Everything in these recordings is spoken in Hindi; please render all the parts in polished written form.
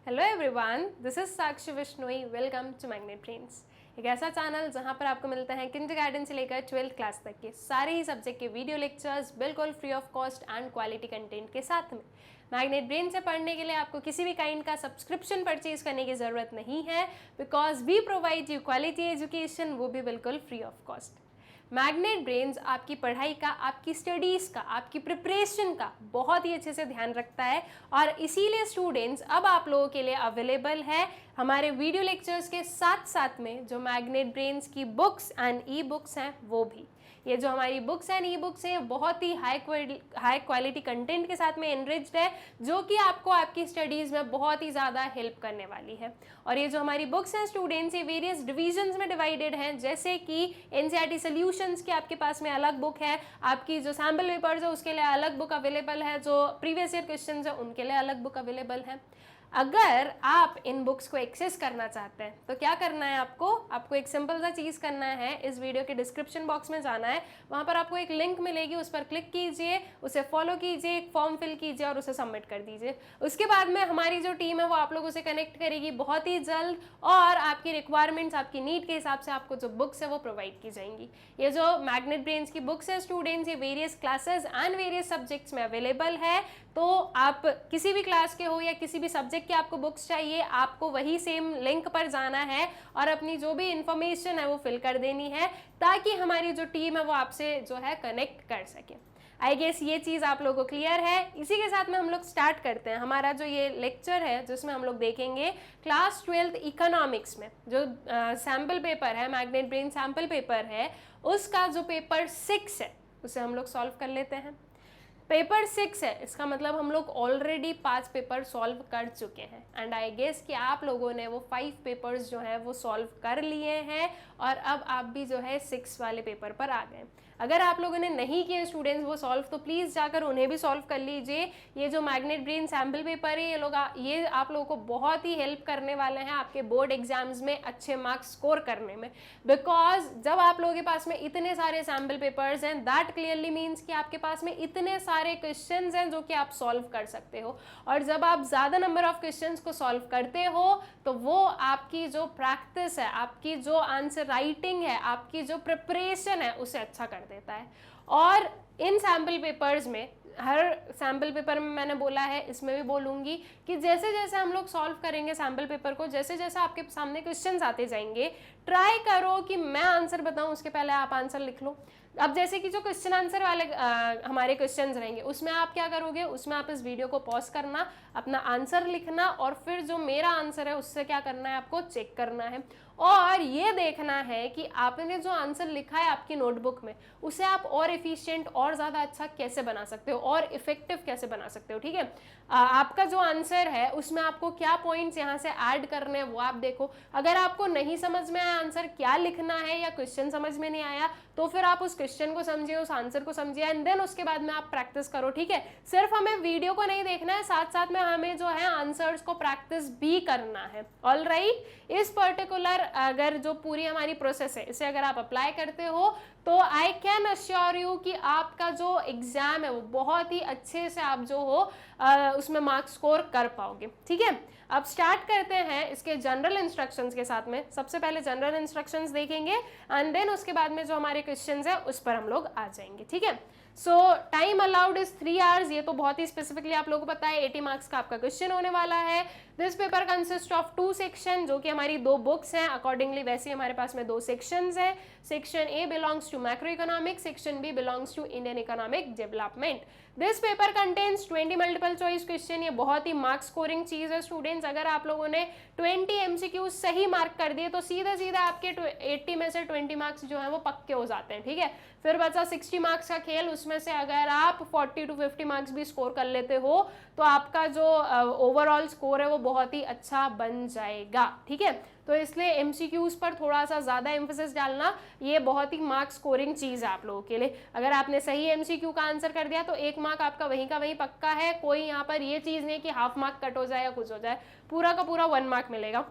Hello everyone, this is Sakshi Vishnoi. Welcome to Magnet Brains, एक ऐसा चैनल जहां पर आपको मिलता है किंडरगार्टन से लेकर 12th क्लास तक के सारे ही सब्जेक्ट के वीडियो लेक्चर्स बिल्कुल free of cost and quality content के साथ में। मैग्नेट ब्रेन से पढ़ने के लिए आपको किसी भी काइंड का सब्सक्रिप्शन परचेज करने की ज़रूरत नहीं है, because we provide you quality education, वो भी बिल्कुल free of cost. Magnet Brains आपकी पढ़ाई का, आपकी स्टडीज़ का, आपकी प्रिपरेशन का बहुत ही अच्छे से ध्यान रखता है और इसीलिए स्टूडेंट्स अब आप लोगों के लिए अवेलेबल है हमारे वीडियो लेक्चर्स के साथ साथ में जो मैग्नेट ब्रेन्स की बुक्स एंड ई बुक्स हैं वो भी। ये जो हमारी बुक्स एंड ई बुक्स हैं बहुत ही हाई क्वालिटी कंटेंट के साथ में एनरिच्ड है, जो कि आपको आपकी स्टडीज़ में बहुत ही ज़्यादा हेल्प करने वाली है। और ये जो हमारी बुक्स हैं स्टूडेंट्स, ये वेरियस डिविजन्स में डिवाइडेड हैं, जैसे कि एनसीईआरटी सॉल्यूशंस की आपके पास में अलग बुक है, आपकी जो सैम्पल पेपर्स है उसके लिए अलग बुक अवेलेबल है, जो प्रीवियस ईयर क्वेश्चंस है उनके लिए अलग बुक अवेलेबल है। अगर आप इन बुक्स को एक्सेस करना चाहते हैं तो क्या करना है, आपको एक सिंपल सा चीज़ करना है, इस वीडियो के डिस्क्रिप्शन बॉक्स में जाना है, वहाँ पर आपको एक लिंक मिलेगी, उस पर क्लिक कीजिए, उसे फॉलो कीजिए, एक फॉर्म फिल कीजिए और उसे सबमिट कर दीजिए। उसके बाद में हमारी जो टीम है वो आप लोगों से कनेक्ट करेगी बहुत ही जल्द और आपकी रिक्वायरमेंट्स, आपकी नीड के हिसाब से आपको जो बुक्स है वो प्रोवाइड की जाएंगी। ये जो मैग्नेट ब्रेन्स की बुक्स है स्टूडेंट्स, ये various classes and various subjects में अवेलेबल है, तो आप किसी भी क्लास के हो या किसी भी सब्जेक्ट की आपको बुक्स चाहिए, आपको वही सेम लिंक पर जाना है और अपनी जो भी इंफॉर्मेशन है वो फिल कर देनी है, ताकि हमारी जो टीम है वो आपसे जो है कनेक्ट कर सके। आई गेस ये चीज़ आप लोगों को क्लियर है। इसी के साथ में हम लोग स्टार्ट करते हैं हमारा जो ये लेक्चर है, जिसमें हम लोग देखेंगे क्लास 12th इकोनॉमिक्स में जो सैम्पल पेपर है, मैग्नेट ब्रेन सैम्पल पेपर है, उसका जो पेपर 6 है उसे हम लोग सॉल्व कर लेते हैं। पेपर 6 है, इसका मतलब हम लोग ऑलरेडी 5 पेपर सॉल्व कर चुके हैं एंड आई गेस कि आप लोगों ने वो 5 पेपर्स जो है वो सॉल्व कर लिए हैं और अब आप भी जो है 6 वाले पेपर पर आ गए। अगर आप लोगों ने नहीं किए स्टूडेंट्स वो सॉल्व, तो प्लीज़ जाकर उन्हें भी सॉल्व कर लीजिए। ये जो मैग्नेट ब्रेन सैम्पल पेपर है ये आप लोगों को बहुत ही हेल्प करने वाले हैं आपके बोर्ड एग्जाम्स में अच्छे मार्क्स स्कोर करने में, बिकॉज जब आप लोगों के पास में इतने सारे सैम्पल पेपर्स हैं, दैट क्लियरली मीन्स कि आपके पास में इतने सारे क्वेश्चंस हैं जो कि आप सॉल्व कर सकते हो। और जब आप ज़्यादा नंबर ऑफ क्वेश्चंस को सॉल्व करते हो तो वो आपकी जो प्रैक्टिस है, आपकी जो आंसर राइटिंग है, आपकी जो प्रिपरेशन है उसे अच्छा कर देता है। और इन सैम्पल पेपर्स में, हर सैम्पल पेपर में मैंने बोला है, इसमें भी बोलूँगी कि जैसे जैसे हम लोग सॉल्व करेंगे सैम्पल पेपर को, जैसे जैसे आपके सामने क्वेश्चंस आते जाएंगे, ट्राई करो कि मैं आंसर बताऊं उसके पहले आप आंसर लिख लो। अब जैसे कि जो क्वेश्चन आंसर वाले हमारे क्वेश्चंस रहेंगे उसमें आप क्या करोगे, उसमें आप इस वीडियो को पॉज करना, अपना आंसर लिखना और फिर जो मेरा आंसर है उससे क्या करना है, आपको चेक करना है और ये देखना है कि आपने जो आंसर लिखा है आपकी नोटबुक में उसे आप और एफिशिएंट और ज़्यादा अच्छा कैसे बना सकते हो और इफेक्टिव कैसे बना सकते हो। ठीक है, आपका जो आंसर है उसमें आपको क्या पॉइंट्स यहाँ से ऐड करने हैं वो आप देखो। अगर आपको नहीं समझ में आया आंसर क्या लिखना है या क्वेश्चन समझ में नहीं आया तो फिर आप उस क्वेश्चन को समझिए, उस आंसर को समझिए एंड देन उसके बाद में आप प्रैक्टिस करो। ठीक है, सिर्फ हमें वीडियो को नहीं देखना है, साथ साथ में हमें जो है आंसर्स को प्रैक्टिस भी करना है। ऑलराइट, इस पर्टिकुलर अगर जो पूरी हमारी प्रोसेस है इसे अगर आप अप्लाई करते हो तो आई कैन अश्योर यू कि आपका जो एग्जाम है वो बहुत ही अच्छे से आप जो हो उसमें मार्क्स स्कोर कर पाओगे। ठीक है, अब स्टार्ट करते हैं इसके जनरल इंस्ट्रक्शंस के साथ में। सबसे पहले जनरल इंस्ट्रक्शंस देखेंगे एंड देन उसके बाद में जो हमारे क्वेश्चंस है उस पर हम लोग आ जाएंगे। ठीक है, सो टाइम अलाउड इज 3 आवर्स, ये तो बहुत ही स्पेसिफिकली आप लोगों को पता है। 80 मार्क्स का आपका क्वेश्चन होने वाला है। This paper consist of 2 section, जो कि हमारी 2 बुक्स हैं, अकॉर्डिंगली वैसे हमारे पास में 2 सेक्शंस हैं। Section A belongs to macro economics, section B belongs to Indian economic development. This paper contains 20 multiple choice question. ये बहुत ही मार्क स्कोरिंग चीज है स्टूडेंट्स। अगर आप लोगों ने 20 MCQ सही मार्क कर दिए तो सीधे सीधे आपके 80 में से 20 मार्क्स जो है वो पक्के हो जाते हैं। ठीक है, फिर बचा 60 मार्क्स का खेल, उसमें से अगर आप 40 to 50 मार्क्स भी स्कोर कर लेते हो तो आपका जो ओवरऑल स्कोर है वो बहुत ही अच्छा बन जाएगा। ठीक है, तो इसलिए एमसीक्यूज पर थोड़ा सा ज़्यादा एम्फेसिस डालना, ये बहुत ही मार्क स्कोरिंग चीज़ है आप लोगों के लिए। अगर आपने सही एमसीक्यू का आंसर कर दिया तो 1 मार्क आपका वहीं का वहीं पक्का है। कोई यहाँ पर ये चीज़ नहीं कि हाफ मार्क कट हो जाए या कुछ हो जाए, पूरा का पूरा 1 मार्क मिलेगा।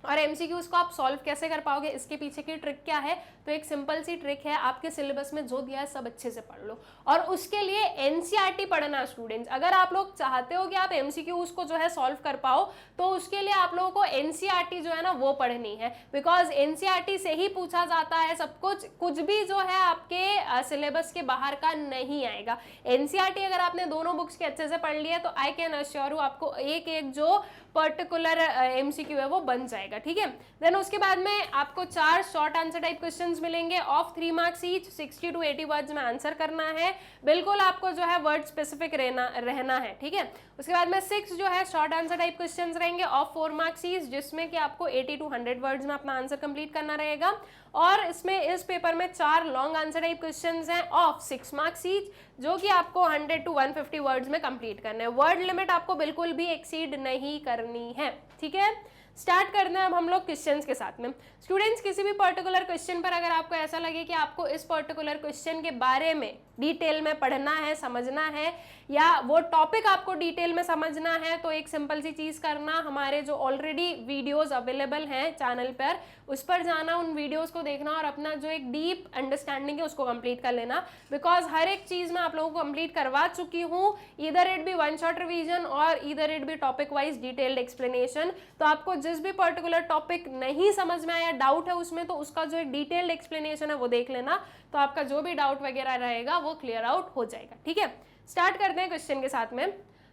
और एमसीक्यूज को आप सॉल्व कैसे कर पाओगे, इसके पीछे की ट्रिक क्या है, तो एक सिंपल सी ट्रिक है, आपके सिलेबस में जो दिया है सब अच्छे से पढ़ लो। और उसके लिए एनसीईआरटी पढ़ना स्टूडेंट्स, अगर आप लोग चाहते हो कि आप एमसीक्यूज को जो है सॉल्व कर पाओ तो उसके लिए आप लोगों को एनसीईआरटी जो है ना वो पढ़नी है, बिकॉज एनसीईआरटी से ही पूछा जाता है सब कुछ, कुछ भी जो है आपके सिलेबस के बाहर का नहीं आएगा। एनसीईआरटी अगर आपने दोनों बुक्स के अच्छे से पढ़ लिया तो आई कैन अश्योर यू आपको एक एक जो पर्टिकुलर एमसीक्यू है वो बन जाएगा, ठीक है। देन उसके बाद में आपको 4 शॉर्ट आंसर टाइप क्वेश्चंस मिलेंगे of 3 marks each, 60 to 80 words में आंसर करना है, बिल्कुल आपको जो है वर्ड स्पेसिफिक रहना है, ठीक है। उसके बाद में 6 जो है शॉर्ट आंसर टाइप क्वेश्चंस रहेंगे ऑफ 4 मार्क्स ईच, जिसमें कि आपको 80 to 100 वर्ड्स में अपना आंसर कंप्लीट करना रहेगा। और इसमें इस पेपर में 4 लॉन्ग आंसर टाइप क्वेश्चंस हैं ऑफ 6 मार्क्स ईच, जो कि आपको 100 to 150 वर्ड्स में कंप्लीट करना है। वर्ड लिमिट आपको बिल्कुल भी एक्सीड नहीं करनी है, ठीक है। स्टार्ट करते हैं अब हम लोग क्वेश्चंस के साथ में। स्टूडेंट्स, किसी भी पर्टिकुलर क्वेश्चन पर अगर आपको ऐसा लगे कि आपको इस पर्टिकुलर क्वेश्चन के बारे में डिटेल में पढ़ना है, समझना है, या वो टॉपिक आपको डिटेल में समझना है, तो एक सिंपल सी चीज़ करना, हमारे जो ऑलरेडी वीडियोस अवेलेबल हैं चैनल पर, उस पर जाना, उन वीडियोस को देखना और अपना जो एक डीप अंडरस्टैंडिंग है उसको कंप्लीट कर लेना। बिकॉज हर एक चीज़ मैं आप लोगों को कंप्लीट करवा चुकी हूँ, either it be one shot revision और either it be topic wise detailed explanation. तो आपको जिस भी पर्टिकुलर टॉपिक नहीं समझ में आया, डाउट है उसमें, तो उसका जो एक डिटेल्ड एक्सप्लेनेशन है वो देख लेना, तो आपका जो भी डाउट वगैरह रहेगा वो क्लियर आउट हो जाएगा, ठीक है। स्टार्ट करते हैं क्वेश्चन के साथ में।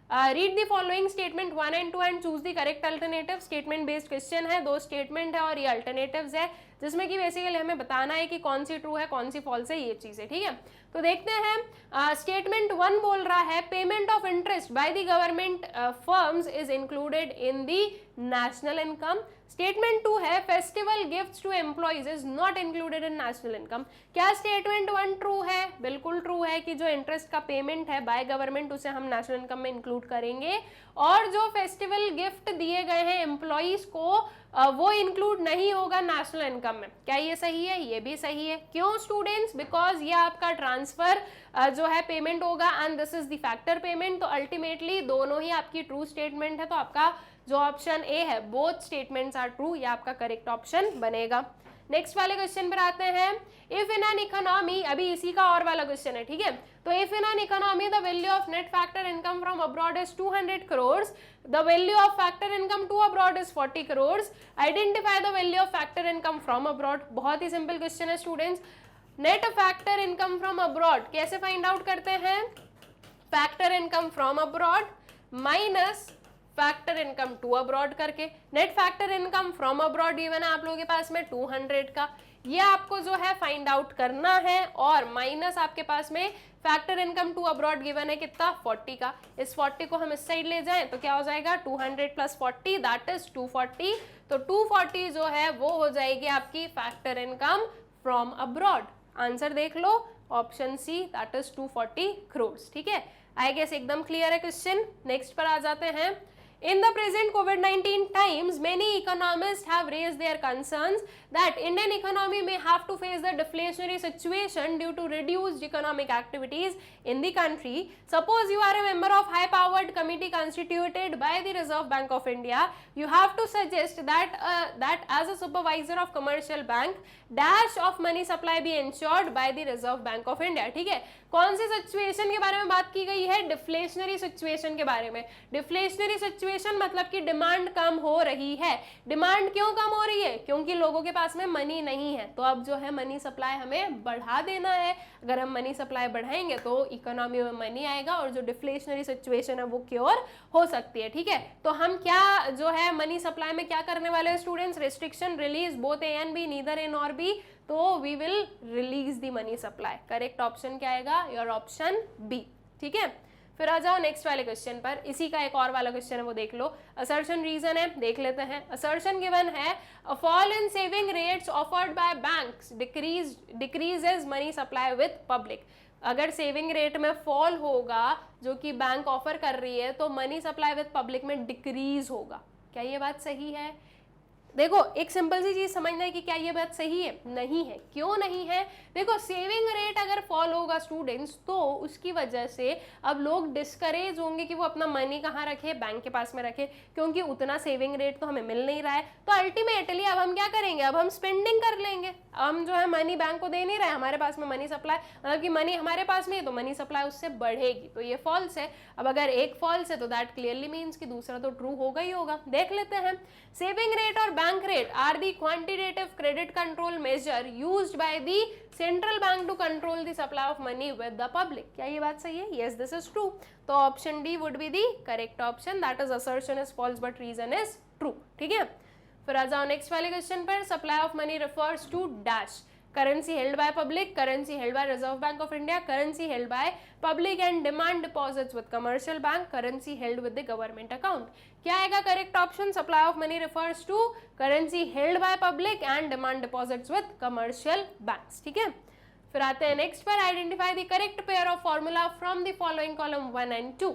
Read the following statement 1 and 2 and choose the correct alternative. Statement based question है, 2 स्टेटमेंट है और ये अल्टरनेटिव्स है, जिसमें कि बेसिकली हमें बताना है कि कौन सी ट्रू है कौन सी फॉल्स है, ये चीज़ है, ठीक है। तो देखते हैं, स्टेटमेंट 1 बोल रहा है payment of interest by the government firms is included in the national income. Statement 2 है festival gifts to employees is not included in national income. क्या स्टेटमेंट 1 ट्रू है? बिल्कुल ट्रू है कि जो इंटरेस्ट का पेमेंट है बाय गवर्नमेंट उसे हम नेशनल इनकम में इंक्लूड करेंगे, और जो फेस्टिवल गिफ्ट दिए गए हैं एम्प्लॉइज को वो इंक्लूड नहीं होगा नेशनल इनकम में। क्या ये सही है? ये भी सही है। क्यों स्टूडेंट्स? बिकॉज ये आपका ट्रांसफर जो है पेमेंट होगा and this is the factor payment, तो अल्टीमेटली दोनों ही आपकी ट्रू स्टेटमेंट है, तो आपका जो ऑप्शन ए है बोथ स्टेटमेंट्स आर ट्रू, ये आपका करेक्ट ऑप्शन बनेगा। नेक्स्ट वाले क्वेश्चन पर आते हैं। इफ इन एन इकोनॉमी, अभी इसी का और वाला क्वेश्चन है, ठीक है। तो if in an economy the value of net factor income from abroad is 200 crores, the value of factor income to abroad is 40 crores, identify the value of factor income from abroad. बहुत ही सिंपल क्वेश्चन है students. Net factor income from abroad कैसे फाइंड आउट करते हैं? Factor income from abroad minus factor income to abroad करके। Net factor income from abroad given है आप लोगों के पास में 200 का, ये आपको जो है फाइंड आउट करना है, और माइनस आपके पास में factor income to abroad given है कितना? 40 का। इस 40 को हम इस साइड ले जाएं तो क्या हो जाएगा? 200 + 40 दैट इज 240। तो 240 जो है वो हो जाएगी आपकी factor income from abroad. Answer देख लो, option C that is 240 crores, ठीक है। आई गेस एकदम क्लियर है क्वेश्चन। नेक्स्ट पर आ जाते हैं। In the present COVID-19 times, many economists have raised their concerns that Indian economy may have to face the deflationary situation due to reduced economic activities in the country. Suppose you are a member of high-powered committee constituted by the Reserve Bank of India. You have to suggest that as a supervisor of commercial bank, dash of money supply be ensured by the Reserve Bank of India. ठीक है, कौन सी सिचुएशन के बारे में बात की गई है? डिफ्लेशनरी सिचुएशन के बारे में। डिफ्लेशनरी सिचुएशन मतलब कि डिमांड कम हो रही है। डिमांड क्यों कम हो रही है? क्योंकि लोगों के पास में मनी नहीं है, तो अब जो है मनी सप्लाई हमें बढ़ा देना है। अगर हम मनी सप्लाई बढ़ाएंगे तो इकोनॉमी में मनी आएगा और जो डिफ्लेशनरी सिचुएशन है वो क्योर हो सकती है, ठीक है। तो हम क्या जो है मनी सप्लाई में क्या करने वाले हैं students? Restriction, release both A and B, neither A nor B, तो we will release the money supply. Correct option क्या आएगा? योर ऑप्शन बी, ठीक है। फिर आ जाओ नेक्स्ट वाले क्वेश्चन पर। इसी का एक और वाला क्वेश्चन है वो देख लो। असर्शन रीजन है, देख लेते हैं। असर्शन गिवन है a fall in saving rates offered by banks decreases money supply with public. अगर सेविंग रेट में फॉल होगा जो कि बैंक ऑफर कर रही है, तो मनी सप्लाई विद पब्लिक में डिक्रीज होगा। क्या ये बात सही है? देखो एक सिंपल सी चीज समझना है कि क्या ये बात सही है, नहीं है। क्यों नहीं है? देखो सेविंग रेट अगर फॉल होगा स्टूडेंट्स, तो उसकी वजह से अब लोग डिस्करेज होंगे कि वो अपना मनी कहाँ रखे, बैंक के पास में रखे, क्योंकि उतना सेविंग रेट तो हमें मिल नहीं रहा है। तो अल्टीमेटली अब हम क्या करेंगे, अब हम स्पेंडिंग कर लेंगे। हम जो है मनी बैंक को दे नहीं रहे, हमारे पास में मनी सप्लाई, मतलब कि मनी हमारे पास में है तो मनी सप्लाई उससे बढ़ेगी, तो ये फॉल्स है। अब अगर एक फॉल्स है तो दैट क्लियरली मीन्स कि दूसरा तो ट्रू होगा ही होगा। देख लेते हैं, सेविंग रेट और bank rate are the quantitative credit control measure used by the central bank to control the supply of money with the public. क्या ये बात सही है? Yes, this is true. तो option D would be the correct option. That is assertion is false but reason is true. ठीक है, फिर आ जाओ नेक्स्ट वाले क्वेश्चन पर। Supply of money refers to dash. Currency held by public, currency held by Reserve Bank of India, currency held by public and demand deposits with commercial bank, currency held with the government account. क्या आएगा correct option? Supply of money refers to currency held by public and demand deposits with commercial banks. ठीक है, फिर आते हैं नेक्स्ट पर। Identify the correct pair of formula from the following column 1 and 2.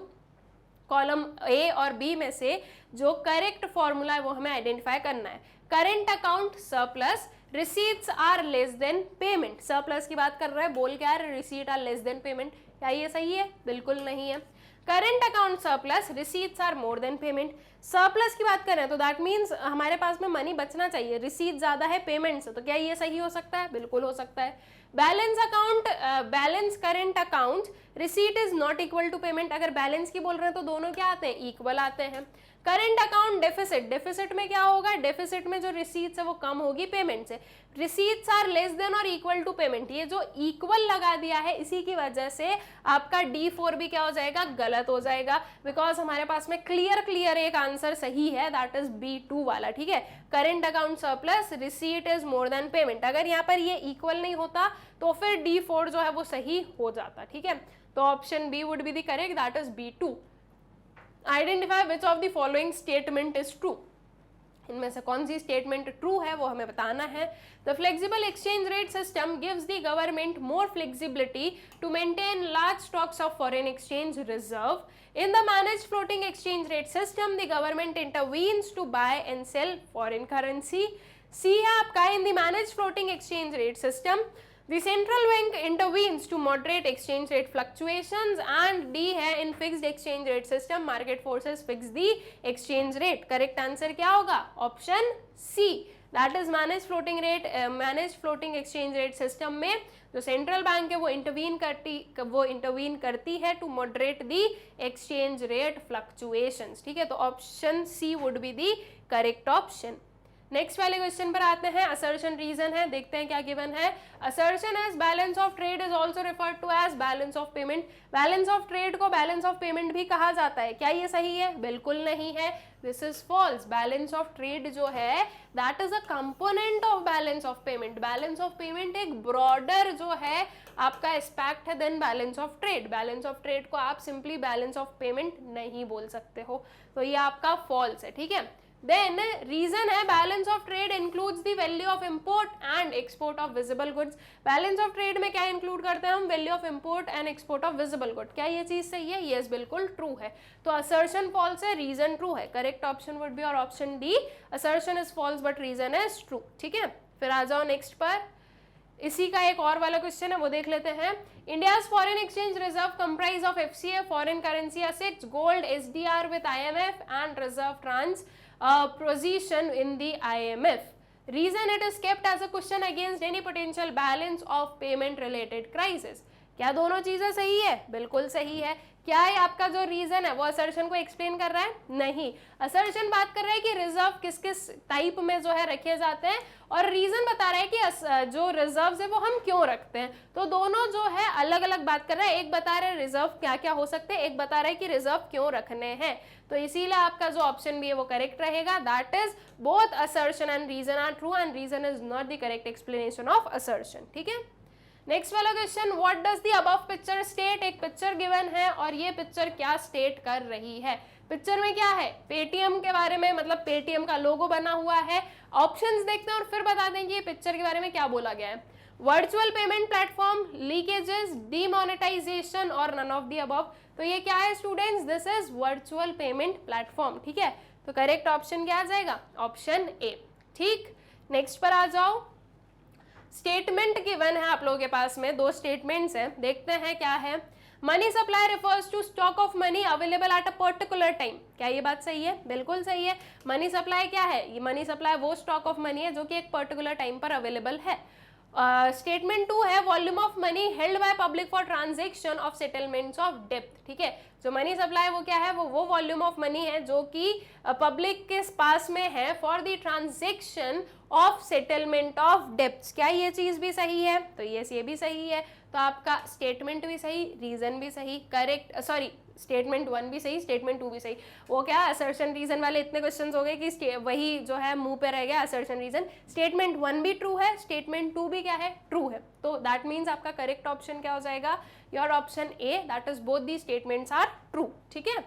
Column A और बी में से जो करेक्ट फॉर्मूला है वो हमें आइडेंटिफाई करना है। Current account surplus, receipts are less than payment. Surplus की बात कर रहे हैं, बोल क्या है, receipt are less than payment. क्या ये सही है? बिल्कुल नहीं है। Current account surplus, receipts are more than payment. Surplus की बात करें तो दैट मीन्स हमारे पास में मनी बचना चाहिए, रिसीट ज्यादा है पेमेंट से, तो क्या ये सही हो सकता है? बिल्कुल हो सकता है। Balance account, balance current account, receipt is not equal to payment. अगर बैलेंस की बोल रहे हैं तो दोनों क्या आते हैं? इक्वल आते हैं। करेंट अकाउंट डेफिसिट, डेफिसिट में क्या होगा? डेफिसिट में जो रिसीट्स है वो कम होगी पेमेंट से। रिसीट्स आर लेस देन और इक्वल टू पेमेंट, ये जो इक्वल लगा दिया है इसी की वजह से आपका D4 भी क्या हो जाएगा? गलत हो जाएगा, बिकॉज हमारे पास में क्लियर एक आंसर सही है, दैट इज B2 वाला। ठीक है, current account surplus, receipt is more than payment. अगर यहाँ पर ये इक्वल नहीं होता तो फिर D4 जो है वो सही हो जाता। ठीक है, तो option B would be the correct, that is B2. Identify which of the following statement is true. इनमें से कौन सी स्टेटमेंट ट्रू है वो हमें बताना है। The flexible exchange rate system gives the government more flexibility to maintain large stocks of foreign exchange reserve. In the managed floating exchange rate system, the government intervenes to buy and sell foreign currency. C है आपका, in the managed floating exchange rate system, the central bank intervenes to moderate exchange rate fluctuations. And D है, in fixed exchange rate system, market forces fix the exchange rate. Correct answer क्या होगा? Option C. That is managed floating exchange rate system में जो सेंट्रल बैंक है वो इंटरवीन करती है to moderate the exchange rate fluctuations. ठीक है, तो option C would be the correct option. Next वाले क्वेश्चन पर आते हैं। असर्शन रीजन है, देखते हैं क्या गिवन है। Assertion as balance of trade is also referred to as balance of payment. Balance of trade को बैलेंस ऑफ पेमेंट भी कहा जाता है। क्या ये सही है? बिल्कुल नहीं है, this is false. Balance of trade जो है that is a component of balance of payment. Balance of payment एक ब्रॉडर जो है आपका एस्पेक्ट है then balance of trade. Balance of trade को आप सिंपली बैलेंस ऑफ पेमेंट नहीं बोल सकते हो, तो ये आपका फॉल्स है। ठीक है, देन रीजन है balance of trade includes the value of import and export of visible goods. Balance of trade में क्या इंक्लूड करते हैं हम? Value of import and export of visible good. क्या ये चीज सही है? यस, बिल्कुल ट्रू है। तो असर्शन फॉल्स है, रीजन ट्रू है। करेक्ट ऑप्शन वुड बी और option D, assertion is false but reason is true. ठीक है, फिर आ जाओ नेक्स्ट पर। इसी का एक और वाला क्वेश्चन है, वो देख लेते हैं। India's foreign exchange reserve comprise of FCA, foreign currency assets, gold, SDR with IMF and reserve tranche position in the IMF. Reason it is kept as a cushion against any potential balance of payment related crisis. क्या दोनों चीजें सही है? बिल्कुल सही है। क्या है आपका जो रीजन है वो असर्शन को एक्सप्लेन कर रहा है? नहीं, असर्शन बात कर रहा है कि रिजर्व किस किस टाइप में जो है रखे जाते हैं, और रीजन बता रहा है कि जो रिजर्व्स है वो हम क्यों रखते हैं। तो दोनों जो है अलग अलग बात कर रहा है। एक बता रहा है रिजर्व क्या क्या हो सकते हैं, एक बता रहा है कि रिजर्व क्यों रखने हैं। तो इसीलिए आपका जो ऑप्शन भी है वो करेक्ट रहेगा, that is both assertion and reason are true and reason is not the correct explanation of assertion. ठीक है, नेक्स्ट वाला question, what does the above picture state. एक पिक्चर गिवन है और ये पिक्चर क्या स्टेट कर रही है। पिक्चर में क्या है? पेटीएम के बारे में, मतलब पेटीएम का लोगो बना हुआ है। ऑप्शंस देखते हैं और फिर बता दें कि ये पिक्चर के बारे में क्या बोला गया है। Virtual payment platform, leakages, demonetisation और नन ऑफ द अबव। तो ये क्या है students? This is virtual payment platform. ठीक है, तो करेक्ट ऑप्शन क्या आ जाएगा? Option A. ठीक, नेक्स्ट पर आ जाओ। स्टेटमेंट गिवन है आप लोगों के पास में, दो स्टेटमेंट्स हैं, देखते हैं क्या है। Money supply refers to stock of money available at a particular time. क्या ये बात सही है? बिल्कुल सही है। मनी सप्लाई क्या है? ये मनी सप्लाई वो स्टॉक ऑफ मनी है जो कि एक पर्टिकुलर टाइम पर अवेलेबल है। स्टेटमेंट 2 है volume of money held by public for transaction of settlements of depth. ठीक है, जो मनी सप्लाई वो क्या है? वो वॉल्यूम ऑफ मनी है जो कि पब्लिक के पास में है for the transaction of settlement of depth. क्या ये चीज भी सही है? तो ये भी सही है। तो आपका स्टेटमेंट भी सही, रीजन भी सही, करेक्ट, सॉरी स्टेटमेंट 1 भी सही, स्टेटमेंट 2 भी सही। वो क्या असर्शन रीजन वाले इतने क्वेश्चंस हो गए कि वही जो है मुंह पे रह गया असर्शन रीजन। स्टेटमेंट 1 भी ट्रू है, स्टेटमेंट 2 भी क्या है? ट्रू है। तो दैट मीन्स आपका करेक्ट ऑप्शन क्या हो जाएगा? Your option A, that is both the statements are true. ठीक है,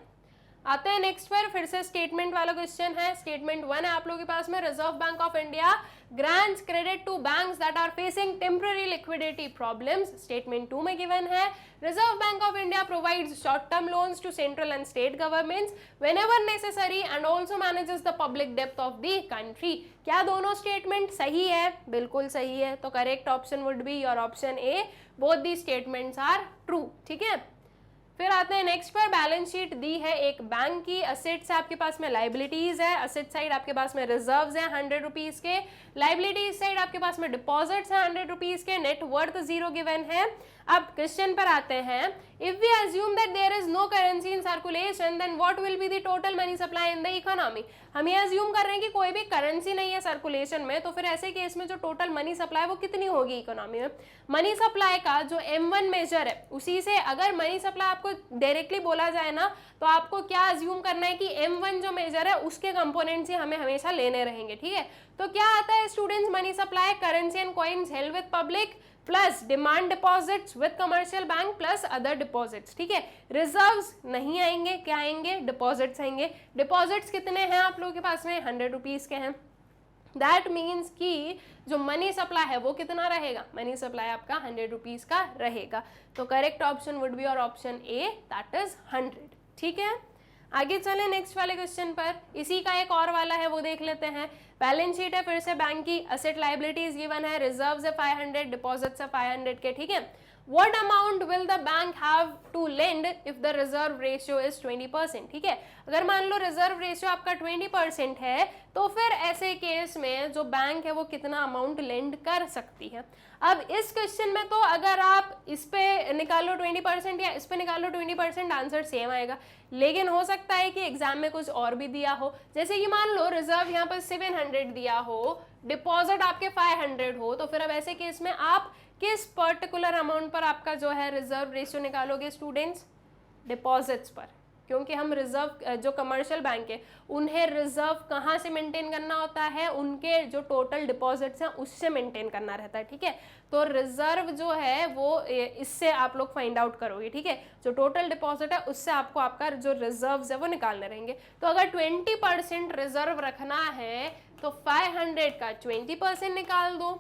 आते हैं नेक्स्ट पर। फिर से स्टेटमेंट वाला क्वेश्चन है। स्टेटमेंट 1 है आप लोगों के पास में, Reserve Bank of India grants credit to banks that are facing temporary liquidity problems. Statement 2 में गिवन है Reserve Bank of India provides short term loans to central and state governments whenever necessary and also manages the public डेप्थ ऑफ द कंट्री। क्या दोनों स्टेटमेंट सही है? बिल्कुल सही है। तो correct option would be your option A, both the statements are true. ठीक है, फिर आते हैं नेक्स्ट पर। बैलेंस शीट दी है एक बैंक की, असेट्स है आपके पास में, लाइबिलिटीज है। असेट साइड आपके पास में रिजर्व्स हैं 100 रुपीज के, लाइबिलिटीज साइड आपके पास में डिपॉजिट्स हैं 100 रुपीज के, नेट वर्थ 0 गिवन है। अब क्वेश्चन पर आते हैं। If we assume that there is no currency in circulation then what will be the total money supply in the economy. हम ये अज्यूम कर रहे हैं कि कोई भी करेंसी नहीं है सर्कुलेशन में, तो फिर ऐसे केस में जो टोटल मनी सप्लाई वो कितनी होगी इकोनॉमी में? मनी सप्लाई का जो M1 मेजर है उसी से अगर मनी सप्लाई आपको डायरेक्टली बोला जाए ना, तो आपको क्या अज्यूम करना है कि M1 जो मेजर है उसके कंपोनेंट्स ही हमें हमेशा लेने रहेंगे। ठीक है, तो क्या आता है students? Money supply currency and coins held with public plus demand deposits with commercial bank plus other deposits. ठीक है, रिजर्व्स नहीं आएंगे, क्या आएंगे? डिपॉजिट्स आएंगे। डिपॉजिट्स कितने हैं आप लोगों के पास में? 100 रुपीज के हैं। दैट मीन्स कि जो मनी सप्लाई है वो कितना रहेगा? मनी सप्लाई आपका 100 रुपीज का रहेगा। तो करेक्ट ऑप्शन वुड बी और ऑप्शन ए, दैट इज 100। ठीक है, आगे चले नेक्स्ट वाले क्वेश्चन पर। इसी का एक और वाला है, वो देख लेते हैं। बैलेंस शीट है फिर से बैंक की, असेट लाइबिलिटीज गिवन है, रिजर्व्स है 500, डिपॉजिट्स है 500 के। ठीक है, What amount will the bank have to lend if the reserve ratio is 20%? ठीक है, अगर मान लो रिजर्व रेशियो आपका 20% है, तो फिर ऐसे केस में जो बैंक है वो कितना अमाउंट लेंड कर सकती है। अब इस क्वेश्चन में तो अगर आप इस पे निकालो 20% या इस पे निकालो 20%, आंसर सेम आएगा। लेकिन हो सकता है कि एग्जाम में कुछ और भी दिया हो, जैसे कि मान लो रिजर्व यहाँ पर 700 दिया हो, डिपॉजिट आपके 500 हो, तो फिर अब ऐसे केस में आप किस पर्टिकुलर अमाउंट पर आपका जो है रिजर्व रेशियो निकालोगे स्टूडेंट्स? डिपॉजिट्स पर, क्योंकि हम रिजर्व जो कमर्शियल बैंक है उन्हें रिजर्व कहाँ से मेंटेन करना होता है? उनके जो टोटल डिपॉजिट्स हैं उससे मेंटेन करना रहता है। ठीक है, तो रिजर्व जो है वो इससे आप लोग फाइंड आउट करोगे। ठीक है, जो टोटल डिपॉजिट है उससे आपको आपका जो रिजर्व्स है वो निकालने रहेंगे। तो अगर 20% रिजर्व रखना है तो 500 का 20% निकाल दो।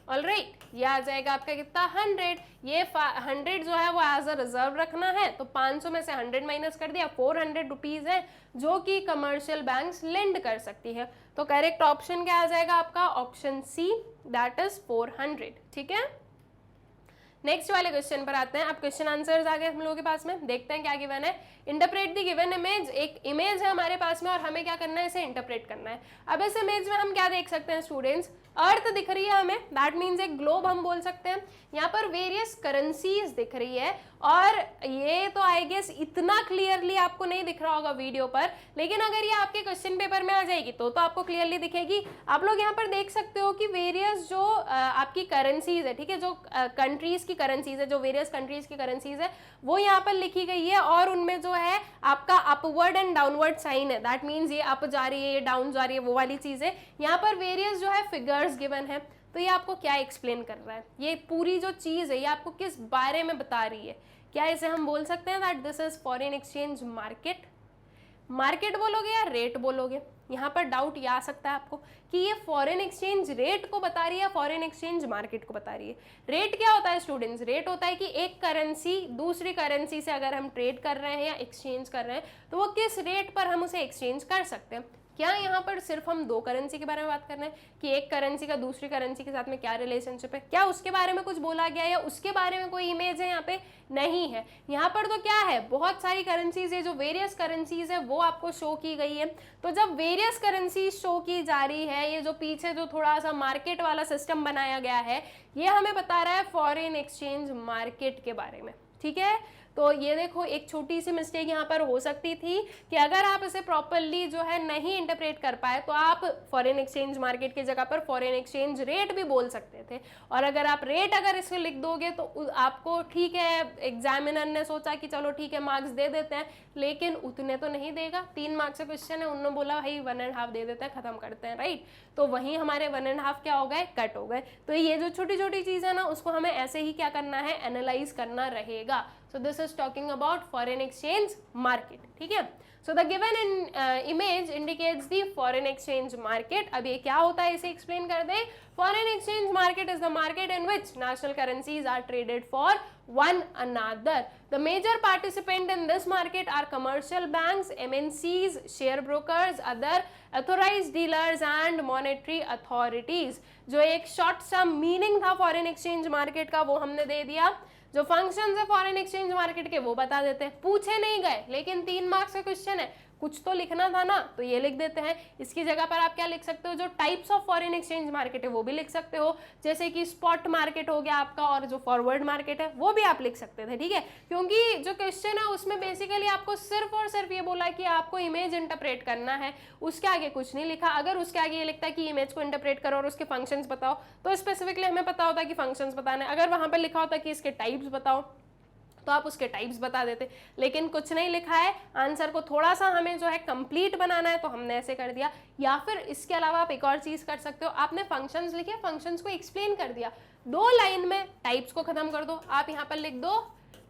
ऑलराइट, ये आ जाएगा आपका कितना? 100। ये 100 जो है वो एज अ रिजर्व रखना है, तो 500 में से 100 माइनस कर दिया, 400 रुपीज है जो कि कमर्शियल बैंक्स लेंड कर सकती है। तो करेक्ट ऑप्शन क्या आ जाएगा आपका? Option C, that is 400। ठीक है, नेक्स्ट वाले क्वेश्चन पर आते हैं। अब क्वेश्चन आंसर्स आ गए हम लोगों के पास में, देखते हैं क्या गिवन है। Interpret the given image. एक इमेज है हमारे पास में और हमें क्या करना है? इसे इंटरप्रेट करना है। अब इस इमेज में हम क्या देख सकते हैं स्टूडेंट्स? अर्थ दिख रही है हमें, दैट मीन्स एक ग्लोब हम बोल सकते हैं। यहाँ पर वेरियस करेंसीज दिख रही है, और ये तो आई गेस इतना क्लियरली आपको नहीं दिख रहा होगा वीडियो पर, लेकिन अगर ये आपके क्वेश्चन पेपर में आ जाएगी तो आपको क्लियरली दिखेगी। आप लोग यहाँ पर देख सकते हो कि वेरियस जो आपकी करेंसीज है, ठीक है, जो कंट्रीज की करेंसीज है, जो वेरियस कंट्रीज की करेंसीज है वो यहाँ पर लिखी गई है, और उनमें जो है आपका अपवर्ड एंड डाउनवर्ड साइन है। दैट मीन्स ये अप जा रही है, ये डाउन जा रही है, वो वाली चीज है। यहाँ पर वेरियस जो है फिगर्स गिवन है, तो ये आपको क्या एक्सप्लेन कर रहा है? ये पूरी जो चीज है ये आपको किस बारे में बता रही है? क्या इसे हम बोल सकते हैं that this is foreign exchange market? Market बोलोगे या रेट बोलोगे? यहाँ पर डाउट ये आ सकता है आपको कि ये फॉरेन एक्सचेंज रेट को बता रही है, फॉरेन एक्सचेंज मार्केट को बता रही है। रेट क्या होता है स्टूडेंट्स? रेट होता है कि एक करेंसी दूसरी करेंसी से अगर हम ट्रेड कर रहे हैं या एक्सचेंज कर रहे हैं तो वो किस रेट पर हम उसे एक्सचेंज कर सकते हैं। क्या यहाँ पर सिर्फ हम दो करेंसी के बारे में बात कर रहे हैं कि एक करेंसी का दूसरी करेंसी के साथ में क्या रिलेशनशिप है, क्या उसके बारे में कुछ बोला गया या उसके बारे में कोई इमेज है? यहाँ पे नहीं है। यहाँ पर तो क्या है, बहुत सारी करेंसीज है, जो वेरियस करेंसीज है वो आपको शो की गई है। तो जब वेरियस करेंसीज शो की जा रही है, ये जो पीछे जो थोड़ा सा मार्केट वाला सिस्टम बनाया गया है, ये हमें बता रहा है फॉरेन एक्सचेंज मार्केट के बारे में, ठीक है। तो ये देखो, एक छोटी सी मिस्टेक यहाँ पर हो सकती थी कि अगर आप इसे प्रॉपरली जो है नहीं इंटरप्रेट कर पाए तो आप फॉरेन एक्सचेंज मार्केट की जगह पर फॉरेन एक्सचेंज रेट भी बोल सकते थे, और अगर आप रेट अगर इसमें लिख दोगे तो आपको, ठीक है, एग्जामिनर ने सोचा कि चलो ठीक है मार्क्स दे देते हैं, लेकिन उतने तो नहीं देगा। 3 मार्क्स का क्वेश्चन है, उन्होंने बोला भाई 1.5 दे देते हैं, खत्म करते हैं, राइट। तो वहीं हमारे 1.5 क्या हो गए, कट हो गए। तो ये जो छोटी छोटी चीज़ है ना, उसको हमें ऐसे ही क्या करना है, एनालाइज करना रहेगा। So this is talking about foreign exchange market, ठीक है। So the given image indicates the foreign exchange market. अब ये क्या होता है, इसे explain कर दें। Foreign exchange market is the market in which national currencies are traded for one another. The major participant in this market are commercial banks, MNCs, share brokers, other authorized dealers and monetary authorities. जो एक short sum meaning था foreign exchange market का, वो हमने दे दिया। जो फंक्शंस है फॉरेन एक्सचेंज मार्केट के वो बता देते हैं, पूछे नहीं गए, लेकिन 3 मार्क्स का क्वेश्चन है, कुछ तो लिखना था ना, तो ये लिख देते हैं। इसकी जगह पर आप क्या लिख सकते हो, जो types of foreign exchange market है वो भी लिख सकते हो, जैसे कि स्पॉट मार्केट हो गया आपका, और जो फॉरवर्ड मार्केट है वो भी आप लिख सकते थे, ठीक है। क्योंकि जो क्वेश्चन है उसमें बेसिकली आपको सिर्फ और सिर्फ ये बोला कि आपको इमेज इंटरप्रेट करना है, उसके आगे कुछ नहीं लिखा। अगर उसके आगे ये लिखता है कि इमेज को इंटरप्रेट करो और उसके फंक्शंस बताओ, तो स्पेसिफिकली हमें पता होता है कि फंक्शंस बताना है। अगर वहां पर लिखा होता है कि इसके टाइप्स बताओ, तो आप उसके टाइप्स बता देते, लेकिन कुछ नहीं लिखा है। आंसर को थोड़ा सा हमें जो है कंप्लीट बनाना है, तो हमने ऐसे कर दिया। या फिर इसके अलावा आप एक और चीज कर सकते हो, आपने फंक्शंस लिखे, फंक्शंस को एक्सप्लेन कर दिया, 2 लाइन में टाइप्स को खत्म कर दो। आप यहाँ पर लिख दो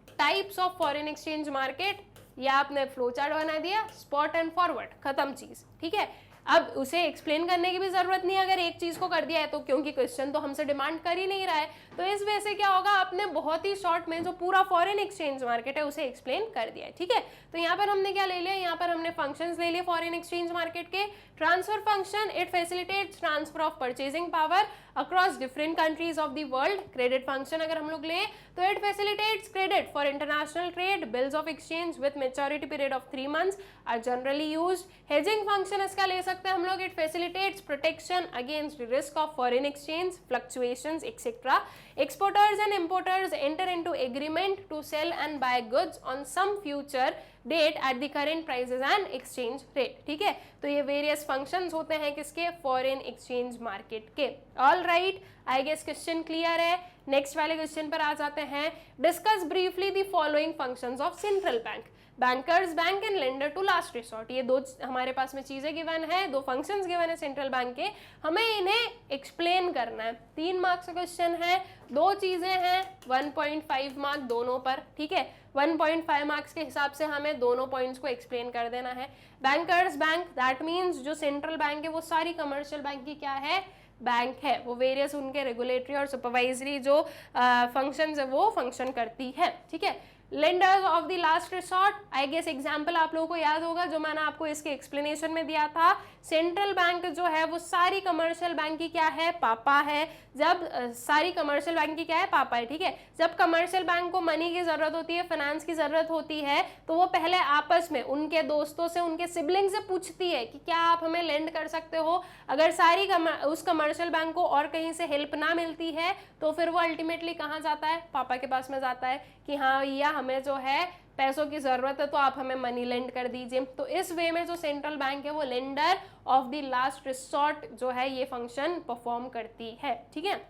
types of foreign exchange market, या आपने फ्लो चार्ट बना दिया, स्पॉट एंड फॉरवर्ड, खत्म चीज, ठीक है। अब उसे एक्सप्लेन करने की भी जरूरत नहीं है अगर एक चीज को कर दिया है तो, क्योंकि क्वेश्चन तो हमसे डिमांड कर ही नहीं रहा है। तो इस वजह से क्या होगा, आपने बहुत ही शॉर्ट में जो पूरा फॉरेन एक्सचेंज मार्केट है उसे एक्सप्लेन कर दिया है, ठीक है। तो यहाँ पर हमने क्या ले लिया, यहाँ पर हमने फंक्शंस ले लिए फॉरेन एक्सचेंज मार्केट के। Transfer function, it facilitates transfer of purchasing power across different countries of the world. Credit function अगर हम लोग लें तो it facilitates credit for international trade, bills of exchange with maturity period of 3 months are generally used. Hedging function इसका ले सकते हैं हम लोग, it facilitates protection against risk of foreign exchange fluctuations etcetera. Exporters and importers enter into agreement to sell and buy goods on some future date at the current prices and exchange rate, ठीक है। तो ये वेरियस फंक्शंस होते हैं किसके, फॉरेन एक्सचेंज मार्केट के। All right, I guess question clear है। नेक्स्ट वाले क्वेश्चन पर आ जाते हैं। Discuss briefly the following functions of central bank, bankers bank and lender to last resort. ये 2 हमारे पास में चीजें गिवन है, 2 फंक्शंस गिवन है सेंट्रल बैंक के, हमें इन्हें एक्सप्लेन करना है। 3 मार्क्स का क्वेश्चन है, 2 चीजें हैं, 1.5 मार्क दोनों पर, ठीक है। 1.5 मार्क्स के हिसाब से हमें दोनों पॉइंट्स को एक्सप्लेन कर देना है। बैंकर्स बैंक, दैट मीन्स जो सेंट्रल बैंक है वो सारी कमर्शियल बैंक की क्या है, बैंक है, वो वेरियस उनके रेगुलेटरी और सुपरवाइजरी जो फंक्शंस है वो फंक्शन करती है, ठीक है। Lenders of the last resort, I guess example आप लोगों को याद होगा जो मैंने आपको इसके एक्सप्लेनेशन में दिया था। सेंट्रल बैंक जो है वो सारी कमर्शियल बैंक की क्या है, पापा है। जब सारी कमर्शियल बैंक की क्या है, पापा है, ठीक है। जब कमर्शियल बैंक को मनी की जरूरत होती है, फाइनेंस की जरूरत होती है, तो वो पहले आपस में उनके दोस्तों से, उनके सिबलिंग से पूछती है कि क्या आप हमें लेंड कर सकते हो। अगर सारी उस कमर्शियल बैंक को और कहीं से हेल्प ना मिलती है तो फिर वो अल्टीमेटली कहाँ जाता है, पापा के पास में जाता है कि हाँ भैया हमें जो है पैसों की जरूरत है तो आप हमें मनी लेंड कर दीजिए। तो इस वे में जो सेंट्रल बैंक है वो lender of the last resort जो है ये फंक्शन परफॉर्म करती है, ठीक है।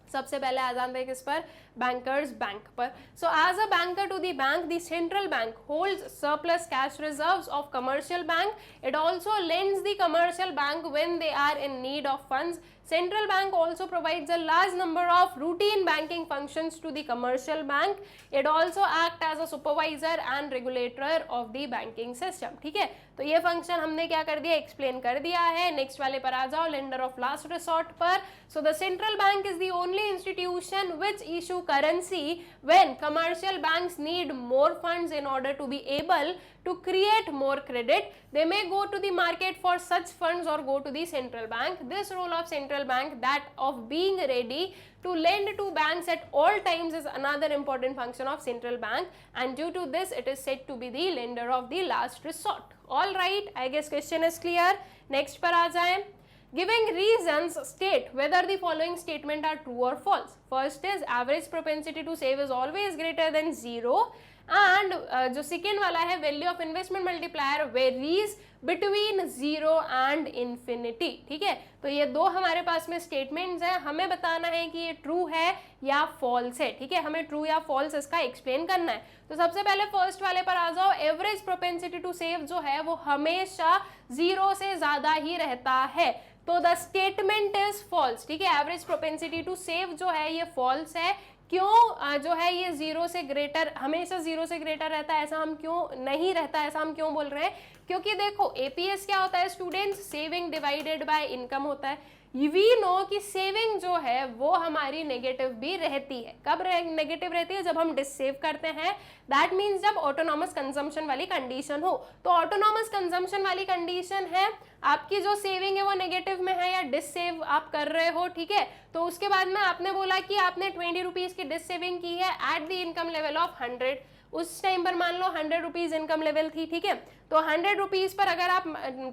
सबसे पहले आ जाते हैं किस पर, बैंकर्स बैंक पर। So as a banker to the bank, the central bank holds surplus cash reserves of commercial bank. It also lends the commercial bank when they are in need of funds. Central bank also provides a large number of routine banking functions to the commercial bank. It also act as a supervisor and regulator of the banking system. ठीक है, तो ये फंक्शन हमने क्या कर दिया, एक्सप्लेन कर दिया है. नेक्स्ट वाले पर आ जाओ, लेंडर ऑफ लास्ट रिसोर्ट पर. So the central bank is the only institution which issue currency when commercial banks need more funds in order to be able to create more credit. They may go to the market for such funds or go to the central bank. This role of central bank, that of being ready to lend to banks at all times, is another important function of central bank, and due to this it is said to be the lender of the last resort. All right, I guess question is clear. Next पर आ जाए. Giving reasons, state whether the following statement are true or false. First is average propensity to save is always greater than 0. And जो सेकेंड वाला है value of investment multiplier varies between 0 and infinity. ठीक है, तो ये दो हमारे पास में स्टेटमेंट्स हैं, हमें बताना है कि ये ट्रू है या फॉल्स है. ठीक है, हमें ट्रू या फॉल्स इसका एक्सप्लेन करना है. तो सबसे पहले फर्स्ट वाले पर आ जाओ. एवरेज प्रोपेंसिटी टू सेव जो है वो हमेशा 0 से ज्यादा ही रहता है, तो द स्टेटमेंट इज फॉल्स. ठीक है, एवरेज प्रोपेंसिटी टू सेव जो है ये फॉल्स है. क्यों जो है ये 0 से ग्रेटर, हमेशा 0 से ग्रेटर रहता है, ऐसा हम क्यों नहीं रहता, ऐसा हम क्यों बोल रहे हैं? क्योंकि देखो एपीएस क्या होता है students, saving divided by income होता है. वी नो कि सेविंग जो है वो हमारी नेगेटिव भी रहती है. कब नेगेटिव रहती है? जब हम डिससेव करते हैं. दैट मीन्स जब ऑटोनॉमस कंजम्पशन वाली कंडीशन हो. तो ऑटोनॉमस कंजम्पशन वाली कंडीशन है, आपकी जो सेविंग है वो नेगेटिव में है या डिससेव आप कर रहे हो. ठीक है, तो उसके बाद में आपने बोला कि आपने 20 रुपीज की डिससेविंग की है at the income level of 100. उस टाइम पर मान लो 100 रुपीज इनकम लेवल थी. ठीक है, तो 100 रुपीज पर अगर आप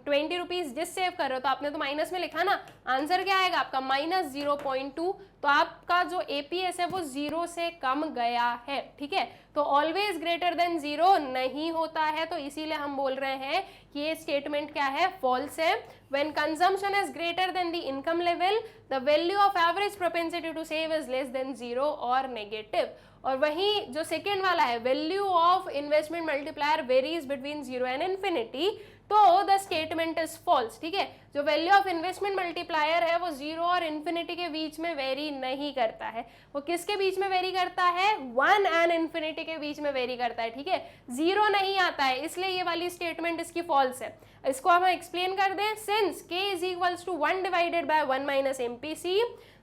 20 रुपीज डिससेव कर रहे हो तो आपने तो माइनस में लिखा ना. आंसर क्या आएगा आपका -0.2. तो आपका जो एपीएस है वो 0 से कम गया है. ठीक है, तो ऑलवेज ग्रेटर देन 0 नहीं होता है, तो इसीलिए हम बोल रहे हैं कि ये स्टेटमेंट क्या है, फॉल्स है. When consumption is greater than the income level, the value of average propensity to save is less than 0 और नेगेटिव. और वहीं जो सेकेंड वाला है value of investment multiplier varies between 0 and infinity, तो द स्टेटमेंट इज फॉल्स. ठीक है, जो वैल्यू ऑफ इन्वेस्टमेंट मल्टीप्लायर है वो 0 और इन्फिनिटी के बीच में वेरी नहीं करता है. वो किसके बीच में वेरी करता है? 1 एंड इन्फिनिटी के बीच में वेरी करता है. ठीक है, 0 नहीं आता है, इसलिए ये वाली स्टेटमेंट इसकी फॉल्स है. इसको हम एक्सप्लेन कर दें. Since k is equals to 1 divided by 1 minus MPC,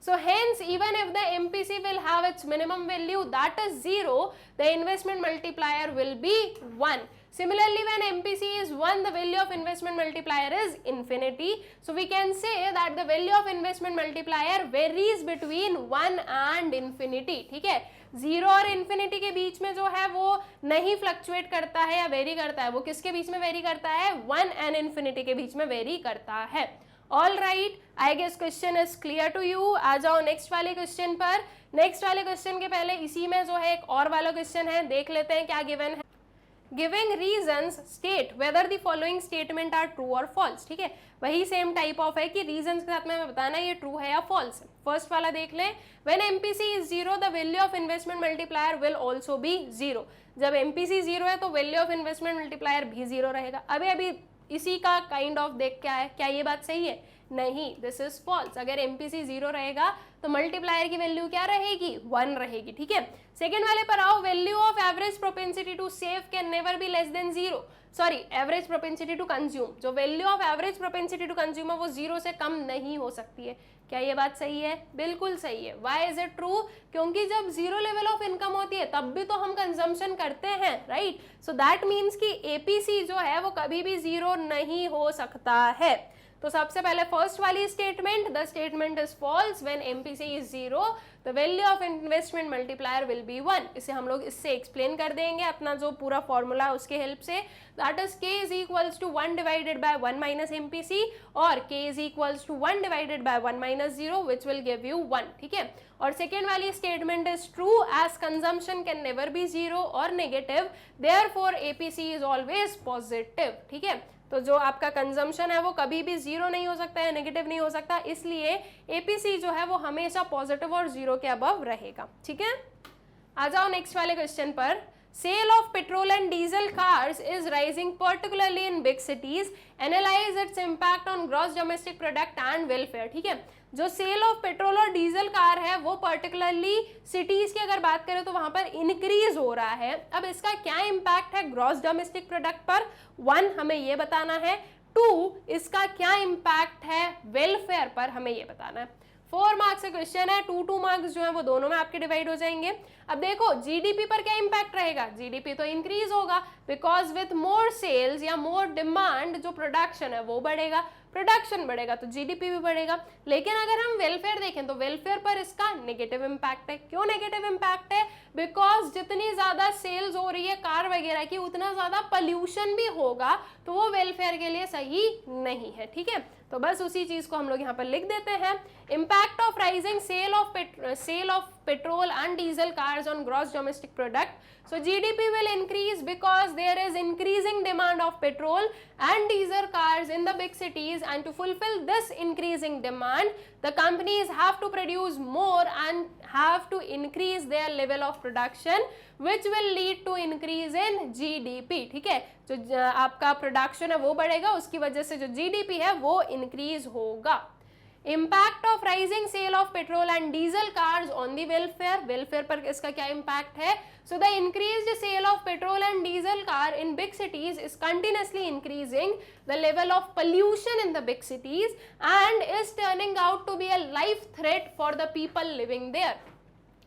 so hence even if the MPC will have its minimum value that is 0, the investment multiplier will be 1. Similarly, when MPC is 1, the value of investment multiplier is infinity. So we can say that the value of investment multiplier varies between 1 and infinity. ठीक है, 0 और इन्फिनिटी के बीच में जो है वो नहीं फ्लक्चुएट करता है या वेरी करता है. वो किसके बीच में वेरी करता है? 1 एंड इन्फिनिटी के बीच में वेरी करता है. All right, I guess question is clear to you. आ जाओ नेक्स्ट वाले क्वेश्चन पर. नेक्स्ट वाले क्वेश्चन के पहले इसी में जो है एक और वाला क्वेश्चन है, देख लेते हैं क्या गिवन है. Giving reasons state whether the following statement are true और फॉल्स. ठीक है, वही सेम टाइप ऑफ है कि रीजंस के साथ में हमें बताना है ये ट्रू है या फॉल्स है. फर्स्ट वाला देख लें. When MPC is 0, the value of investment multiplier will also be 0. जब एमपीसी 0 है तो वैल्यू ऑफ इन्वेस्टमेंट मल्टीप्लायर भी 0 रहेगा. अभी इसी का काइंड ऑफ देख क्या है, क्या ये बात सही है? नहीं, दिस इज फॉल्स. अगर एमपीसी 0 रहेगा तो मल्टीप्लायर की वैल्यू क्या रहेगी? 1 रहेगी. ठीक है, सेकेंड वाले पर आओ. Value of average propensity to save can never be less than 0. Sorry, average propensity to consume, जो value of average propensity to consume है वो 0 से कम नहीं हो सकती है. क्या ये बात सही है? बिल्कुल सही है. Why is it true? क्योंकि जब 0 लेवल ऑफ इनकम होती है तब भी तो हम कंजम्पशन करते हैं, राइट? सो दैट मीन्स कि एपीसी जो है वो कभी भी 0 नहीं हो सकता है. तो सबसे पहले फर्स्ट वाली statement, the statement is false. When MPC is 0, the value of investment multiplier will be 1. इसे हम लोग इससे एक्सप्लेन कर देंगे अपना जो पूरा फॉर्मूला उसके हेल्प से. That is k is equals to 1 divided by 1 minus MPC और k is equals to 1 divided by 1 minus 0 which will give you 1. ठीक है, और सेकेंड वाली statement is true as consumption can never be 0 और negative, therefore APC is always positive. ठीक है, तो जो आपका कंजम्पशन है वो कभी भी 0 नहीं हो सकता है, नेगेटिव नहीं हो सकता, इसलिए एपीसी जो है वो हमेशा पॉजिटिव और 0 के अबव रहेगा. ठीक है, आ जाओ नेक्स्ट वाले क्वेश्चन पर. sale of petrol and diesel cars is rising particularly in big cities, analyze its impact on gross domestic product and welfare। ठीक है, जो सेल ऑफ पेट्रोल और डीजल कार है वो पर्टिकुलरली सिटीज की अगर बात करें तो वहां पर इंक्रीज हो रहा है। अब इसका क्या इम्पैक्ट है ग्रॉस डोमेस्टिक प्रोडक्ट पर, 1 हमें ये बताना है, 2 इसका क्या इम्पैक्ट है वेलफेयर पर, हमें ये बताना है। 4 मार्क्स का क्वेश्चन है, 2 मार्क्स जो है वो दोनों में आपके डिवाइड हो जाएंगे। अब देखो जीडीपी पर क्या इम्पैक्ट रहेगा, जीडीपी तो इंक्रीज होगा बिकॉज विथ मोर सेल्स या मोर डिमांड जो प्रोडक्शन है वो बढ़ेगा, प्रोडक्शन बढ़ेगा तो जीडीपी भी बढ़ेगा। लेकिन अगर हम वेलफेयर देखें तो वेलफेयर पर इसका नेगेटिव इम्पैक्ट है। क्यों नेगेटिव इम्पैक्ट है, बिकॉज जितनी ज्यादा सेल्स हो रही है कार वगैरह की उतना ज्यादा पोल्यूशन भी होगा, तो वो वेलफेयर के लिए सही नहीं है। ठीक है, तो बस उसी चीज को हम लोग यहाँ पर लिख देते हैं। Impact of rising sale of petrol and diesel cars on gross domestic product. So GDP will increase because there is increasing demand of petrol and diesel cars in the big cities, and to fulfill this increasing demand the companies have to produce more and have to increase their level of production, which will lead to increase in GDP। ठीक है, जो आपका प्रोडक्शन है वो बढ़ेगा, उसकी वजह से जो GDP है वो इंक्रीज होगा। Impact of rising sale of petrol and diesel cars on the welfare, welfare पर इसका क्या इम्पैक्ट है। So the increased sale of petrol and diesel car in big cities is continuously increasing the level of pollution in the big cities and is turning out to be a life threat for the people living there.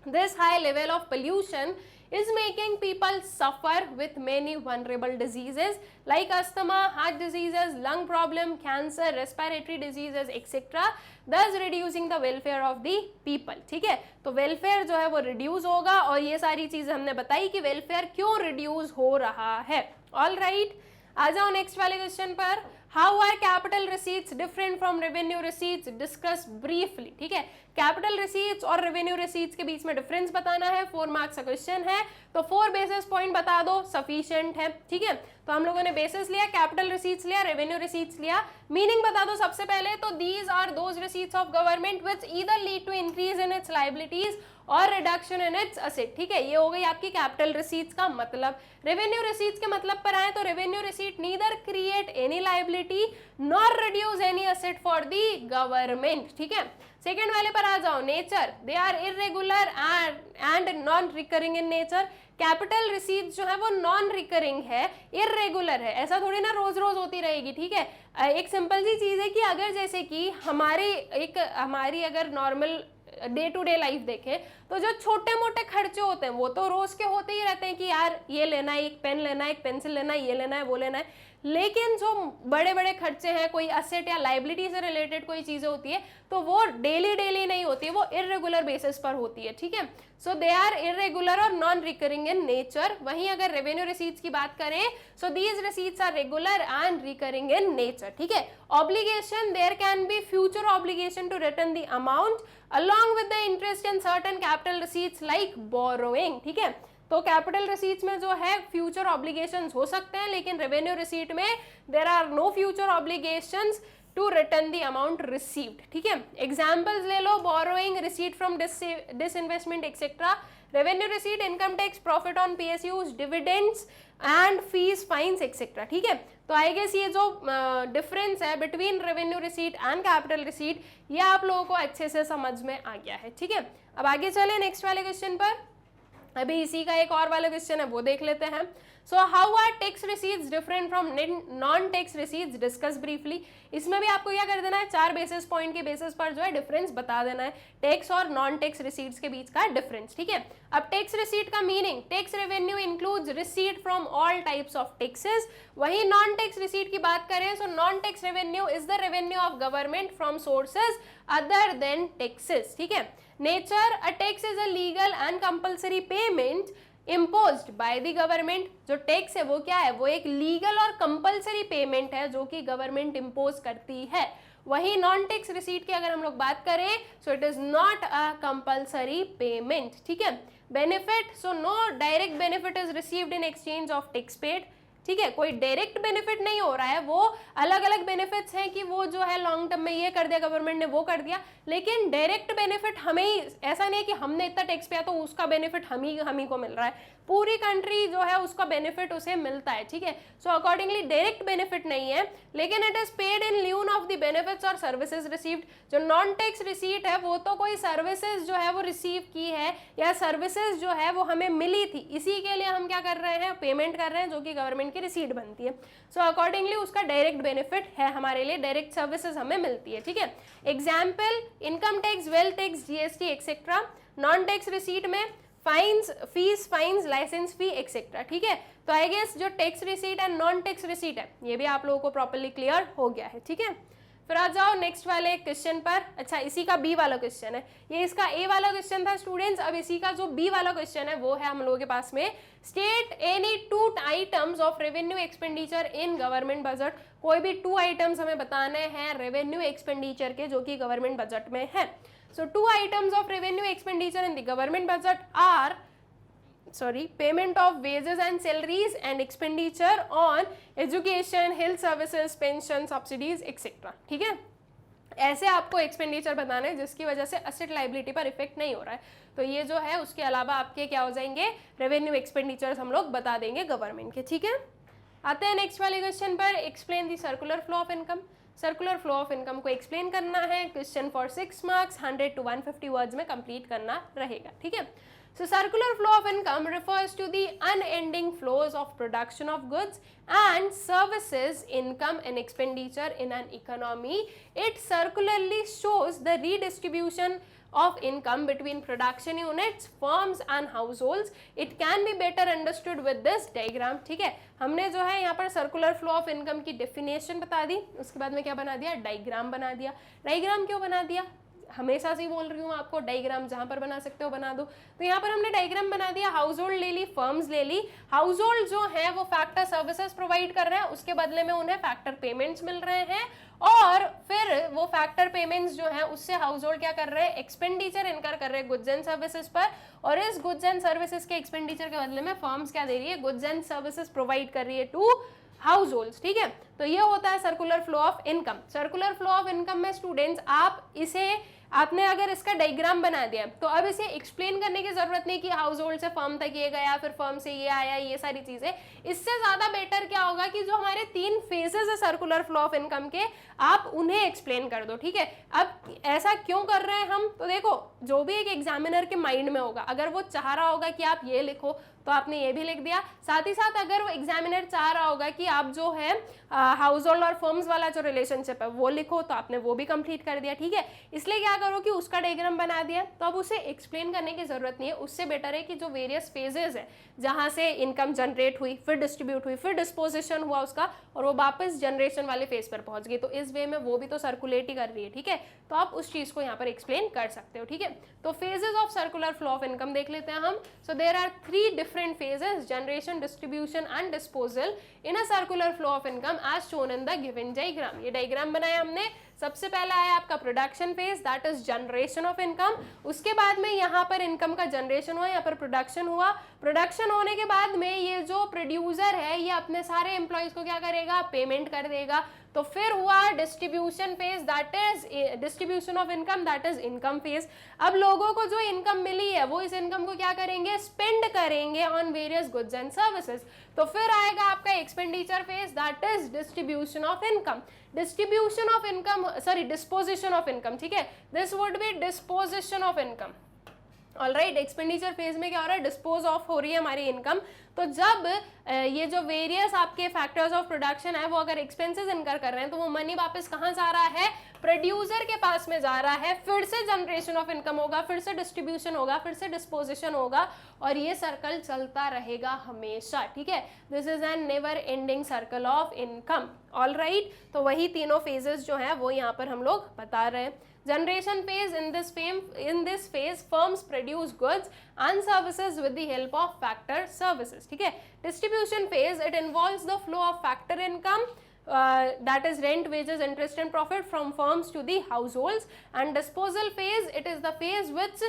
This high level of pollution is making people suffer with many vulnerable diseases like asthma, heart diseases, lung problem, cancer, respiratory diseases, etc. thus reducing the welfare of the people। ठीक है, तो वेलफेयर जो है वो रिड्यूस होगा, और ये सारी चीजें हमने बताई कि वेलफेयर क्यों रिड्यूस हो रहा है। ऑल राइट, आ जाओ नेक्स्ट वाले क्वेश्चन पर। How are capital receipts different from revenue receipts, discuss briefly. ठीक है, कैपिटल रिसीट्स और रेवेन्यू रिसीट्स के बीच में डिफरेंस बताना है, 4 मार्क्स का क्वेश्चन है, तो 4 बेसिस पॉइंट बता दो सफिशिएंट है। ठीक है, तो हम लोगों ने बेसिस लिया, कैपिटल रिसीट्स लिया, रेवेन्यू रिसीट्स लिया, मीनिंग बता दो सबसे पहले। तो these are those receipts of government which either lead to increase in its liabilities और रिडक्शन इन इट्स असेट। ठीक है, ये हो गई आपकी कैपिटल रिसीट्स का मतलब। रेवेन्यू रिसीट्स के मतलब पर आए तो revenue receipt neither create any liability nor reduce any asset for the government. ठीक है, सेकेंड वाले पर आ जाओ, nature, they are irregular and non recurring in nature. Capital receipts जो है वो नॉन रिकरिंग है, इरेगुलर है, ऐसा थोड़ी ना रोज रोज होती रहेगी। ठीक है, एक सिंपल सी चीज है कि अगर जैसे कि हमारी अगर normal day to day life देखें तो जो छोटे मोटे खर्चे होते हैं वो तो रोज के होते ही रहते हैं कि यार ये लेना है, एक पेन लेना है, एक पेंसिल लेना है, ये लेना है, वो लेना है। लेकिन जो बड़े बड़े खर्चे हैं, कोई असेट या लाइबिलिटी से रिलेटेड कोई चीजें होती है तो वो डेली नहीं होती है, वो इरेगुलर बेसिस पर होती है। ठीक है, सो दे आर इरेगुलर और नॉन रिकरिंग इन नेचर। वहीं अगर रेवेन्यू रिसीट्स की बात करें so these receipts are regular and recurring in nature. ठीक है, obligation, there can be future obligation to return the amount along with the interest in certain capital receipts like borrowing। ठीक है, तो कैपिटल रिसीट्स में जो है फ्यूचर ऑब्लिगेशंस हो सकते हैं, लेकिन रेवेन्यू रिसीट में there are no future obligations to return the amount received. ठीक है, एग्जांपल्स ले लो, borrowing, receipt from disinvestment etcetera, revenue receipt, income tax, profit on PSUs, dividends and fees, fines etcetera. ठीक है, तो आई गेस ये जो डिफरेंस है between revenue receipt and capital receipt ये आप लोगों को अच्छे से समझ में आ गया है। ठीक है, अब आगे चले नेक्स्ट वाले क्वेश्चन पर। अभी इसी का एक और वाला क्वेश्चन है वो देख लेते हैं। So how are tax receipts different from non tax receipts, discuss briefly. इसमें भी आपको क्या कर देना है, 4 बेसिस पॉइंट के बेसिस पर जो है डिफरेंस बता देना है, टैक्स और नॉन टैक्स रिसीट्स के बीच का डिफरेंस। ठीक है, अब टैक्स रिसीट का meaning, tax revenue includes receipt from all types of taxes. वहीं नॉन टैक्स रिसीट की बात करें so non tax revenue is the revenue of government from sources other than taxes. ठीक है, nature, a tax is a legal and compulsory payment imposed by the government। जो टैक्स है वो क्या है, वो एक लीगल और कंपल्सरी पेमेंट है जो कि गवर्नमेंट इम्पोज करती है। वही नॉन टैक्स रिसीट की अगर हम लोग बात करें so it is not a compulsory payment. ठीक है, benefit, so no direct benefit is received in exchange of tax paid. ठीक है, कोई डायरेक्ट बेनिफिट नहीं हो रहा है, वो अलग अलग बेनिफिट्स हैं कि वो जो है लॉन्ग टर्म में ये कर दिया गवर्नमेंट ने, वो कर दिया, लेकिन डायरेक्ट बेनिफिट हमें ही, ऐसा नहीं है कि हमने इतना टैक्स किया तो उसका बेनिफिट हम ही को मिल रहा है, पूरी कंट्री जो है उसका बेनिफिट उसे मिलता है, ठीक है। सो अकॉर्डिंगली डायरेक्ट बेनिफिट नहीं है, लेकिन it is paid in lieu of the benefits और सर्विसेज रिसीव्ड। जो नॉन टैक्स रिसीट है वो तो कोई सर्विसेज जो है वो रिसीव की है या सर्विसेज जो है वो हमें मिली थी, इसी के लिए हम क्या कर रहे हैं, पेमेंट कर रहे हैं, जो कि गवर्नमेंट की रिसीट बनती है। सो अकॉर्डिंगली उसका डायरेक्ट बेनिफिट है हमारे लिए, डायरेक्ट सर्विसेज हमें मिलती है, ठीक है। Example income tax, wealth tax, GST etcetera. Non tax receipt में फाइन्स, फीस, फाइन्स, लाइसेंस फी एक्सेट्रा, ठीक है। तो आई गेस जो tax receipt and non tax receipt है ये भी आप लोगों को प्रॉपर्ली क्लियर हो गया है, ठीक है। फिर आ जाओ नेक्स्ट वाले क्वेश्चन पर। अच्छा, इसी का बी वाला क्वेश्चन है, ये इसका ए वाला क्वेश्चन था स्टूडेंट्स, अब इसी का जो बी वाला क्वेश्चन है वो है हम लोगों के पास में, state any 2 items of revenue expenditure in government budget. कोई भी 2 आइटम्स हमें बताने हैं रेवेन्यू एक्सपेंडिचर के जो कि गवर्नमेंट बजट में है। So 2 items of revenue expenditure in the government budget are payment of wages and salaries and expenditure on education, health services, pension, subsidies, etc. ठीक है, ऐसे आपको एक्सपेंडिचर बताना है जिसकी वजह से असेट लाइबिलिटी पर इफेक्ट नहीं हो रहा है, तो ये जो है उसके अलावा आपके क्या हो जाएंगे, रेवेन्यू एक्सपेंडिचर्स हम लोग बता देंगे गवर्नमेंट के, ठीक है। आते हैं नेक्स्ट वाले क्वेश्चन पर, explain the circular flow of income. Circular flow of income को एक्सप्लेन करना है, question for 6 marks, 100 to 150 words में कंप्लीट करना रहेगा, ठीक है। So circular flow of income refers to the unending flows of production of goods and services, income and expenditure in an economy. It circularly shows the redistribution of income between production units, firms and households. It can be better understood with this diagram, ठीक है। हमने जो है यहाँ पर सर्कुलर फ्लो ऑफ इनकम की डेफिनेशन बता दी, उसके बाद में क्या बना दिया, डायग्राम बना दिया। डायग्राम क्यों बना दिया, हमेशा से ही बोल रही हूँ आपको, डायग्राम जहाँ पर बना सकते हो बना दो। तो यहाँ पर हमने डायग्राम बना दिया, हाउस होल्ड ले ली, फर्म्स ले ली। हाउस होल्ड जो है वो फैक्टर सर्विसेज प्रोवाइड कर रहे हैं, उसके बदले में उन्हें फैक्टर पेमेंट्स मिल रहे हैं, और फिर वो फैक्टर पेमेंट्स जो है उससे हाउस होल्ड क्या कर रहे हैं, एक्सपेंडिचर इनकर कर रहे हैं गुड्स एंड सर्विसेज पर, और इस गुड्स एंड सर्विसेज के एक्सपेंडिचर के बदले में फर्म्स क्या दे रही है, गुड्स एंड सर्विसेज प्रोवाइड कर रही है टू हाउस होल्ड्स, ठीक है। तो ये होता है circular flow of income. Circular flow of income में स्टूडेंट्स आप इसे, आपने अगर इसका डायग्राम बना दिया तो अब इसे एक्सप्लेन करने की जरूरत नहीं कि हाउस होल्ड से फर्म तक ये गया, फिर फर्म से ये आया, ये सारी चीजें। इससे ज्यादा बेटर क्या होगा कि जो हमारे 3 फेजेस है सर्कुलर फ्लो ऑफ इनकम के, आप उन्हें एक्सप्लेन कर दो, ठीक है। अब ऐसा क्यों कर रहे हैं हम, तो देखो जो भी एक एग्जामिनर के माइंड में होगा, अगर वो चाह रहा होगा कि आप ये लिखो तो आपने ये भी लिख दिया, साथ ही साथ अगर वो एग्जामिनर चाह रहा होगा कि आप जो है हाउस होल्ड और फर्म्स वाला जो रिलेशनशिप है वो लिखो, तो आपने वो भी कंप्लीट कर दिया, ठीक है। इसलिए क्या करो कि उसका डायग्राम बना दिया, तो अब उसे एक्सप्लेन करने की जरूरत नहीं है। उससे बेटर है कि जो वेरियस फेजेस है जहां से इनकम जनरेट हुई, फिर डिस्ट्रीब्यूट हुई, फिर डिस्पोजिशन हुआ उसका, और वो वापस जनरेशन वाले फेज पर पहुंच गई, तो इस वे में वो भी तो सर्कुलेट ही कर रही है, ठीक है। तो आप उस चीज को यहाँ पर एक्सप्लेन कर सकते हो, ठीक है। तो phases of circular flow of income देख लेते हैं हम। So there are 3 different phases, generation, distribution and disposal in a circular flow of income as shown in the given diagram। ये डायग्राम बनाया हमने। सबसे पहला आया आपका production phase, that is generation of income. उसके बाद में यहाँ पर इनकम का जनरेशन हुआ, यहाँ पर प्रोडक्शन हुआ। प्रोडक्शन होने के बाद में ये जो प्रोड्यूसर है ये अपने सारे एम्प्लॉयज को क्या करेगा, पेमेंट कर देगा। तो फिर हुआ distribution phase, that is distribution of income, that is income phase. अब लोगों को जो इनकम मिली है वो इस इनकम को क्या करेंगे, स्पेंड करेंगे on various goods and services. तो फिर आएगा आपका expenditure phase, that is distribution of income. Distribution of income, sorry disposition of income, ठीक है, this would be disposition of income. Alright, expenditure phase में क्या हो रहा है, डिस्पोज ऑफ हो रही है हमारी इनकम। तो जब ये जो वेरियस आपके फैक्टर्स ऑफ प्रोडक्शन है वो अगर एक्सपेंसेस इनकर कर रहे हैं तो वो मनी वापस कहाँ जा रहा है, प्रोड्यूसर के पास में जा रहा है। फिर से जनरेशन ऑफ इनकम होगा, फिर से डिस्ट्रीब्यूशन होगा, फिर से डिस्पोजिशन होगा, और ये सर्कल चलता रहेगा हमेशा, ठीक है। This is an never ending circle of income. Alright, तो वही तीनों फेजेस जो है वो यहाँ पर हम लोग बता रहे हैं। Generation phase, in this phase firms produce goods and services with the help of factor services, ठीक है। Distribution phase, it involves the flow of factor income that is rent, wages, interest and profit from firms to the households. And disposal phase, it is the phase which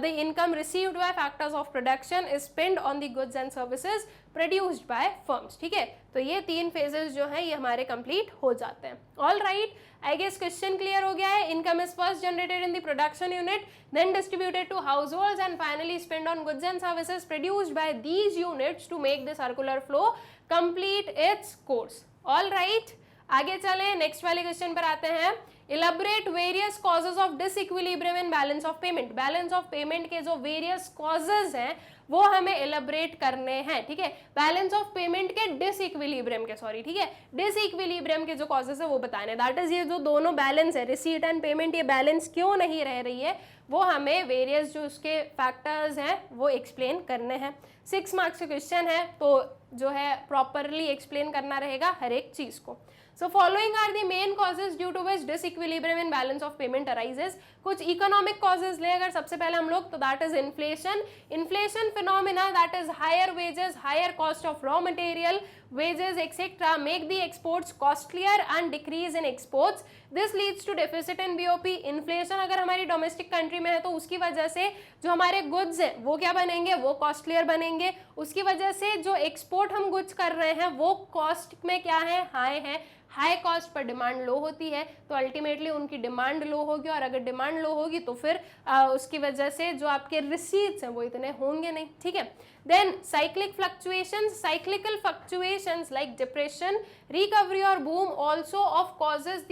the income received by factors of production is spent on the goods and services produced by firms. ठीक है, तो ये 3 phases जो हैं ये हमारे complete हो जाते हैं. All right, I guess question clear हो गया है. Income is first generated in the production unit, then distributed to households and finally spent on goods and services produced by these units to make the circular flow complete its course. All right, आगे चलें, नेक्स्ट वाले क्वेश्चन पर आते हैं. Elaborate various causes of disequilibrium in balance of payment. Balance of payment के जो वेरियस कॉजेज हैं वो हमें इलेबोरेट करने हैं. ठीक है, बैलेंस ऑफ पेमेंट के डिसइक्विलिब्रियम के, सॉरी, ठीक है, डिसइक्विलिब्रियम के जो कॉजेज है वो बताने. दैट इज ये जो दोनों बैलेंस है, रिसीट एंड पेमेंट, ये बैलेंस क्यों नहीं रह रही है वो हमें वेरियस जो उसके फैक्टर्स हैं वो एक्सप्लेन करने हैं. 6 मार्क्स के क्वेश्चन है तो जो है प्रॉपरली एक्सप्लेन करना रहेगा हर एक चीज को. So following are the main causes due to which disequilibrium in balance of payment arises. कुछ economic causes ले अगर सबसे पहले हम लोग, तो that is inflation. Inflation phenomena, that is higher wages, higher cost of raw material, wages etc. make the exports costlier and decrease in exports. This leads to deficit in BOP. Inflation अगर हमारी domestic country में है तो उसकी वजह से जो हमारे goods हैं वो क्या बनेंगे, वो costlier बनेंगे. उसकी वजह से जो export हम goods कर रहे हैं वो cost में क्या है, high है. हाई कॉस्ट पर डिमांड लो होती है तो अल्टीमेटली उनकी डिमांड लो होगी, और अगर डिमांड लो होगी तो फिर उसकी वजह से जो आपके रिसीट्स हैं वो इतने होंगे नहीं. ठीक है, then cyclic fluctuations. Cyclical fluctuations like depression, recovery or boom also causes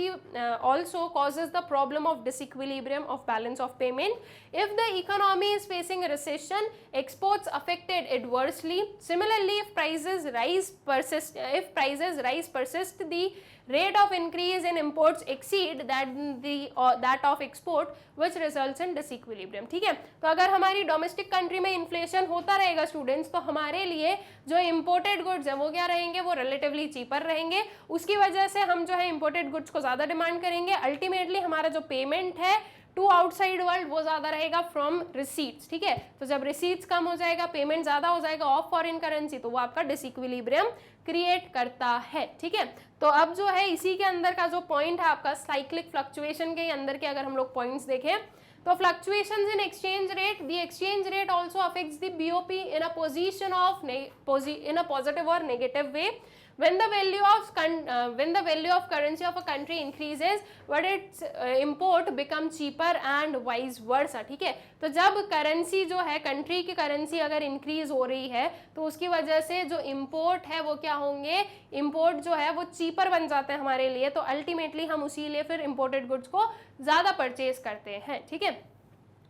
the problem of disequilibrium of balance of payment. If the economy is facing a recession, exports affected adversely. Similarly, if prices rise persist, the rate of increase in imports exceed that of export, which results in disequilibrium. ठीक है, तो अगर हमारी डोमेस्टिक कंट्री में इन्फ्लेशन होता रहेगा स्टूडेंट्स, तो हमारे लिए जो इम्पोर्टेड गुड्स हैं वो क्या रहेंगे, वो रिलेटिवली चीपर रहेंगे. उसकी वजह से हम जो है इम्पोर्टेड गुड्स को ज़्यादा डिमांड करेंगे. अल्टीमेटली हमारा जो पेमेंट है टू आउटसाइड वर्ल्ड वो ज़्यादा रहेगा फ्रॉम रिसीट्स. ठीक है, तो जब रिसीट्स कम हो जाएगा, पेमेंट ज़्यादा हो जाएगा ऑफ फॉरेन करेंसी, तो वो आपका डिसइक्विलिब्रियम क्रिएट करता है. ठीक है, तो अब जो है इसी के अंदर का जो पॉइंट है आपका साइक्लिक फ्लक्चुएशन के अंदर के अगर हम लोग पॉइंट्स देखें तो fluctuations in exchange rate, the exchange rate also affects the BOP in a position of in a positive or negative way. When the value of currency of a country increases, but its import become cheaper and vice versa. ठीक है, तो जब करेंसी जो है, कंट्री की करेंसी अगर इंक्रीज हो रही है तो उसकी वजह से जो इम्पोर्ट है वो क्या होंगे, इम्पोर्ट जो है वो चीपर बन जाते हैं हमारे लिए, तो अल्टीमेटली हम उसी लिए फिर इम्पोर्टेड गुड्स को ज़्यादा परचेज करते हैं. ठीक है,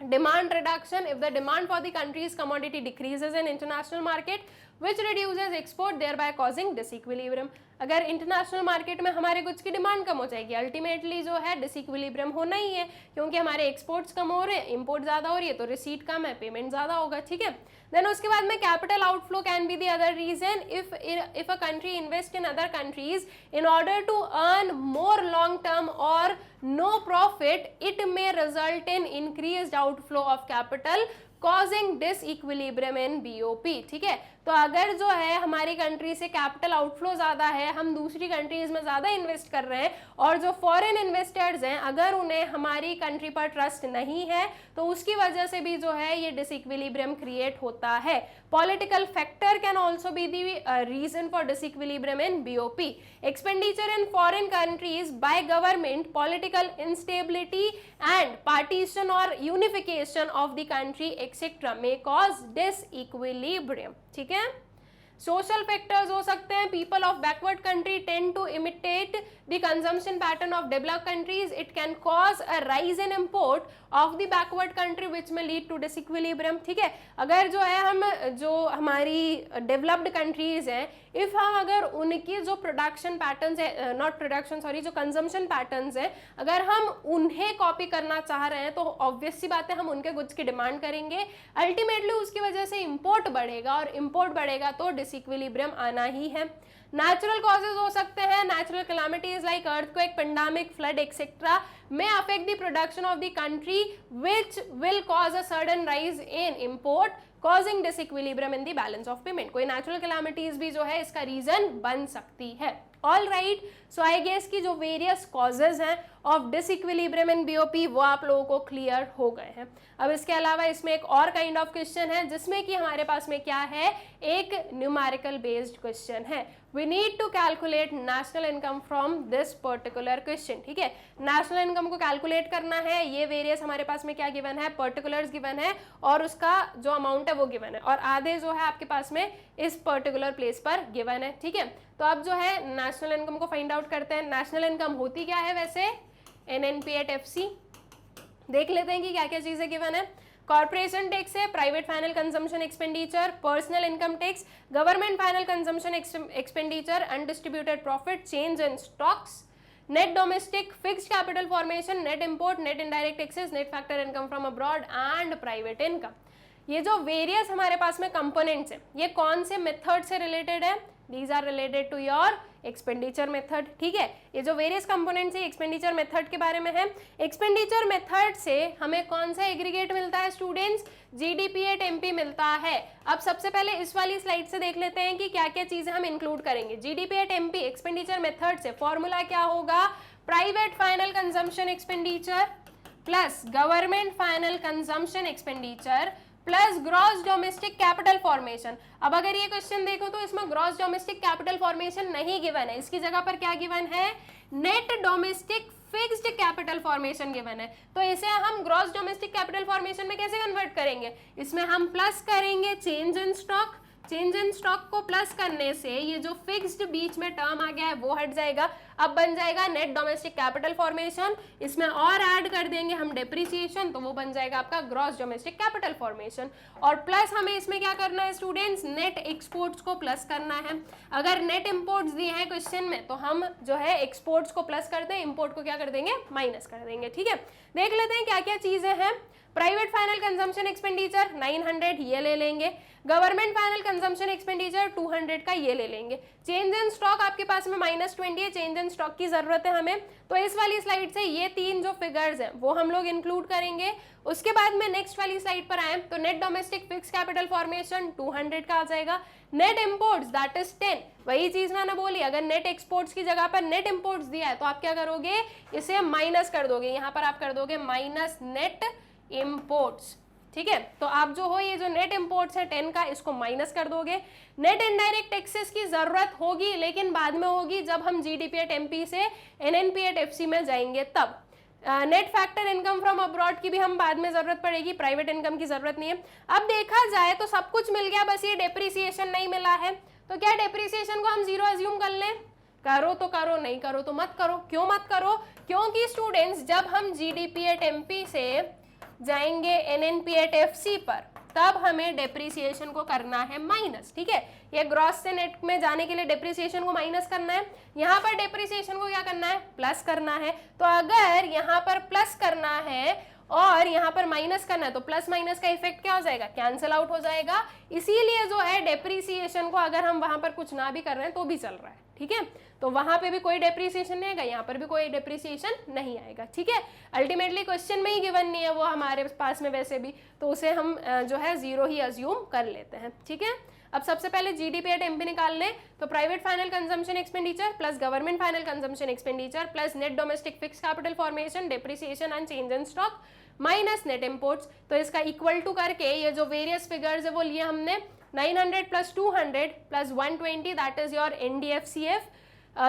demand reduction, if the demand for the country's commodity decreases in international market, which reduces export, thereby causing disequilibrium. अगर इंटरनेशनल मार्केट में हमारे गुड्स की डिमांड कम हो जाएगी, अल्टीमेटली जो है डिसइक्विलिब्रियम होना ही है, क्योंकि हमारे एक्सपोर्ट्स कम हो रहे हैं, इंपोर्ट ज़्यादा हो रही है, तो रिसीट कम है, पेमेंट ज़्यादा होगा. ठीक है, देन उसके बाद में capital outflow can be the other reason. If a country invest in other countries in order to earn more long term और no profit, it may result in increased outflow of capital causing disequilibrium in BOP. ठीक है, तो अगर जो है हमारी कंट्री से कैपिटल आउटफ्लो ज़्यादा है, हम दूसरी कंट्रीज में ज़्यादा इन्वेस्ट कर रहे हैं, और जो फॉरेन इन्वेस्टर्स हैं अगर उन्हें हमारी कंट्री पर ट्रस्ट नहीं है तो उसकी वजह से भी जो है ये डिसइक्विलिब्रियम क्रिएट होता है. Political factor can also be the reason for disequilibrium in BOP. Expenditure in foreign countries by government, political instability and partition और unification of the country etcetera may cause disequilibrium. ठीक है, सोशल फैक्टर्स हो सकते हैं. People of backward country tend to imitate the consumption pattern of developed countries. It can cause a rise in import of the backward country which may lead to disequilibrium. ठीक है, अगर जो है हम जो हमारी डेवलप्ड कंट्रीज हैं, इफ हम अगर उनकी जो प्रोडक्शन पैटर्न्स है, नॉट प्रोडक्शन सॉरी, जो कंजम्पशन पैटर्न्स हैं, अगर हम उन्हें कॉपी करना चाह रहे हैं तो ऑब्वियस सी बात है हम उनके गुड्स की डिमांड करेंगे. अल्टीमेटली उसकी वजह से इंपोर्ट बढ़ेगा, और इंपोर्ट बढ़ेगा तो डिसइक्विलिब्रियम आना ही है. नेचुरल कॉजेज हो सकते हैं. Natural calamities like earthquake, pandemic, flood etcetera may affect the production of the country, which will cause a sudden rise in import, causing disequilibrium in the balance of payment. कोई natural calamities भी जो है इसका रीजन बन सकती है. All right, so I guess की जो वेरियस कॉजेज हैं ऑफ डिसइक्विलिब्रियम इन बीओपी वो आप लोगों को क्लियर हो गए हैं। अब इसके अलावा इसमें एक और काइंड ऑफ क्वेश्चन है जिसमें कि हमारे पास में क्या है, एक न्यूमेरिकल बेस्ड क्वेश्चन है। We need to calculate national income from this particular question, ठीक है। नेशनल इनकम को कैलकुलेट करना है, ये वेरियस हमारे पास में क्या गिवन है, पर्टिकुलर्स गिवन है और उसका जो अमाउंट है वो गिवन है और आधे जो है आपके पास में इस पर्टिकुलर प्लेस पर गिवन है, ठीक है। तो अब जो है नेशनल इनकम को फाइंड आउट करते हैं। नेशनल इनकम होती क्या है वैसे, NNP@FC। देख लेते हैं कि क्या क्या चीजें गिवन है। कॉर्पोरेशन टैक्स है, private final consumption expenditure, personal income tax, government final consumption expenditure, undistributed profit, change in stocks, net domestic, fixed capital formation, net import, net indirect taxes, net factor income from abroad and private income. ये जो वेरियस हमारे पास में कंपोनेंट्स हैं ये कौन से मेथड से रिलेटेड है, these are related to your expenditure method, ठीक है। ये जो वेरियस कंपोनेंट्स है एक्सपेंडिचर मेथड के बारे में है। एक्सपेंडिचर मेथड से हमें कौन सा एग्रीगेट मिलता है स्टूडेंट्स, GDP@MP मिलता है। अब सबसे पहले इस वाली स्लाइड से देख लेते हैं कि क्या क्या चीजें हम इंक्लूड करेंगे। GDP@MP एक्सपेंडिचर मेथड से फॉर्मूला क्या होगा, private final consumption expenditure plus government final consumption expenditure plus gross domestic capital formation. अब अगर ये क्वेश्चन देखो तो इसमें ग्रॉस डोमेस्टिक कैपिटल फॉर्मेशन नहीं गिवन है, इसकी जगह पर क्या गिवन है, net domestic fixed capital formation given है। तो इसे हम ग्रॉस डोमेस्टिक कैपिटल फॉर्मेशन में कैसे कन्वर्ट करेंगे, इसमें हम प्लस करेंगे change in stock, change in stock को प्लस करने से ये जो फिक्स्ड बीच में टर्म आ गया है वो हट जाएगा, अब बन जाएगा नेट डोमेस्टिक कैपिटल फॉर्मेशन। इसमें और ऐड कर देंगे हम डेप्रिसिएशन तो वो बन जाएगा आपका ग्रॉस डोमेस्टिक कैपिटल फॉर्मेशन। और प्लस हमें इसमें क्या करना है स्टूडेंट्स, नेट एक्सपोर्ट्स को प्लस करना है। अगर नेट इंपोर्ट्स दिए हैं क्वेश्चन में तो हम जो है एक्सपोर्ट्स को प्लस करते हैं, इंपोर्ट को क्या कर देंगे, माइनस कर देंगे, ठीक है। देख लेते हैं क्या क्या चीजें हैं। प्राइवेट फाइनल कंजम्पशन एक्सपेंडिचर 900 ये ले लेंगे, गवर्नमेंट फाइनल कंजम्पशन एक्सपेंडिचर 200 का ये ले लेंगे। चेंज इन स्टॉक आपके पास में -20 है, चेंज इन स्टॉक की जरूरत है हमें, तो इस वाली स्लाइड से ये तीन जो फिगर्स हैं वो हम लोग इंक्लूड करेंगे। उसके बाद में नेक्स्ट वाली स्लाइड पर आए तो net domestic fix capital formation 200 का आ जाएगा, नेट इंपोर्ट्स दैट इज 10, वही चीज मैंने बोली, अगर नेट एक्सपोर्ट्स की जगह पर नेट इंपोर्ट्स दिया है तो आप क्या करोगे, इसे माइनस कर दोगे, यहाँ पर आप कर दोगे माइनस नेट इंपोर्ट्स, ठीक है। तो आप जो हो ये जो नेट इंपोर्ट्स है 10 का इसको माइनस कर दोगे। नेट इनडायरेक्ट टैक्सेस की जरूरत होगी लेकिन बाद में होगी जब हम GDP@MP से NNP@FC में जाएंगे तब। Net factor income from abroad की भी हम बाद में जरूरत पड़ेगी, प्राइवेट इनकम की जरूरत नहीं है। अब देखा जाए तो सब कुछ मिल गया, बस ये डेप्रिसिएशन नहीं मिला है, तो क्या डेप्रिसिएशन को हम 0 अज्यूम कर लें, करो तो करो, नहीं करो तो मत करो। क्यों मत करो, क्योंकि स्टूडेंट्स जब हम GDP@MP से जाएंगे NNP@FC पर तब हमें डेप्रिसिएशन को करना है माइनस, ठीक है। ये ग्रॉस से नेट में जाने के लिए डेप्रिसिएशन को माइनस करना है, यहाँ पर डेप्रिसिएशन को क्या करना है, प्लस करना है। तो अगर यहाँ पर प्लस करना है और यहाँ पर माइनस करना है तो प्लस माइनस का इफेक्ट क्या हो जाएगा, कैंसिल आउट हो जाएगा। इसीलिए जो है डेप्रिसिएशन को अगर हम वहां पर कुछ ना भी कर रहे हैं तो भी चल रहा है, ठीक है। तो वहां पे भी कोई डेप्रिसिएशन नहीं आएगा, यहाँ पर भी कोई डेप्रिसिएशन नहीं आएगा, ठीक है। अल्टीमेटली क्वेश्चन में ही गिवन नहीं है वो हमारे पास में वैसे भी, तो उसे हम जो है 0 ही अज्यूम कर लेते हैं, ठीक है। अब सबसे पहले GDP@MP निकाल लें तो private final consumption expenditure plus government final consumption expenditure plus net domestic fix capital formation, depreciation and change in stock minus net imports, तो इसका इक्वल टू करके ये जो वेरियस फिगर्स है वो लिए हमने 900 plus 200 plus 120 that is your NDFCF।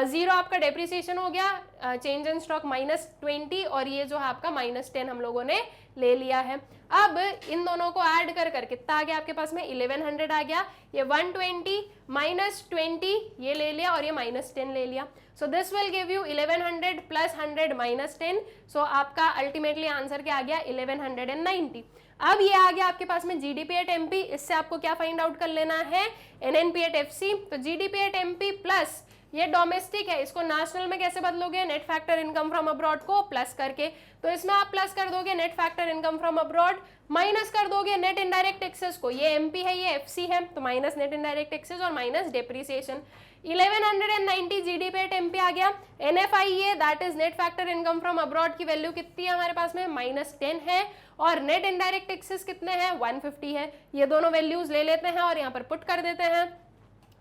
0 आपका डेप्रिसिएशन हो गया, चेंज इन स्टॉक -20 और ये जो है आपका -10 हम लोगों ने ले लिया है। अब इन दोनों को ऐड कर कर कितना आ गया आपके पास में 1100 आ गया, ये 120 -20 ये ले लिया और ये -10 ले लिया। So this will give you 1100 plus 100 -10, सो आपका अल्टीमेटली आंसर क्या आ गया 1190। अब ये आ गया आपके पास में GDP@MP, इससे आपको क्या फाइंड आउट कर लेना है NNP@FC। तो GDP@MP प्लस ये डोमेस्टिक है, इसको नेशनल में कैसे बदलोगे, net factor income from abroad को प्लस करके, तो इसमें आप प्लस कर दोगे net factor income from abroad, minus कर दोगे नेट इनडायरेक्ट टैक्सेस को, ये MP है ये FC है तो माइनस नेट इनडायरेक्ट टैक्सेस और माइनस डेप्रिसिएशन। 1190 GDP@MP आ गया। NFIA that is net factor income from abroad की वैल्यू कितनी है हमारे पास में -10 है और नेट इनडायरेक्ट टैक्सेस कितने हैं 150 है। ये दोनों वैल्यूज ले लेते हैं और यहाँ पर पुट कर देते हैं,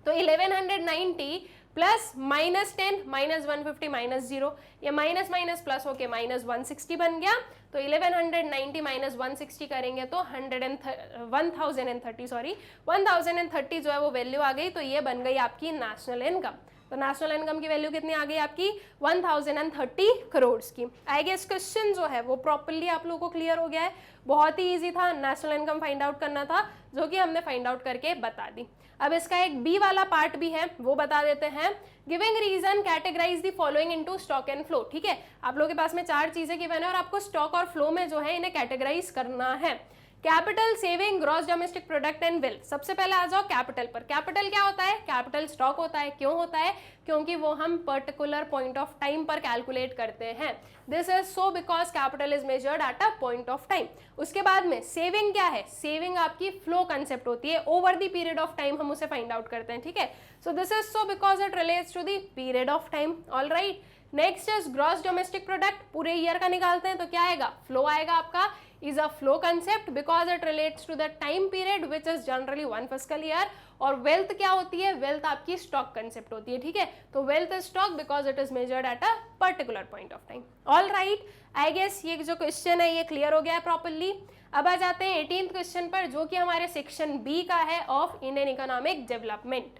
तो 1190 प्लस -10 -150 -0, ये माइनस माइनस प्लस होके -160 बन गया। तो 1190 -160 करेंगे तो 1030 जो है वो वैल्यू आ गई। तो ये बन गई आपकी नेशनल इनकम। तो नेशनल इनकम की वैल्यू कितनी आ गई आपकी 1030 करोड़ की। आई गेस क्वेश्चन जो है वो प्रॉपर्ली आप लोगों को क्लियर हो गया है। बहुत ही इजी था, नेशनल इनकम फाइंड आउट करना था, जो कि हमने फाइंड आउट करके बता दी। अब इसका एक बी वाला पार्ट भी है, वो बता देते हैं। Giving reason categorize the following into stock and flow. ठीक है, आप लोगों के पास में 4 चीजें गिवन है और आपको स्टॉक और फ्लो में जो है इन्हें कैटेगराइज करना है। Capital, saving, gross domestic product and wealth. सबसे पहले आ जाओ कैपिटल पर। कैपिटल क्या होता है? कैपिटल स्टॉक होता है। क्यों होता है? क्योंकि वो हम पर्टिकुलर पॉइंट ऑफ टाइम पर कैलकुलेट करते हैं। This is so because capital is measured at a point of time. उसके बाद में सेविंग क्या है? सेविंग आपकी फ्लो कंसेप्ट होती है, over the period of time हम उसे फाइंड आउट करते हैं। ठीक है, so this is so because it relates to the period of time. All right, next is gross domestic product. पूरे ईयर का निकालते हैं तो क्या आएगा? फ्लो आएगा आपका। is a flow concept because it relates to the time period which is generally 1 fiscal year। और wealth क्या होती है? wealth आपकी stock concept होती है। ठीक है, तो wealth is stock because it is measured at a particular point of time। all right, I guess ये जो क्वेश्चन है ये क्लियर हो गया है प्रॉपरली। अब आ जाते हैं 18th क्वेश्चन पर, जो कि हमारे सेक्शन बी का है of Indian economic development.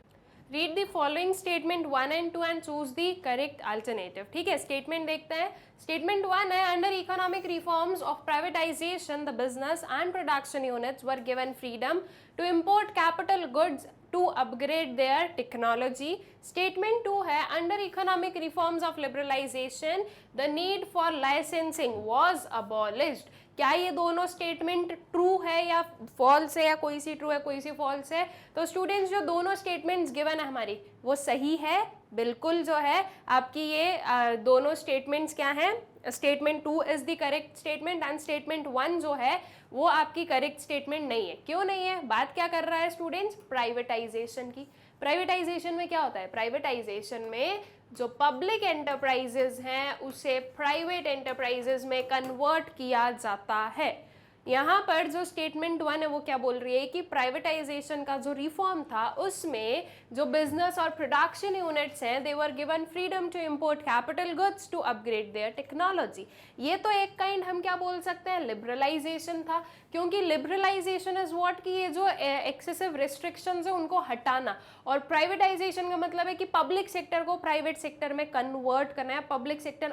Read the following statement 1 and 2 and choose the correct alternative. ठीक है, स्टेटमेंट देखते हैं। स्टेटमेंट 1 है, under economic reforms of privatization the business and production units were given freedom to import capital goods to upgrade their technology। Statement 2 है, under economic reforms of liberalization the need for licensing was abolished। क्या ये दोनों स्टेटमेंट ट्रू है या फॉल्स है, या कोई सी ट्रू है कोई सी फॉल्स है? तो स्टूडेंट्स जो दोनों स्टेटमेंट्स गिवन है हमारी वो सही है, बिल्कुल जो है आपकी ये दोनों स्टेटमेंट्स क्या हैं? Statement 2 is the correct statement and statement 1 जो है वो आपकी करेक्ट स्टेटमेंट नहीं है। क्यों नहीं है? बात क्या कर रहा है स्टूडेंट्स? प्राइवेटाइजेशन की। प्राइवेटाइजेशन में क्या होता है? प्राइवेटाइजेशन में जो पब्लिक एंटरप्राइजेज हैं उसे प्राइवेट एंटरप्राइजेज में कन्वर्ट किया जाता है। यहाँ पर जो स्टेटमेंट 1 है वो क्या बोल रही है कि प्राइवेटाइजेशन का जो रिफॉर्म था उसमें जो बिजनेस और प्रोडक्शन यूनिट्स हैं they were given freedom to import capital goods to upgrade their technology. ये तो एक काइंड हम क्या बोल सकते हैं? लिबरलाइजेशन था, क्योंकि लिबरलाइजेशन इज व्हाट की ये जो एक्सेसिव रिस्ट्रिक्शंस है उनको हटाना, और प्राइवेटाइजेशन का मतलब है कि पब्लिक सेक्टर को प्राइवेट सेक्टर में कन्वर्ट करना है, पब्लिक सेक्टर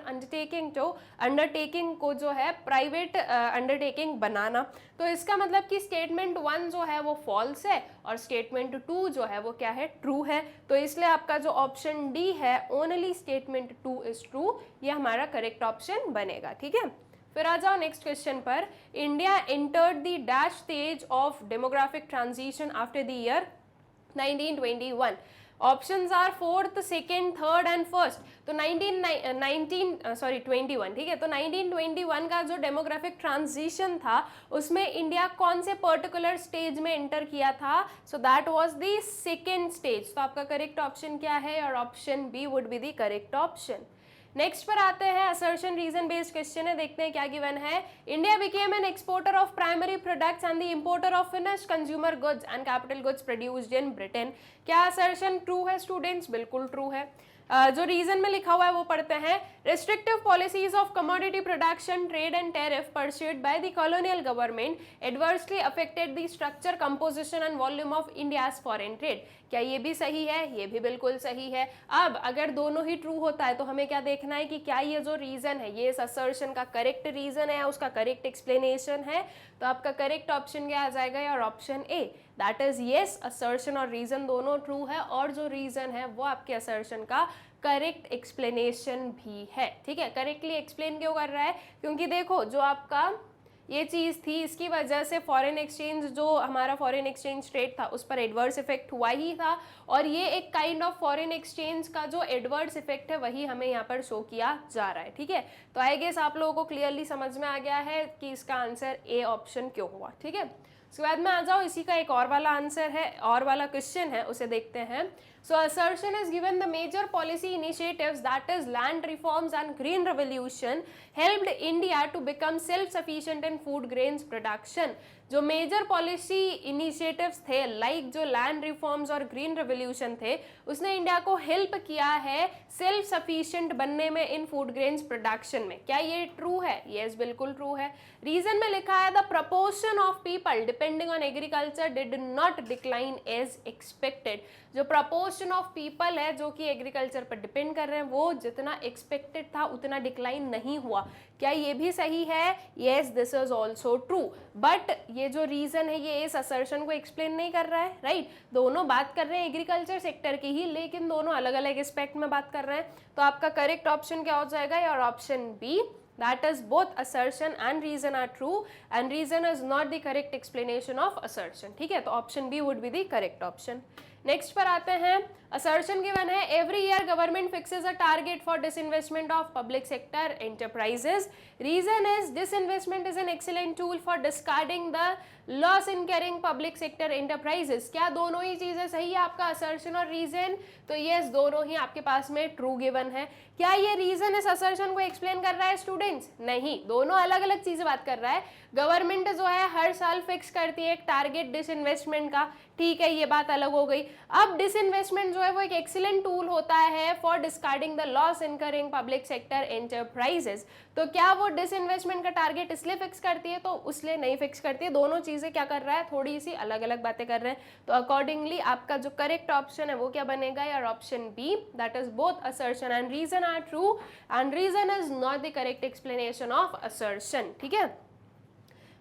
अंडरटेकिंग को जो है प्राइवेट अंडरटेकिंग बनाना। तो इसका मतलब कि स्टेटमेंट 1 जो है वो फॉल्स है और स्टेटमेंट 2 जो है वो क्या है? ट्रू है। तो इसलिए आपका जो ऑप्शन डी है ओनली स्टेटमेंट 2 इज ट्रू, ये हमारा करेक्ट ऑप्शन बनेगा। ठीक है, फिर आ जाओ नेक्स्ट क्वेश्चन पर। India entered the dash stage of demographic transition after the year 1921। Options are 4th, 2nd, 3rd and 1st। तो 21, ठीक है। तो 1921 का जो डेमोग्राफिक ट्रांजिशन था उसमें इंडिया कौन से पर्टिकुलर स्टेज में एंटर किया था? So that was the 2nd stage. तो आपका करेक्ट ऑप्शन क्या है? और option B would be the correct option. Next पर आते हैं, असर्शन रीजन बेस्ड क्वेश्चन है, देखते हैं क्या गिवन है। India became an exporter of primary products and the importer of finished consumer goods and capital goods produced in Britain. क्या असर्शन ट्रू है स्टूडेंट्स? बिल्कुल ट्रू है। जो रीजन में लिखा हुआ है वो पढ़ते हैं। Restrictive policies of commodity production, trade and tariff pursued by the colonial government adversely affected the structure, composition and volume of India's foreign trade. क्या ये भी सही है? ये भी बिल्कुल सही है। अब अगर दोनों ही ट्रू होता है तो हमें क्या देखना है कि क्या ये जो रीजन है ये इस असर्शन का करेक्ट रीजन है या उसका करेक्ट एक्सप्लेनेशन है। तो आपका करेक्ट ऑप्शन क्या आ जाएगा? यार option A, that is yes, assertion और रीजन दोनों ट्रू है और जो रीजन है वो आपके असर्शन का करेक्ट एक्सप्लेनेशन भी है। ठीक है, करेक्टली एक्सप्लेन क्यों कर रहा है? क्योंकि देखो जो आपका ये चीज़ थी इसकी वजह से फॉरेन एक्सचेंज, जो हमारा फॉरेन एक्सचेंज रेट था उस पर एडवर्स इफेक्ट हुआ ही था, और ये एक काइंड ऑफ फॉरेन एक्सचेंज का जो एडवर्स इफेक्ट है वही हमें यहाँ पर शो किया जा रहा है। ठीक है, तो आई गेस आप लोगों को क्लियरली समझ में आ गया है कि इसका आंसर ए ऑप्शन क्यों हुआ। ठीक है, उसके बाद में आ जाओ, इसी का एक और वाला आंसर है, और वाला क्वेश्चन है, उसे देखते हैं. So assertion is given the major policy initiatives, that is land reforms and green revolution, helped India to become self-sufficient in food grains production. जो मेजर पॉलिसी इनिशिएटिव्स थे लाइक जो लैंड रिफॉर्म्स और ग्रीन रेवोल्यूशन थे, उसने इंडिया को हेल्प किया है सेल्फ सफिशिएंट बनने में इन फूड ग्रेन्स प्रोडक्शन में. क्या ये ट्रू है? यस, बिल्कुल ट्रू है. रीजन में लिखा है the proportion of people depending on agriculture did not decline as expected. जो प्रपोर्शन ऑफ पीपल है जो कि एग्रीकल्चर पर डिपेंड कर रहे हैं, वो जितना एक्सपेक्टेड था उतना डिक्लाइन नहीं हुआ. क्या ये भी सही है? Yes, this is also true. But ये जो रीजन है ये इस असर्शन को एक्सप्लेन नहीं कर रहा है, राइट? दोनों बात कर रहे हैं एग्रीकल्चर सेक्टर की ही, लेकिन दोनों अलग अलग एस्पेक्ट में बात कर रहे हैं. तो आपका करेक्ट ऑप्शन क्या हो जाएगा? और option B, that is both assertion and reason are true and reason is not the correct explanation of assertion. ठीक है, तो option B would be the correct option. Next पर आते हैं. असर्शन गिवन है every year government fixes a target for disinvestment of public sector enterprises. Reason is disinvestment is an excellent tool for discarding the loss incurring public sector enterprises. क्या दोनों ही चीजें सही है आपका असर्शन और रीजन? तो यस, दोनों ही आपके पास में ट्रू गिवन है. क्या ये रीजन इस असर्शन को एक्सप्लेन कर रहा है स्टूडेंट्स? नहीं, दोनों अलग अलग चीजें बात कर रहा है. गवर्नमेंट जो है हर साल फिक्स करती है एक टारगेट डिसइन्वेस्टमेंट का, ठीक है, ये बात अलग हो गई. अब डिसइन्वेस्टमेंट जो है वो एक एक्सीलेंट टूल होता है for discarding the loss incurring public sector enterprises. तो क्या वो डिसइन्वेस्टमेंट का टारगेट इसलिए फिक्स करती है? तो उसलिए नहीं फिक्स करती है. दोनों चीजें क्या कर रहा है? थोड़ी सी अलग अलग बातें कर रहे हैं. तो अकॉर्डिंगली आपका जो करेक्ट ऑप्शन है वो क्या बनेगा? यार option B, that is both assertion and reason are true and reason is not the correct explanation of assertion. ठीक है,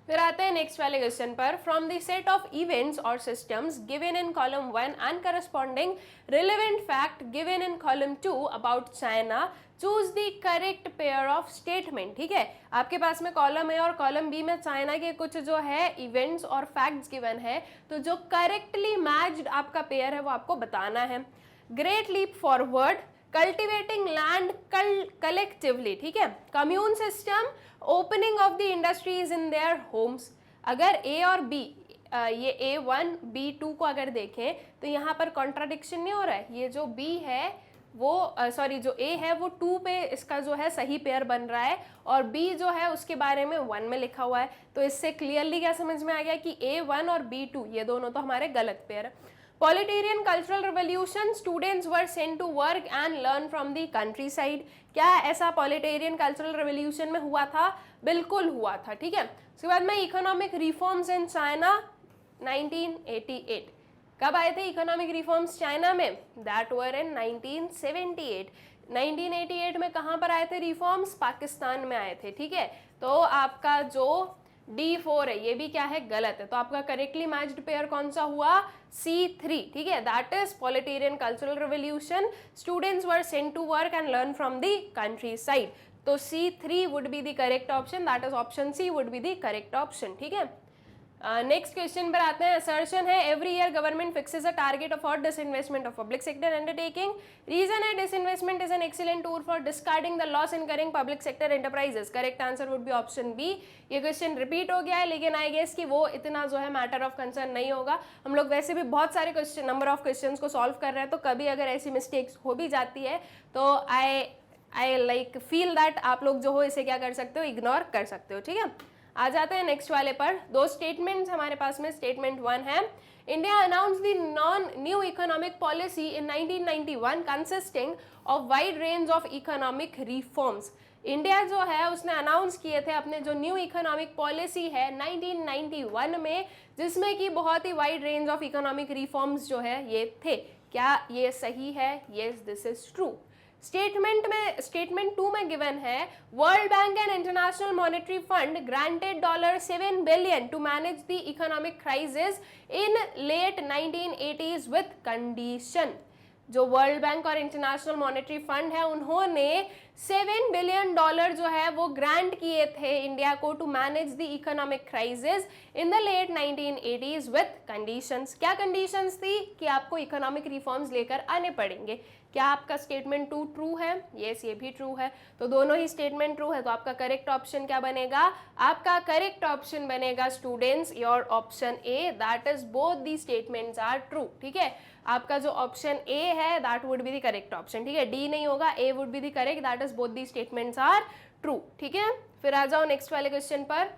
फिर आते हैं नेक्स्ट वाले क्वेश्चन पर. From the set of events और systems given in column 1 and corresponding relevant fact given in column 2 about China, choose the correct pair of statement. ठीक है, आपके पास में कॉलम ए और कॉलम बी में चाइना के कुछ जो है इवेंट्स और फैक्ट्स गिवन है, तो जो करेक्टली मैच्ड आपका पेयर है वो आपको बताना है. Great leap forward, cultivating land collectively, ठीक है, commune system, opening of the industries in their homes. अगर ए और बी, ये A1 B2 को अगर देखें तो यहाँ पर कॉन्ट्राडिक्शन नहीं हो रहा है. ये जो B है वो सॉरी जो A है वो 2 पे इसका जो है सही पेयर बन रहा है और B जो है उसके बारे में 1 में लिखा हुआ है. तो इससे क्लियरली क्या समझ में आ गया कि A1 और B2 ये दोनों तो हमारे गलत पेयर है. Politarian cultural revolution, students were sent to work and learn from the countryside. क्या ऐसा पॉलिटेरियन कल्चरल रेवोल्यूशन में हुआ था? बिल्कुल हुआ था. ठीक है, उसके बाद में इकोनॉमिक रिफॉर्म्स इन चाइना 1988. कब आए थे इकोनॉमिक रिफॉर्म्स चाइना में? दैट वर इन 1978. 1988 में कहाँ पर आए थे रिफॉर्म्स? पाकिस्तान में आए थे. ठीक है, तो आपका जो D4 है ये भी क्या है? गलत है. तो आपका करेक्टली मैच्ड पेयर कौन सा हुआ? C3. ठीक है, that is proletarian cultural revolution, students were sent to work and learn from the countryside. तो C3 would be the correct option, that is option C would be the correct option. ठीक है, नेक्स्ट क्वेश्चन पर आते हैं. असर्शन है every year government fixes a target for disinvestment of public sector undertaking. Reason है disinvestment is an excellent tool for discarding the loss incurring public sector enterprises. Correct answer would be option B. ये क्वेश्चन रिपीट हो गया है लेकिन आई गेस कि वो इतना जो है मैटर ऑफ कंसर्न नहीं होगा. हम लोग वैसे भी बहुत सारे क्वेश्चन नंबर ऑफ क्वेश्चंस को सॉल्व कर रहे हैं, तो कभी अगर ऐसी मिस्टेक्स हो भी जाती है तो आई लाइक फील दैट आप लोग जो हो इसे क्या कर सकते हो? इग्नोर कर सकते हो. ठीक है, आ जाते हैं नेक्स्ट वाले पर. दो स्टेटमेंट्स हमारे पास में. स्टेटमेंट 1 है India announce the non new economic policy in 1991 consisting of wide range of economic reforms. India जो है उसने अनाउंस किए थे अपने जो न्यू इकोनॉमिक पॉलिसी है 1991 में, जिसमें कि बहुत ही wide range of economic reforms जो है ये थे. क्या ये सही है? Yes, this is true. Statement 2 में गिवन है World Bank and International Monetary Fund granted $7 billion to manage the economic crisis in late 1980s with condition. जो वर्ल्ड बैंक और इंटरनेशनल मॉनेटरी फंड है उन्होंने $7 बिलियन जो है वो ग्रांट किए थे इंडिया को to manage the economic crisis in the late 1980s with conditions. क्या कंडीशंस थी? कि आपको इकोनॉमिक रिफॉर्म्स लेकर आने पड़ेंगे. क्या आपका स्टेटमेंट 2 ट्रू है? यस, ये भी ट्रू है, तो दोनों ही स्टेटमेंट ट्रू है, तो आपका करेक्ट ऑप्शन क्या बनेगा? आपका करेक्ट ऑप्शन बनेगा students your option A, that is both the statements are true. ठीक है, आपका जो ऑप्शन ए है that would be the correct option. ठीक है, डी नहीं होगा, A would be the correct, that is both the statements are true. ठीक है, फिर आ जाओ नेक्स्ट वाले क्वेश्चन पर।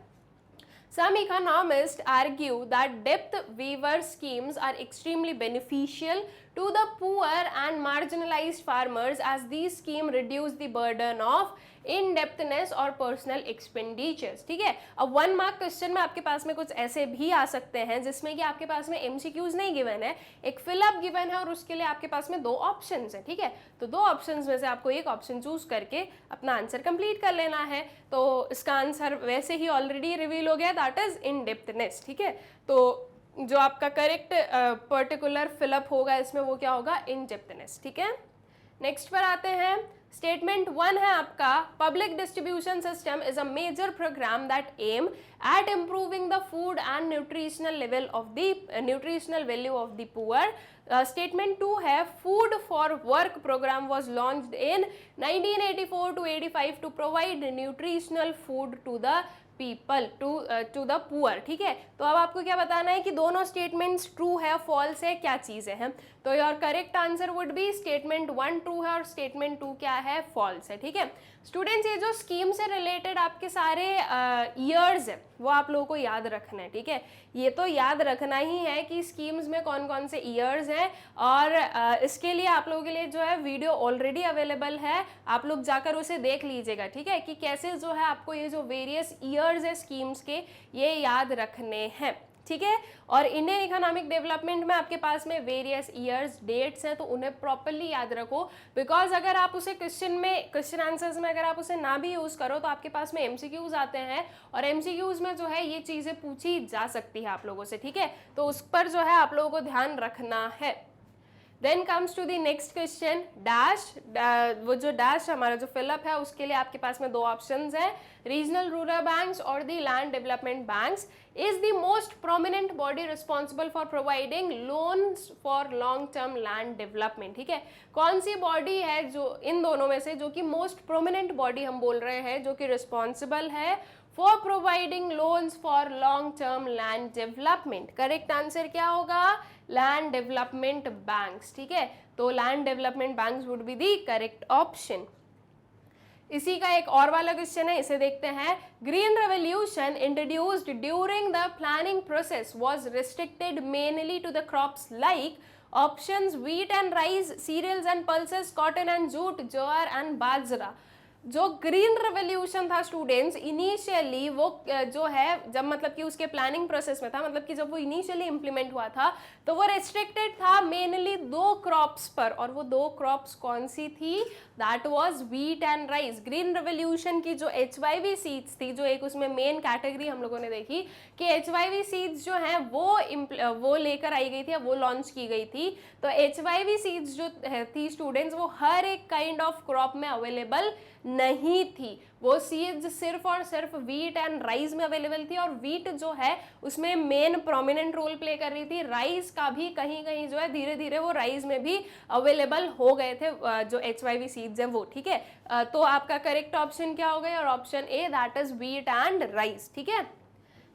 Some economists argue that depth waiver schemes are extremely beneficial to the poor and marginalized farmers as these schemes reduce the burden of indebtedness और पर्सनल एक्सपेंडिचर्स। ठीक है, अब 1 मार्क क्वेश्चन में आपके पास में कुछ ऐसे भी आ सकते हैं जिसमें कि आपके पास में एमसीक्यूज नहीं गिवन है, एक फिलअप गिवन है और उसके लिए आपके पास में 2 ऑप्शंस है। ठीक है, तो 2 ऑप्शंस में से आपको एक ऑप्शन चूज करके अपना आंसर कंप्लीट कर लेना है। तो इसका आंसर वैसे ही ऑलरेडी रिवील हो गया, दैट इज इनडेप्थनेस। ठीक है, तो जो आपका करेक्ट पर्टिकुलर फिलअप होगा इसमें वो क्या होगा? इनडेप्थनेस। ठीक है, नेक्स्ट पर आते हैं। स्टेटमेंट 1 है आपका, public distribution system is a major programme that aim at improving the food and nutritional level of the nutritional value of the poor. Statement 2 है, food for work programme was launched in 1984 to 85 to provide nutritional food to the people to the poor. ठीक है, तो अब आपको क्या बताना है कि दोनों स्टेटमेंट्स ट्रू है, फॉल्स है, क्या चीजें हैं? तो your correct answer would B statement 1 true है और स्टेटमेंट 2 क्या है? फॉल्स है। ठीक है स्टूडेंट्स, ये जो स्कीम से रिलेटेड आपके सारे ईयर्स है वो आप लोगों को याद रखना है। ठीक है, ये तो याद रखना ही है कि स्कीम्स में कौन कौन से ईयर्स हैं, और इसके लिए आप लोगों के लिए जो है वीडियो ऑलरेडी अवेलेबल है, आप लोग जाकर उसे देख लीजिएगा। ठीक है, कि कैसे जो है आपको ये जो वेरियस ईयर्स है स्कीम्स के ये याद रखने हैं। ठीक है, और इंडियन इकोनॉमिक डेवलपमेंट में आपके पास में वेरियस ईयर्स डेट्स हैं, तो उन्हें प्रॉपर्ली याद रखो, बिकॉज अगर आप उसे क्वेश्चन आंसर्स में अगर आप उसे ना भी यूज करो तो आपके पास में एमसीक्यूज आते हैं, और एमसीक्यूज में जो है ये चीजें पूछी जा सकती है आप लोगों से। ठीक है, तो उस पर जो है आप लोगों को ध्यान रखना है। Then comes to the next question, dash. वो जो डैश हमारा जो फिलअप है उसके लिए आपके पास में 2 ऑप्शंस हैं, रीजनल रूरल बैंक्स और the land development banks is the most prominent body responsible for providing loans for long term land development. ठीक है, कौन सी बॉडी है जो इन दोनों में से जो कि मोस्ट प्रोमिनेंट बॉडी हम बोल रहे हैं जो कि रिस्पॉन्सिबल है for providing loans for long term land development? Correct answer क्या होगा? Land development banks. ठीक है, तो land development banks would be the correct option. इसी का एक और वाला क्वेश्चन है, इसे देखते हैं। Green revolution introduced during the planning process was restricted mainly to the crops like options wheat and rice, cereals and pulses, cotton and jute, jowar and bajra. जो ग्रीन रेवोल्यूशन था स्टूडेंट्स, इनिशियली वो जो है जब मतलब कि उसके प्लानिंग प्रोसेस में था, मतलब कि जब वो इनिशियली इंप्लीमेंट हुआ था तो वो रेस्ट्रिक्टेड था मेनली 2 क्रॉप्स पर, और वो 2 क्रॉप्स कौन सी थी? That was wheat and rice. Green revolution की जो HYV सीड्स थी, जो एक उसमें मेन कैटेगरी हम लोगों ने देखी कि HYV सीड्स जो हैं वो लेकर आई गई थी, वो लॉन्च की गई थी। तो HYV सीड्स जो थी स्टूडेंट्स वो हर एक काइंड ऑफ क्रॉप में अवेलेबल नहीं थी, वो सीड्स सिर्फ और सिर्फ व्हीट एंड राइस में अवेलेबल थी, और व्हीट जो है उसमें मेन प्रोमिनेंट रोल प्ले कर रही थी। राइस का भी कहीं कहीं जो है धीरे धीरे वो राइस में भी अवेलेबल हो गए थे जो HYV सीड्स हैं वो। ठीक है, तो आपका करेक्ट ऑप्शन क्या हो गया? और option A, that is wheat and rice. ठीक है,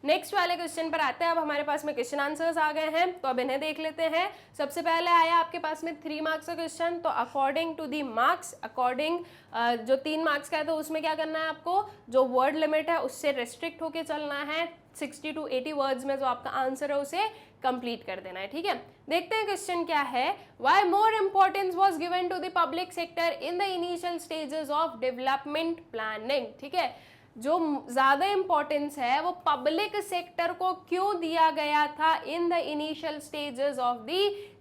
नेक्स्ट वाले क्वेश्चन पर आते हैं। अब हमारे पास में क्वेश्चन आंसर्स आ गए हैं, तो अब इन्हें देख लेते हैं। सबसे पहले आया आपके पास में 3 मार्क्स का क्वेश्चन, तो according to the marks, according जो 3 मार्क्स का है तो उसमें क्या करना है आपको? जो वर्ड लिमिट है उससे रेस्ट्रिक्ट होके चलना है, 60 to 80 वर्ड्स में जो आपका आंसर है उसे कंप्लीट कर देना है। ठीक है, देखते हैं क्वेश्चन क्या है। Why more importance was given to the public sector in the initial stages of development planning? ठीक है, जो ज्यादा इंपॉर्टेंस है वो पब्लिक सेक्टर को क्यों दिया गया था इन the initial stages of the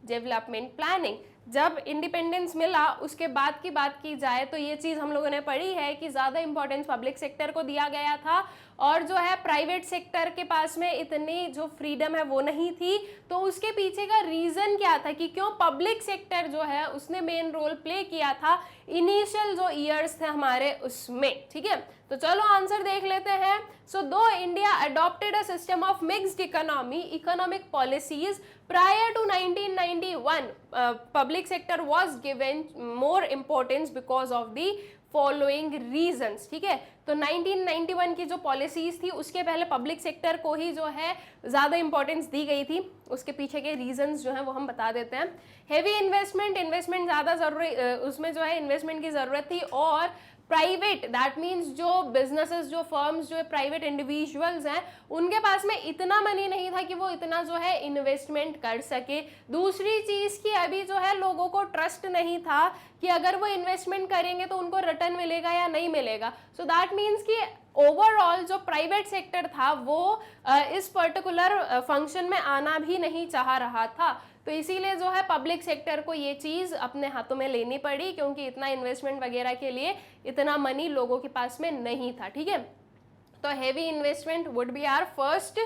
development planning? जब इंडिपेंडेंस मिला उसके बाद की बात की जाए तो ये चीज हम लोगों ने पढ़ी है कि ज्यादा इंपॉर्टेंस पब्लिक सेक्टर को दिया गया था, और जो है प्राइवेट सेक्टर के पास में इतनी जो फ्रीडम है वो नहीं थी। तो उसके पीछे का रीजन क्या था कि क्यों पब्लिक सेक्टर जो है उसने मेन रोल प्ले किया था इनिशियल जो ईयर्स थे हमारे उसमें? ठीक है, तो चलो आंसर देख लेते हैं। So though India adopted a system of mixed economic policies prior to 1991, public sector was given more importance because of the following reasons, ठीक है। तो 1991 की जो पॉलिसीज थी उसके पहले पब्लिक सेक्टर को ही जो है ज़्यादा इंपॉर्टेंस दी गई थी। उसके पीछे के रीजंस जो है वो हम बता देते हैं। हेवी इन्वेस्टमेंट ज़्यादा जरूरी, उसमें जो है इन्वेस्टमेंट की ज़रूरत थी। और प्राइवेट, दैट मीन्स जो बिजनेसेस, जो फर्म्स, जो प्राइवेट इंडिविजुअल्स हैं, उनके पास में इतना मनी नहीं था कि वो इतना जो है इन्वेस्टमेंट कर सके। दूसरी चीज़ की अभी जो है लोगों को ट्रस्ट नहीं था कि अगर वो इन्वेस्टमेंट करेंगे तो उनको रिटर्न मिलेगा या नहीं मिलेगा। सो दैट मीन्स कि ओवरऑल जो प्राइवेट सेक्टर था वो इस पर्टिकुलर फंक्शन में आना भी नहीं चाह रहा था। तो इसीलिए जो है पब्लिक सेक्टर को ये चीज़ अपने हाथों में लेनी पड़ी, क्योंकि इतना इन्वेस्टमेंट वगैरह के लिए इतना मनी लोगों के पास में नहीं था, ठीक है। तो heavy investment would be our first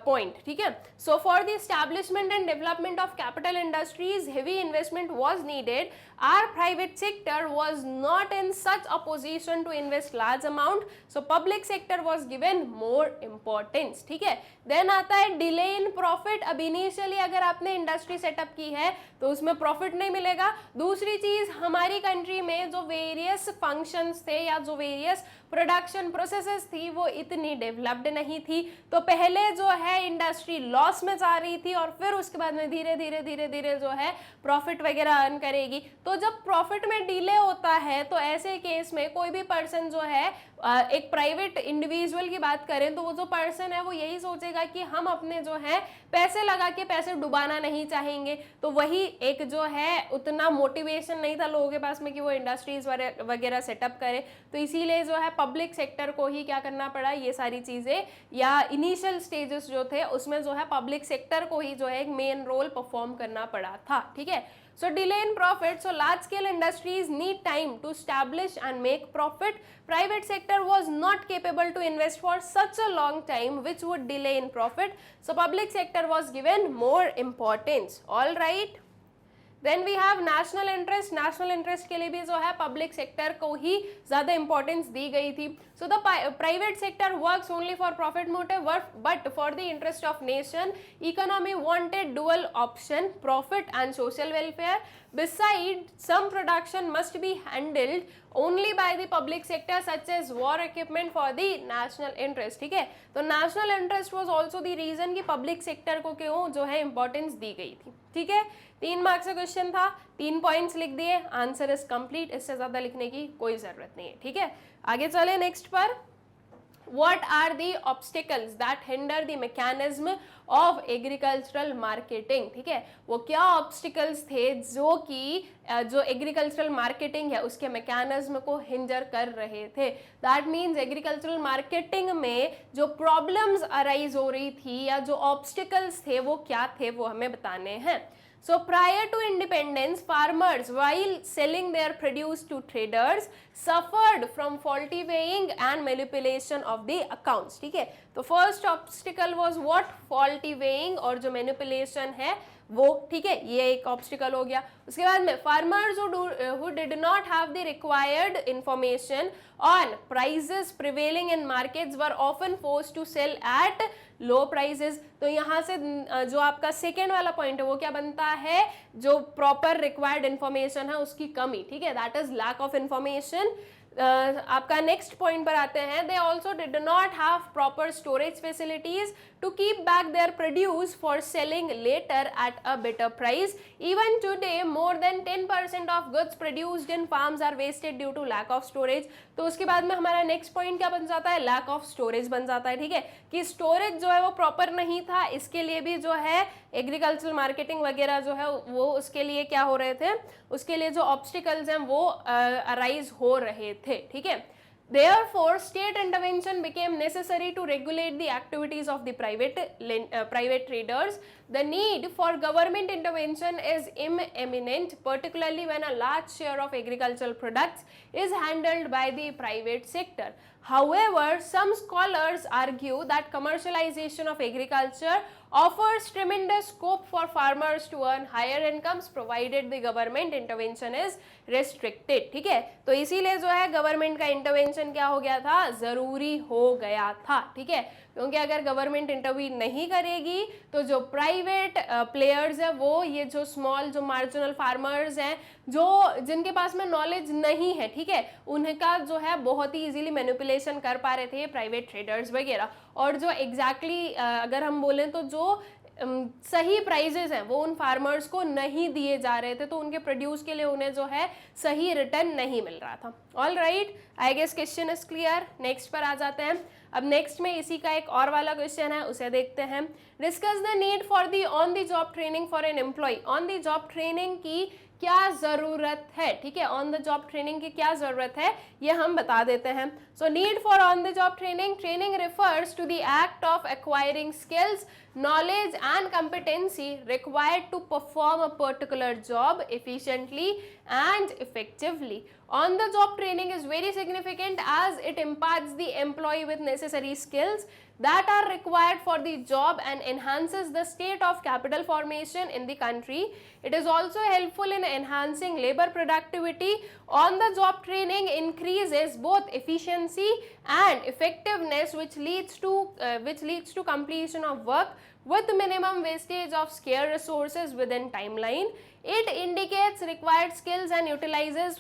point, ठीक है। So for the establishment and development of capital industries heavy investment was needed. Our private sector was not in such a position to invest large amount, so public sector was given more importance, ठीक है। देन आता है डिले इन प्रॉफिट। अब इनिशियली अगर आपने इंडस्ट्री सेटअप की है तो उसमें प्रॉफिट नहीं मिलेगा। दूसरी चीज, हमारी कंट्री में जो वेरियस फंक्शंस थे या जो वेरियस प्रोडक्शन प्रोसेसेस थी वो इतनी डेवलप्ड नहीं थी। तो पहले जो है इंडस्ट्री लॉस में जा रही थी और फिर उसके बाद में धीरे धीरे धीरे धीरे जो है प्रॉफिट वगैरह अर्न करेगी। तो जब प्रॉफिट में डिले होता है तो ऐसे केस में कोई भी पर्सन जो है, एक प्राइवेट इंडिविजुअल की बात करें तो वो जो पर्सन है वो यही सोचेगा कि हम अपने जो है पैसे लगा के पैसे डुबाना नहीं चाहेंगे। तो वही एक जो है उतना मोटिवेशन नहीं था लोगों के पास में कि वो इंडस्ट्रीज वगैरह सेटअप करे। तो इसीलिए जो है पब्लिक सेक्टर को ही क्या करना पड़ा, ये सारी चीज़ें या इनिशियल स्टेजेस जो थे उसमें जो है पब्लिक सेक्टर को ही जो है एक मेन रोल परफॉर्म करना पड़ा था, ठीक है। So delay in profit. So large scale industries need time to establish and make profit. Private sector was not capable to invest for such a long time, which would delay in profit. So public sector was given more importance. All right. Then we have national interest. National interest के लिए भी जो है पब्लिक सेक्टर को ही ज़्यादा इंपॉर्टेंस दी गई थी। So the private sector works only for profit motive, but for the interest of nation economy wanted dual option, profit and social welfare. Beside, some production must be handled only by the public sector such as war equipment for the national interest, ठीक है। तो national interest was also the reason कि public sector को क्यों जो है importance दी गई थी, ठीक है। 3 मार्क्स का क्वेश्चन था, 3 पॉइंट्स लिख दिए, आंसर इज कंप्लीट। इससे ज़्यादा लिखने की कोई ज़रूरत नहीं है, ठीक है। आगे चले नेक्स्ट पर। What are the obstacles that hinder the mechanism of agricultural marketing, ठीक है। वो क्या ऑब्स्टिकल्स थे जो कि जो एग्रीकल्चरल मार्केटिंग है उसके मैकेनिज्म को हिंजर कर रहे थे। दैट मीन्स एग्रीकल्चरल मार्केटिंग में जो प्रॉब्लम्स अराइज हो रही थी या जो ऑब्स्टिकल्स थे वो क्या थे वो हमें बताने हैं। So prior to independence, farmers while selling their produce to traders suffered from faulty weighing and manipulation of the accounts, ठीक है। तो first obstacle was what? faulty weighing और जो manipulation है वो, ठीक है, ये एक ऑब्स्टिकल हो गया। उसके बाद में farmers who did not have the required information on prices prevailing in markets were often forced to sell at low prices। तो यहाँ से जो आपका सेकेंड वाला पॉइंट है वो क्या बनता है, जो प्रॉपर रिक्वायर्ड इंफॉर्मेशन है उसकी कमी, ठीक है, that is lack of information. आपका नेक्स्ट पॉइंट पर आते हैं। They also did not have proper storage facilities to keep back their produce for selling later at a better price. Even today more than 10% of goods produced in farms are wasted due to lack of storage. तो उसके बाद में हमारा नेक्स्ट पॉइंट क्या बन जाता है, लैक ऑफ स्टोरेज बन जाता है, ठीक है, कि स्टोरेज जो है वो प्रॉपर नहीं था। इसके लिए भी जो है एग्रीकल्चरल मार्केटिंग वगैरह जो है वो उसके लिए क्या हो रहे थे, उसके लिए जो ऑब्स्टिकल्स हैं वो अराइज हो रहे थे, ठीक है। Therefore, state intervention became necessary to regulate the activities of the private traders. The need for government intervention is imminent, particularly when a large share of agricultural products is handled by the private sector. However, some scholars argue that commercialization of agriculture offers tremendous scope for farmers to earn higher incomes provided the government intervention is restricted. ठीक है, तो इसीलिए जो है गवर्नमेंट का इंटरवेंशन क्या हो गया था, जरूरी हो गया था. ठीक है, क्योंकि अगर गवर्नमेंट इंटरवीन नहीं करेगी तो जो प्राइवेट प्लेयर्स है वो ये जो स्मॉल जो मार्जिनल फार्मर्स हैं जो जिनके पास में नॉलेज नहीं है, ठीक है, उनका जो है बहुत ही इजीली मैनिपुलेशन कर पा रहे थे प्राइवेट ट्रेडर्स वगैरह. और जो एग्जैक्टली अगर हम बोलें तो जो सही प्राइजेस हैं वो उन फार्मर्स को नहीं दिए जा रहे थे, तो उनके प्रोड्यूस के लिए उन्हें जो है सही रिटर्न नहीं मिल रहा था. All right, I guess question is clear. Next पर आ जाते हैं. अब नेक्स्ट में इसी का एक और वाला क्वेश्चन है, उसे देखते हैं. Discuss the need for the on the job training for an employee. On the job training की क्या जरूरत है, ठीक है, ऑन द जॉब ट्रेनिंग की क्या जरूरत है ये हम बता देते हैं. So need for on the job training. Training refers to the act of acquiring skills, knowledge and competency required to perform a particular job efficiently and effectively. On the job training is very significant as it imparts the employee with necessary skills that are required for the job and enhances the state of capital formation in the country. It is also helpful in enhancing labor productivity. On the job training increases both efficiency and effectiveness, which leads to completion of work with minimum wastage of scarce resources within timeline. It indicates required skills and utilities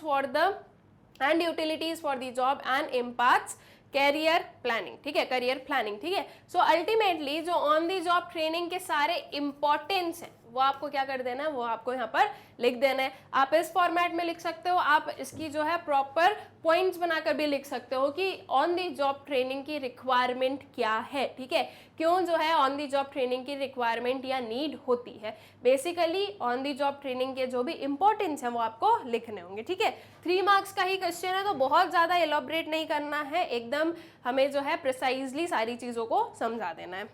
for the job and imparts career planning. ठीक है, करियर प्लानिंग. ठीक है, सो अल्टीमेटली जो ऑन दी जॉब ट्रेनिंग के सारे इंपॉर्टेंस हैं वो आपको क्या कर देना है, वो आपको यहाँ पर लिख देना है. आप इस फॉर्मेट में लिख सकते हो, आप इसकी जो है प्रॉपर पॉइंट्स बनाकर भी लिख सकते हो कि ऑन दी जॉब ट्रेनिंग की रिक्वायरमेंट क्या है. ठीक है, क्यों जो है ऑन दी जॉब ट्रेनिंग की रिक्वायरमेंट या नीड होती है. Basically on the job training के जो भी इंपॉर्टेंस है वो आपको लिखने होंगे. ठीक है, 3 मार्क्स का ही क्वेश्चन है तो बहुत ज़्यादा एलोबरेट नहीं करना है, एकदम हमें जो है प्रिसाइजली सारी चीज़ों को समझा देना है.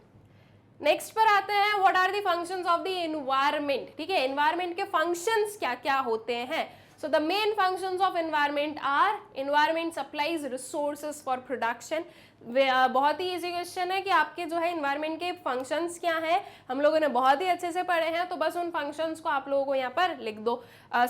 नेक्स्ट पर आते हैं, what are the functions of the environment. ठीक है, एनवायरनमेंट के फंक्शंस क्या क्या होते हैं. So the main functions of environment are, environment supplies resources for production. बहुत ही इजी क्वेश्चन है कि आपके जो है एनवायरनमेंट के फंक्शंस क्या हैं, हम लोगों ने बहुत ही अच्छे से पढ़े हैं, तो बस उन फंक्शंस को आप लोगों को यहाँ पर लिख दो.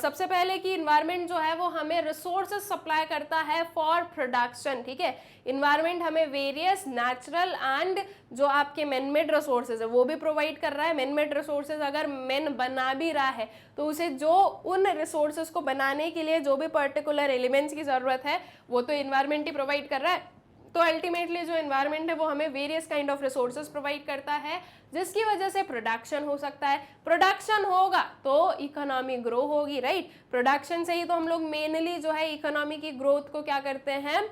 सबसे पहले कि एनवायरनमेंट जो है वो हमें रिसोर्सेज सप्लाई करता है फॉर प्रोडक्शन. ठीक है, एनवायरनमेंट हमें वेरियस नेचुरल एंड जो आपके मैन मेड रिसोर्सेज है वो भी प्रोवाइड कर रहा है. मैन मेड रिसोर्सेज अगर मैन बना भी रहा है तो उसे जो उन रिसोर्सेज को बनाने के लिए जो भी पर्टिकुलर एलिमेंट्स की ज़रूरत है वो तो एनवायरनमेंट ही प्रोवाइड कर रहा है. तो अल्टीमेटली जो एनवायरनमेंट है वो हमें various kind of resources provide करता है जिसकी वजह से प्रोडक्शन हो सकता है. प्रोडक्शन होगा तो इकोनॉमी ग्रो होगी, राइट. प्रोडक्शन से ही तो हम लोग मेनली जो है इकोनॉमी की ग्रोथ को क्या करते हैं,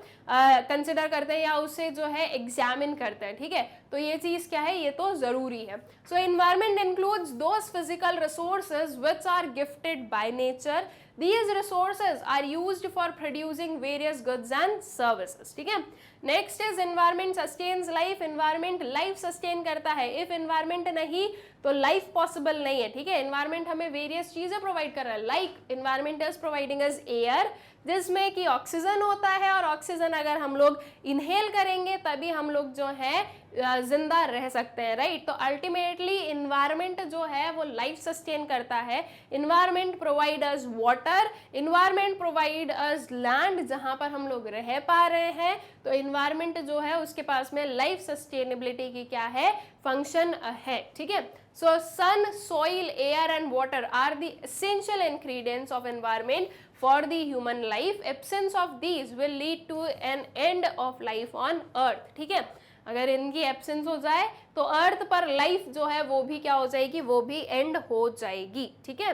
कंसिडर करते हैं या उससे जो है एग्जामिन करते हैं. ठीक है, तो ये चीज़ क्या है, ये तो ज़रूरी है. So environment includes those physical resources which are gifted by nature. These resources are used for producing various goods and services. ठीक है, next is environment sustains life. Environment life sustain करता है. इफ एनवायरमेंट नहीं तो लाइफ पॉसिबल नहीं है. ठीक है, एनवायरमेंट हमें वेरियस चीजें प्रोवाइड कर रहा है. Like environment is providing us air जिसमें कि ऑक्सीजन होता है, और ऑक्सीजन अगर हम लोग इनहेल करेंगे तभी हम लोग जो है जिंदा रह सकते हैं, राइट. तो अल्टीमेटली इन्वायरमेंट जो है वो लाइफ सस्टेन करता है. Environment provide us water, environment provide us land जहां पर हम लोग रह पा रहे हैं. तो इन्वायरमेंट जो है उसके पास में लाइफ सस्टेनेबिलिटी की क्या है, फंक्शन है. ठीक है, so sun, soil, air and water are the essential ingredients of environment for the human life. Absence of these will lead to an end of life on earth. ठीक है, अगर इनकी एब्सेंस हो जाए तो अर्थ पर लाइफ जो है वो भी क्या हो जाएगी, वो भी एंड हो जाएगी. ठीक है,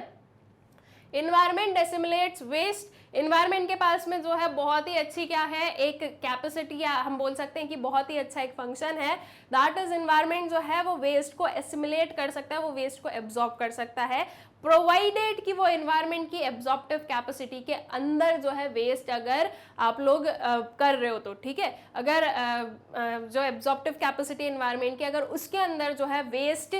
इन्वायरमेंट एसिमुलेट्स वेस्ट. इन्वायरमेंट के पास में जो है बहुत ही अच्छी क्या है, एक कैपेसिटी, या हम बोल सकते हैं कि बहुत ही अच्छा एक फंक्शन है. दैट इज इन्वायरमेंट जो है वो वेस्ट को एसिमुलेट कर सकता है, वो वेस्ट को एब्जॉर्ब कर सकता है, प्रोवाइडेड कि वो एनवायरनमेंट की एब्जॉर्प्टिव कैपेसिटी के अंदर जो है वेस्ट अगर आप लोग कर रहे हो तो. ठीक है, अगर जो एब्जॉर्प्टिव कैपेसिटी एनवायरनमेंट की अगर उसके अंदर जो है वेस्ट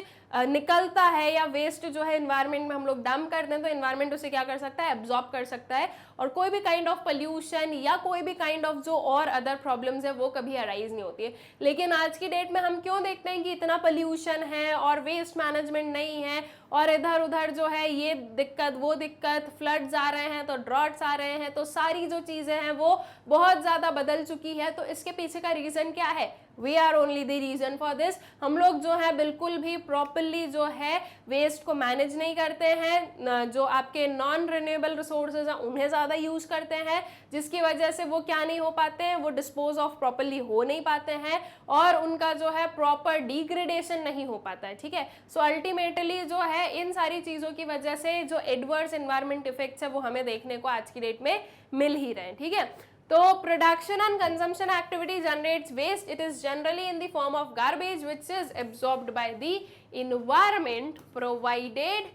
निकलता है या वेस्ट जो है एनवायरनमेंट में हम लोग डंप कर दें तो एनवायरनमेंट उसे क्या कर सकता है, एब्जॉर्ब कर सकता है, और और कोई भी काइंड ऑफ पोल्यूशन या कोई भी काइंड ऑफ जो और अदर प्रॉब्लम्स है वो कभी अराइज नहीं होती है। लेकिन आज की डेट में हम क्यों देखते हैं कि इतना पोल्यूशन है और वेस्ट मैनेजमेंट नहीं है और इधर उधर जो है ये दिक्कत वो दिक्कत, फ्लड्स आ रहे हैं तो ड्रॉट्स आ रहे हैं, तो सारी जो चीज़ें हैं वो बहुत ज़्यादा बदल चुकी है। तो इसके पीछे का रीज़न क्या है? We are only the reason for this. हम लोग जो है बिल्कुल भी प्रॉपरली जो है वेस्ट को मैनेज नहीं करते हैं, जो आपके नॉन रिन्यूएबल रिसोर्सेज हैं उन्हें ज़्यादा यूज़ करते हैं, जिसकी वजह से वो क्या नहीं हो पाते हैं, वो डिस्पोज ऑफ प्रॉपरली हो नहीं पाते हैं और उनका जो है प्रॉपर डिग्रेडेशन नहीं हो पाता है। ठीक है, सो अल्टीमेटली जो है इन सारी चीज़ों की वजह से जो एडवर्स एनवायरमेंट इफेक्ट्स है वो हमें देखने को आज की डेट में मिल ही रहे हैं। ठीक है, तो production and consumption activity generates waste. It is generally in the form of garbage which is absorbed by the environment provided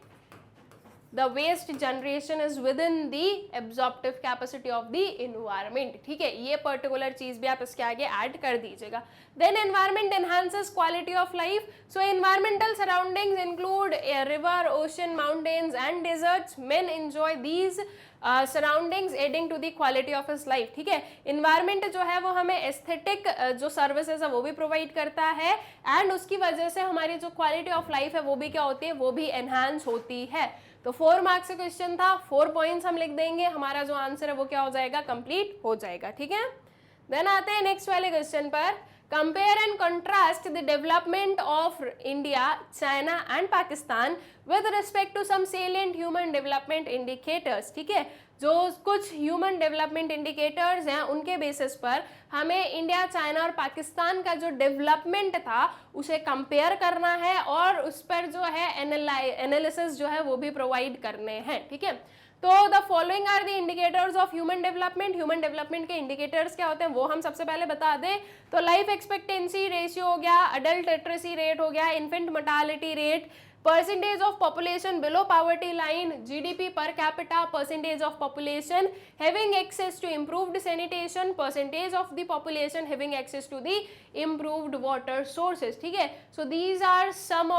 the waste generation is within the absorptive capacity of the environment. ठीक है, ये पर्टिकुलर चीज भी आप इसके आगे ऐड कर दीजिएगा। Then environment enhances quality of life. So environmental surroundings include a river, ocean, mountains and deserts. Men enjoy these surroundings adding to the quality of his life. ठीक है, इन्वायरमेंट जो है वो हमें एस्थेटिक जो सर्विसेज है वो भी प्रोवाइड करता है एंड उसकी वजह से हमारी जो क्वालिटी ऑफ लाइफ है वो भी क्या होती है, वो भी एनहांस होती है। तो 4 मार्क्स का क्वेश्चन था, 4 पॉइंट्स हम लिख देंगे, हमारा जो आंसर है वो क्या हो जाएगा, कंप्लीट हो जाएगा। ठीक है, देन आते हैं नेक्स्ट वाले क्वेश्चन पर। Compare and contrast the development of India, China and Pakistan with respect to some salient human development indicators. ठीक है, जो कुछ ह्यूमन डेवलपमेंट इंडिकेटर्स हैं उनके बेसिस पर हमें इंडिया, चाइना और पाकिस्तान का जो डेवलपमेंट था उसे कंपेयर करना है और उस पर जो है एनालिसिस जो है वो भी प्रोवाइड करने हैं। ठीक है, तो the following are the indicators of human development. Human development के इंडिकेटर्स क्या होते हैं वो हम सबसे पहले बता दें। तो लाइफ एक्सपेक्टेंसी रेशियो हो गया, अडल्ट लिटरेसी रेट हो गया, infant mortality rate, percentage of population below poverty line, GDP per capita, percentage of population having access to improved sanitation, percentage of the population having access to the improved water sources. ठीक है, so these are some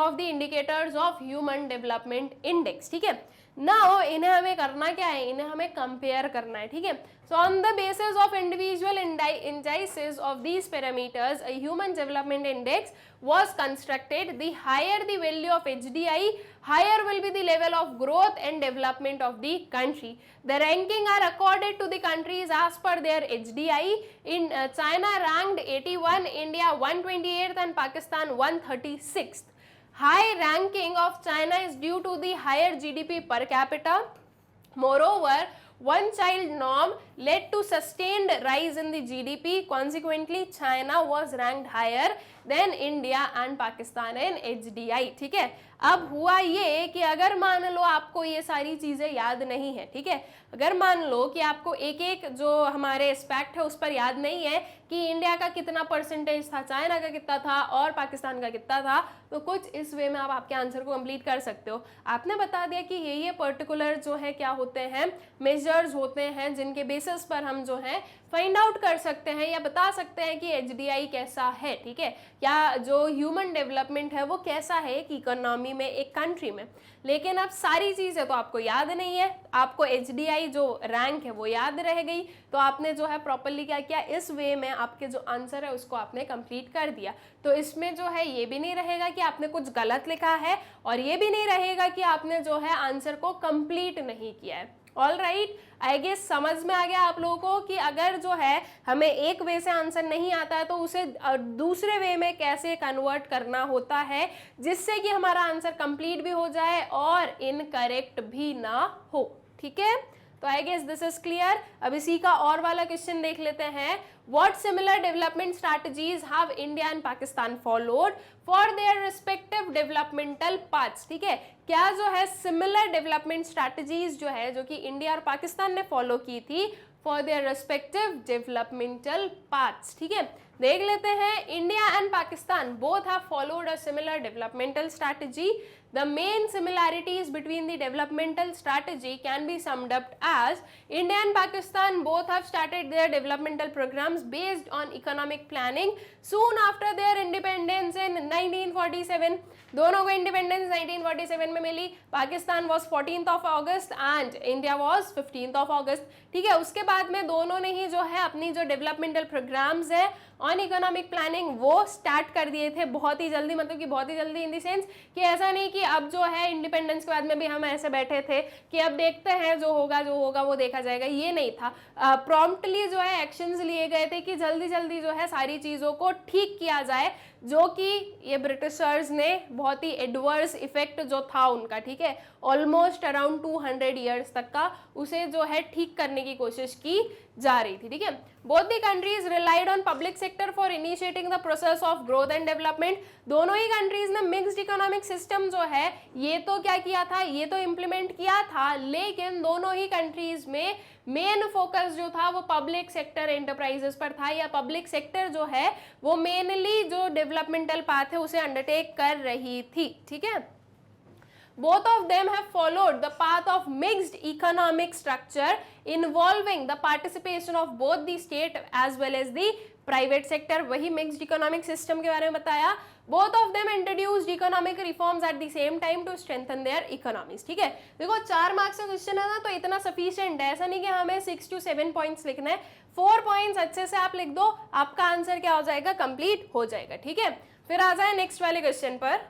of the indicators of human development index. ठीक है, नाउ इन्हें हमें करना क्या है, इन्हें हमें कंपेयर करना है। ठीक है, so on the basis of individual indices of these parameters a human development index was constructed. The higher the value of HDI, higher will be the level of growth and development of the country. The ranking are accorded to the countries as per their HDI. In China ranked 81, India 128th and Pakistan 136th. High ranking of China is due to the higher GDP per capita. Moreover, one child norm led to sustained rise in the GDP. Consequently, China was ranked higher than India and Pakistan in HDI. ठीक है, अब हुआ ये कि अगर मान लो आपको ये सारी चीज़ें याद नहीं है, ठीक है, अगर मान लो कि आपको एक एक जो हमारे एस्पेक्ट है उस पर याद नहीं है कि इंडिया का कितना परसेंटेज था, चाइना का कितना था और पाकिस्तान का कितना था, तो कुछ इस वे में आप आपके आंसर को कंप्लीट कर सकते हो। आपने बता दिया कि ये पर्टिकुलर जो है क्या होते हैं, मेजर्स होते हैं जिनके बेसिस पर हम जो है फाइंड आउट कर सकते हैं या बता सकते हैं कि एचडीआई कैसा है। ठीक है, या जो ह्यूमन डेवलपमेंट है वो कैसा है एक इकोनॉमी में, एक कंट्री में। लेकिन अब सारी चीज़ें तो आपको याद नहीं है, आपको एचडीआई जो रैंक है वो याद रह गई, तो आपने जो है प्रॉपरली क्या किया, इस वे में आपके जो आंसर है उसको आपने कंप्लीट कर दिया। तो इसमें जो है ये भी नहीं रहेगा कि आपने कुछ गलत लिखा है और ये भी नहीं रहेगा कि आपने जो है आंसर को कंप्लीट नहीं किया है। ऑल राइट, आई गेस समझ में आ गया आप लोगों को कि अगर जो है हमें एक वे से आंसर नहीं आता है तो उसे दूसरे वे में कैसे कन्वर्ट करना होता है जिससे कि हमारा आंसर कंप्लीट भी हो जाए और इनकरेक्ट भी ना हो। ठीक है, तो I guess this is clear. अब इसी का और वाला क्वेश्चन देख लेते हैं। What similar development strategies have India and Pakistan followed for their respective developmental paths? ठीक है, क्या जो है similar development strategies जो है जो कि इंडिया और पाकिस्तान ने फॉलो की थी for their respective developmental paths? ठीक है, देख लेते हैं, India and Pakistan both have followed a similar developmental strategy. The main similarities between the developmental strategy can be summed up as India and Pakistan both have started their developmental programs based on economic planning soon after their independence in 1947. दोनों को इंडिपेंडेंस 1947 में मिली. Pakistan was 14th of August and India was 15th of August. ठीक है, उसके बाद में दोनों ने ही जो है अपनी जो डेवलपमेंटल प्रोग्राम्स है ऑन इकोनॉमिक प्लानिंग वो स्टार्ट कर दिए थे बहुत ही जल्दी, मतलब कि बहुत ही जल्दी इन द सेंस कि ऐसा नहीं कि अब जो है इंडिपेंडेंस के बाद में भी हम ऐसे बैठे थे कि अब देखते हैं जो होगा वो देखा जाएगा. ये नहीं था. प्रॉम्प्टली जो है एक्शंस लिए गए थे कि जल्दी जल्दी जो है सारी चीज़ों को ठीक किया जाए, जो कि ये ब्रिटिशर्स ने बहुत ही एडवर्स इफेक्ट जो था उनका, ठीक है, ऑलमोस्ट अराउंड 200 ईयर्स तक का, उसे जो है ठीक करने की कोशिश की जा रही थी. ठीक है, both the countries relied on public sector for initiating the process of growth and development. दोनों ही कंट्रीज ने मिक्स्ड इकोनॉमिक सिस्टम जो है ये तो क्या किया था, ये तो इम्प्लीमेंट किया था, लेकिन दोनों ही कंट्रीज में मेन फोकस जो था वो पब्लिक सेक्टर एंटरप्राइजेस पर था, या पब्लिक सेक्टर जो है वो मेनली जो डेवलपमेंटल पाथ है उसे अंडरटेक कर रही थी. ठीक है, both of them have followed the path of mixed economic structure involving the participation of both the state as well as the private sector. वही mixed economic system के बारे में बताया. Both of them introduced economic reforms at the same time to strengthen their economies. ठीक है, देखो 4 मार्क्स का क्वेश्चन है ना, तो इतना सफिशिएंट है. ऐसा नहीं कि हमें 6 to 7 पॉइंट्स लिखना है. 4 पॉइंट्स अच्छे से आप लिख दो, आपका आंसर क्या हो जाएगा, कंप्लीट हो जाएगा. ठीक है, फिर आ जाए नेक्स्ट वाले क्वेश्चन पर.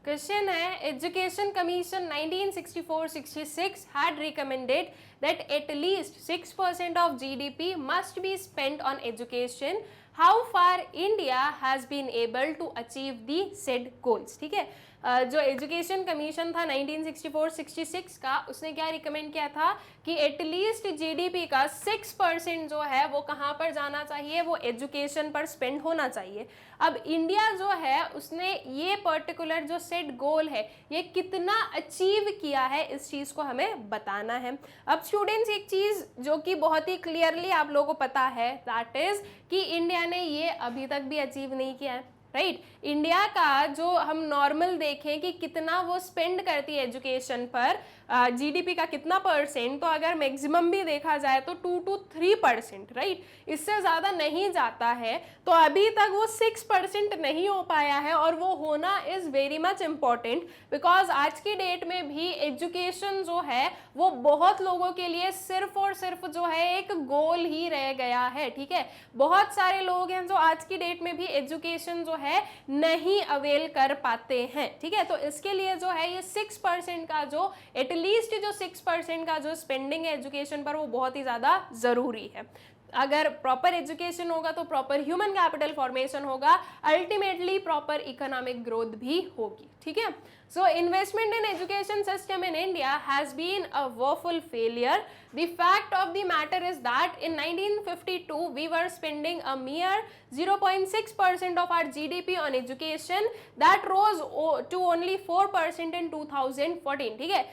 क्वेश्चन है, education commission 1964-66 had recommended that at least 6% of GDP must be spent on education. How far India has been able to achieve the said goals. ठीक है, जो एजुकेशन कमीशन था 1964-66 का, उसने क्या रिकमेंड किया था कि एटलीस्ट जीडीपी का 6% जो है वो कहाँ पर जाना चाहिए, वो एजुकेशन पर स्पेंड होना चाहिए. अब इंडिया जो है उसने ये पर्टिकुलर जो सेट गोल है ये कितना अचीव किया है, इस चीज़ को हमें बताना है. अब स्टूडेंट्स एक चीज़ जो कि बहुत ही क्लियरली आप लोगों को पता है, दैट इज़ कि इंडिया ने ये अभी तक भी अचीव नहीं किया है. राइट, इंडिया का जो हम नॉर्मल देखें कि कितना वो स्पेंड करती है एजुकेशन पर, जीडीपी का कितना परसेंट, तो अगर मैक्सिमम भी देखा जाए तो 2 to 3%. राइट, इससे ज़्यादा नहीं जाता है. तो अभी तक वो 6% नहीं हो पाया है, और वो होना is very much important, because आज की डेट में भी एजुकेशन जो है वो बहुत लोगों के लिए सिर्फ और सिर्फ जो है एक गोल ही रह गया है. ठीक है, बहुत सारे लोग हैं जो आज की डेट में भी एजुकेशन जो है नहीं अवेल कर पाते हैं. ठीक है, तो इसके लिए जो है ये 6% का जो एटलीस्ट जो 6% का जो स्पेंडिंग है एजुकेशन पर, वो बहुत ही ज़्यादा ज़रूरी है. अगर प्रॉपर एजुकेशन होगा तो प्रॉपर ह्यूमन कैपिटल फॉर्मेशन होगा, अल्टीमेटली प्रॉपर इकोनॉमिक ग्रोथ भी होगी. ठीक है, so investment in education system in India has been a woeful failure. The fact of the matter is that in 1952 we were spending a mere 0.6% of our GDP on education. That rose to only 4% in 2014. ठीक है,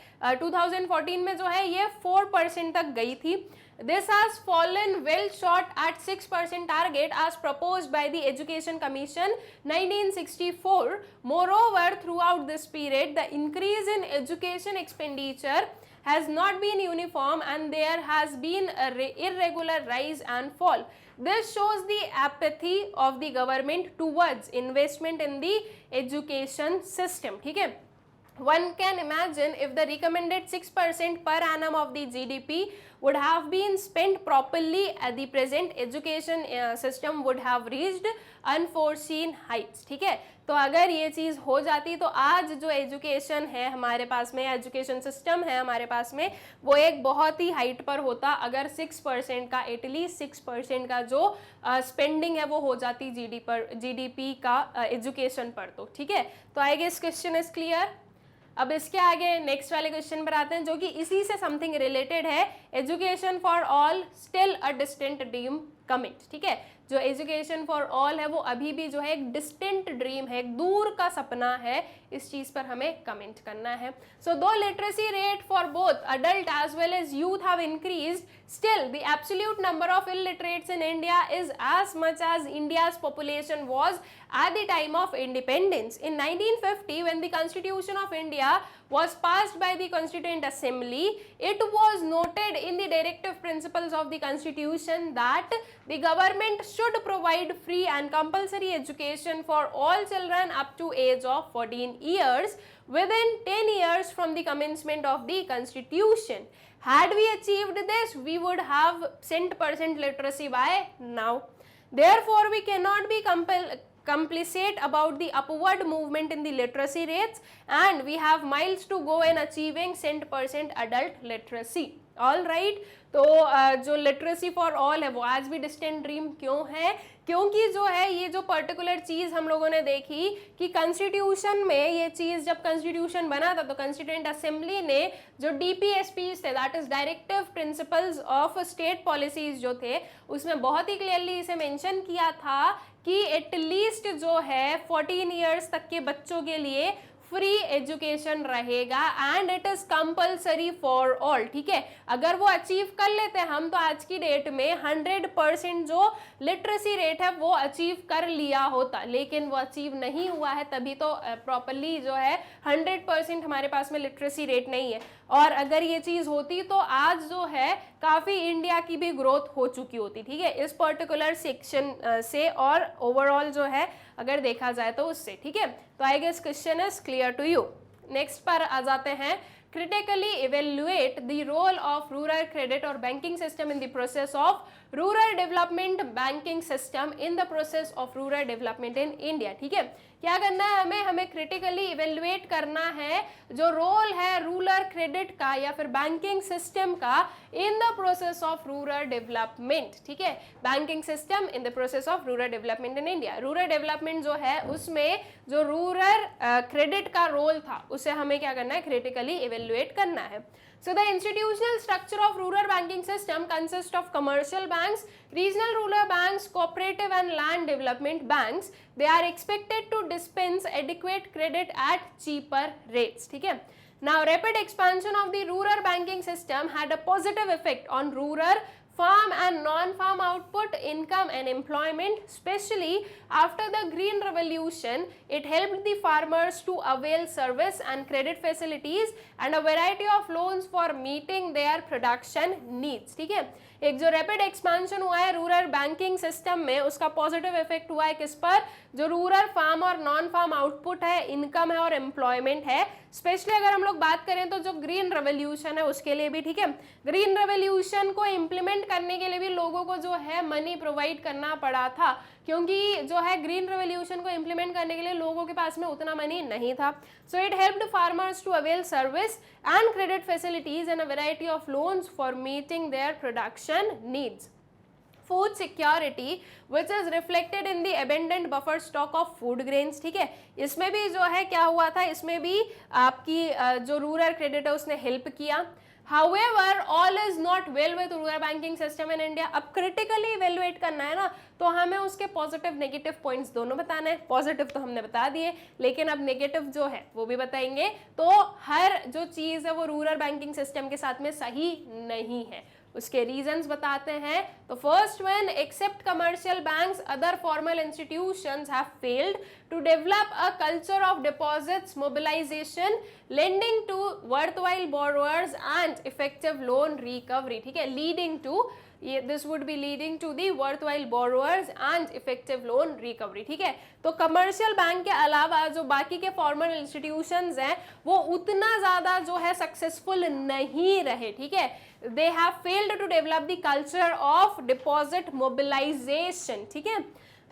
2014 में जो है ये 4% तक गई थी. This has fallen well short at 6% target as proposed by the Education Commission 1964. Moreover, throughout this period, the increase in education expenditure has not been uniform and there has been an irregular rise and fall. This shows the apathy of the government towards investment in the education system. ठीक है, one can imagine if the recommended 6% per annum of the GDP would have been spent properly, at the present education system would have reached unforeseen heights. ठीक है, तो अगर ये चीज़ हो जाती तो आज जो एजुकेशन है हमारे पास में, एजुकेशन सिस्टम है हमारे पास में, वो एक बहुत ही हाइट पर होता. अगर 6% का, एटलीस्ट 6% का जो स्पेंडिंग है वो हो जाती जीडीपी का एजुकेशन पर. तो ठीक है, तो I guess question is clear. अब इसके आगे नेक्स्ट वाले क्वेश्चन पर आते हैं जो कि इसी से समथिंग रिलेटेड है. Education for all still a distant dream commit. ठीक है, जो एजुकेशन फॉर ऑल है वो अभी भी जो है एक डिस्टेंट ड्रीम है, एक दूर का सपना है, इस चीज पर हमें कमेंट करना है। So the literacy rate for both adult as well as youth have increased, still the absolute number of illiterates in India is as much as India's population was at the time of independence. In 1950, when the Constitution of India was passed by the Constituent Assembly, it was noted in the directive principles of the Constitution that the government should provide free and compulsory education for all children up to age of 14 years within 10 years from the commencement of the Constitution. Had we achieved this, we would have cent% literacy by now. Therefore, we cannot be complicit about the upward movement in the literacy rates, and we have miles to go in achieving cent% adult literacy. All right, तो जो लिटरेसी फॉर ऑल है वो आज भी डिस्टेंट ड्रीम क्यों है? क्योंकि जो है ये जो पर्टिकुलर चीज हम लोगों ने देखी कि कॉन्स्टिट्यूशन में ये चीज जब कॉन्स्टिट्यूशन बना था तो कॉन्स्टिट्यूएंट असेंबली ने जो डीपीएसपीज थे, that is directive principles of state policies जो थे, उसमें बहुत ही क्लियरली इसे मेंशन किया था कि एटलीस्ट जो है 14 ईयर्स तक के बच्चों के लिए फ्री एजुकेशन रहेगा and it is compulsory for all. ठीक है, अगर वो अचीव कर लेते हैं हम तो आज की डेट में 100% जो लिटरेसी रेट है वो अचीव कर लिया होता, लेकिन वो अचीव नहीं हुआ है, तभी तो प्रॉपरली जो है 100% हमारे पास में लिटरेसी रेट नहीं है। और अगर ये चीज होती तो आज जो है काफी इंडिया की भी ग्रोथ हो चुकी होती। ठीक है, इस पर्टिकुलर सेक्शन से और ओवरऑल जो है अगर देखा जाए तो उससे। ठीक है, तो I guess question is clear to you. Next पर आ जाते हैं, critically evaluate the role of rural credit or banking system in the process of rural development, banking system in the process of rural development in India। ठीक है, क्या करना है हमें क्रिटिकली इवेल्युएट करना है जो रोल है रूरल क्रेडिट का या फिर बैंकिंग सिस्टम का in the process of rural development. ठीक है, banking system in the process of rural development in India. Rural development जो है उसमें जो रूरल क्रेडिट का रोल था उसे हमें क्या करना है, क्रिटिकली इवेल्युएट करना है। So the institutional structure of rural banking system consists of commercial banks, regional rural banks, cooperative and land development banks. They are expected to dispense adequate credit at cheaper rates. ठीक है, now rapid expansion of the rural banking system had a positive effect on rural farm and non-farm output, income and employment, especially after the Green Revolution. It helped the farmers to avail service and credit facilities and a variety of loans for meeting their production needs। ठीक है, एक जो रैपिड एक्सपेंशन हुआ है रूरल बैंकिंग सिस्टम में उसका पॉजिटिव इफेक्ट हुआ है किस पर, जो रूरल फार्म और नॉन फार्म आउटपुट है, इनकम है और एम्प्लॉयमेंट है। स्पेशली अगर हम लोग बात करें तो जो ग्रीन रेवोल्यूशन है उसके लिए भी। ठीक है, ग्रीन रेवोल्यूशन को इम्प्लीमेंट करने के लिए भी लोगों को जो है मनी प्रोवाइड करना पड़ा था, क्योंकि जो है ग्रीन रेवोल्यूशन को इम्प्लीमेंट करने के लिए लोगों के पास में उतना मनी नहीं था। So it helped farmers to avail service and credit facilities and a variety of loans for meeting their production needs. Food security which is reflected in the abundant buffer stock of food grains. ठीक है, इसमें भी जो है क्या हुआ था, इसमें भी आपकी जो रूरल क्रेडिट है उसने हेल्प किया। However, all is not well with rural banking system in India। अब क्रिटिकली इवेल्युएट करना है ना तो हमें उसके पॉजिटिव नेगेटिव पॉइंट्स दोनों बताना है। पॉजिटिव तो हमने बता दिए, लेकिन अब नेगेटिव जो है वो भी बताएंगे। तो हर जो चीज़ है वो रूरल बैंकिंग सिस्टम के साथ में सही नहीं है, उसके रीजंस बताते हैं। तो first one, except commercial banks other formal institutions have failed to develop a culture of deposits, mobilisation, lending to worthwhile borrowers and effective loan recovery. ठीक है, leading to this would be leading to the worthwhile borrowers and effective loan recovery। ठीक है, तो कमर्शियल बैंक के अलावा जो बाकी के फॉर्मल इंस्टीट्यूशंस हैं वो उतना ज़्यादा जो है सक्सेसफुल नहीं रहे। ठीक है, they have failed to develop the culture of deposit mobilization। ठीक है,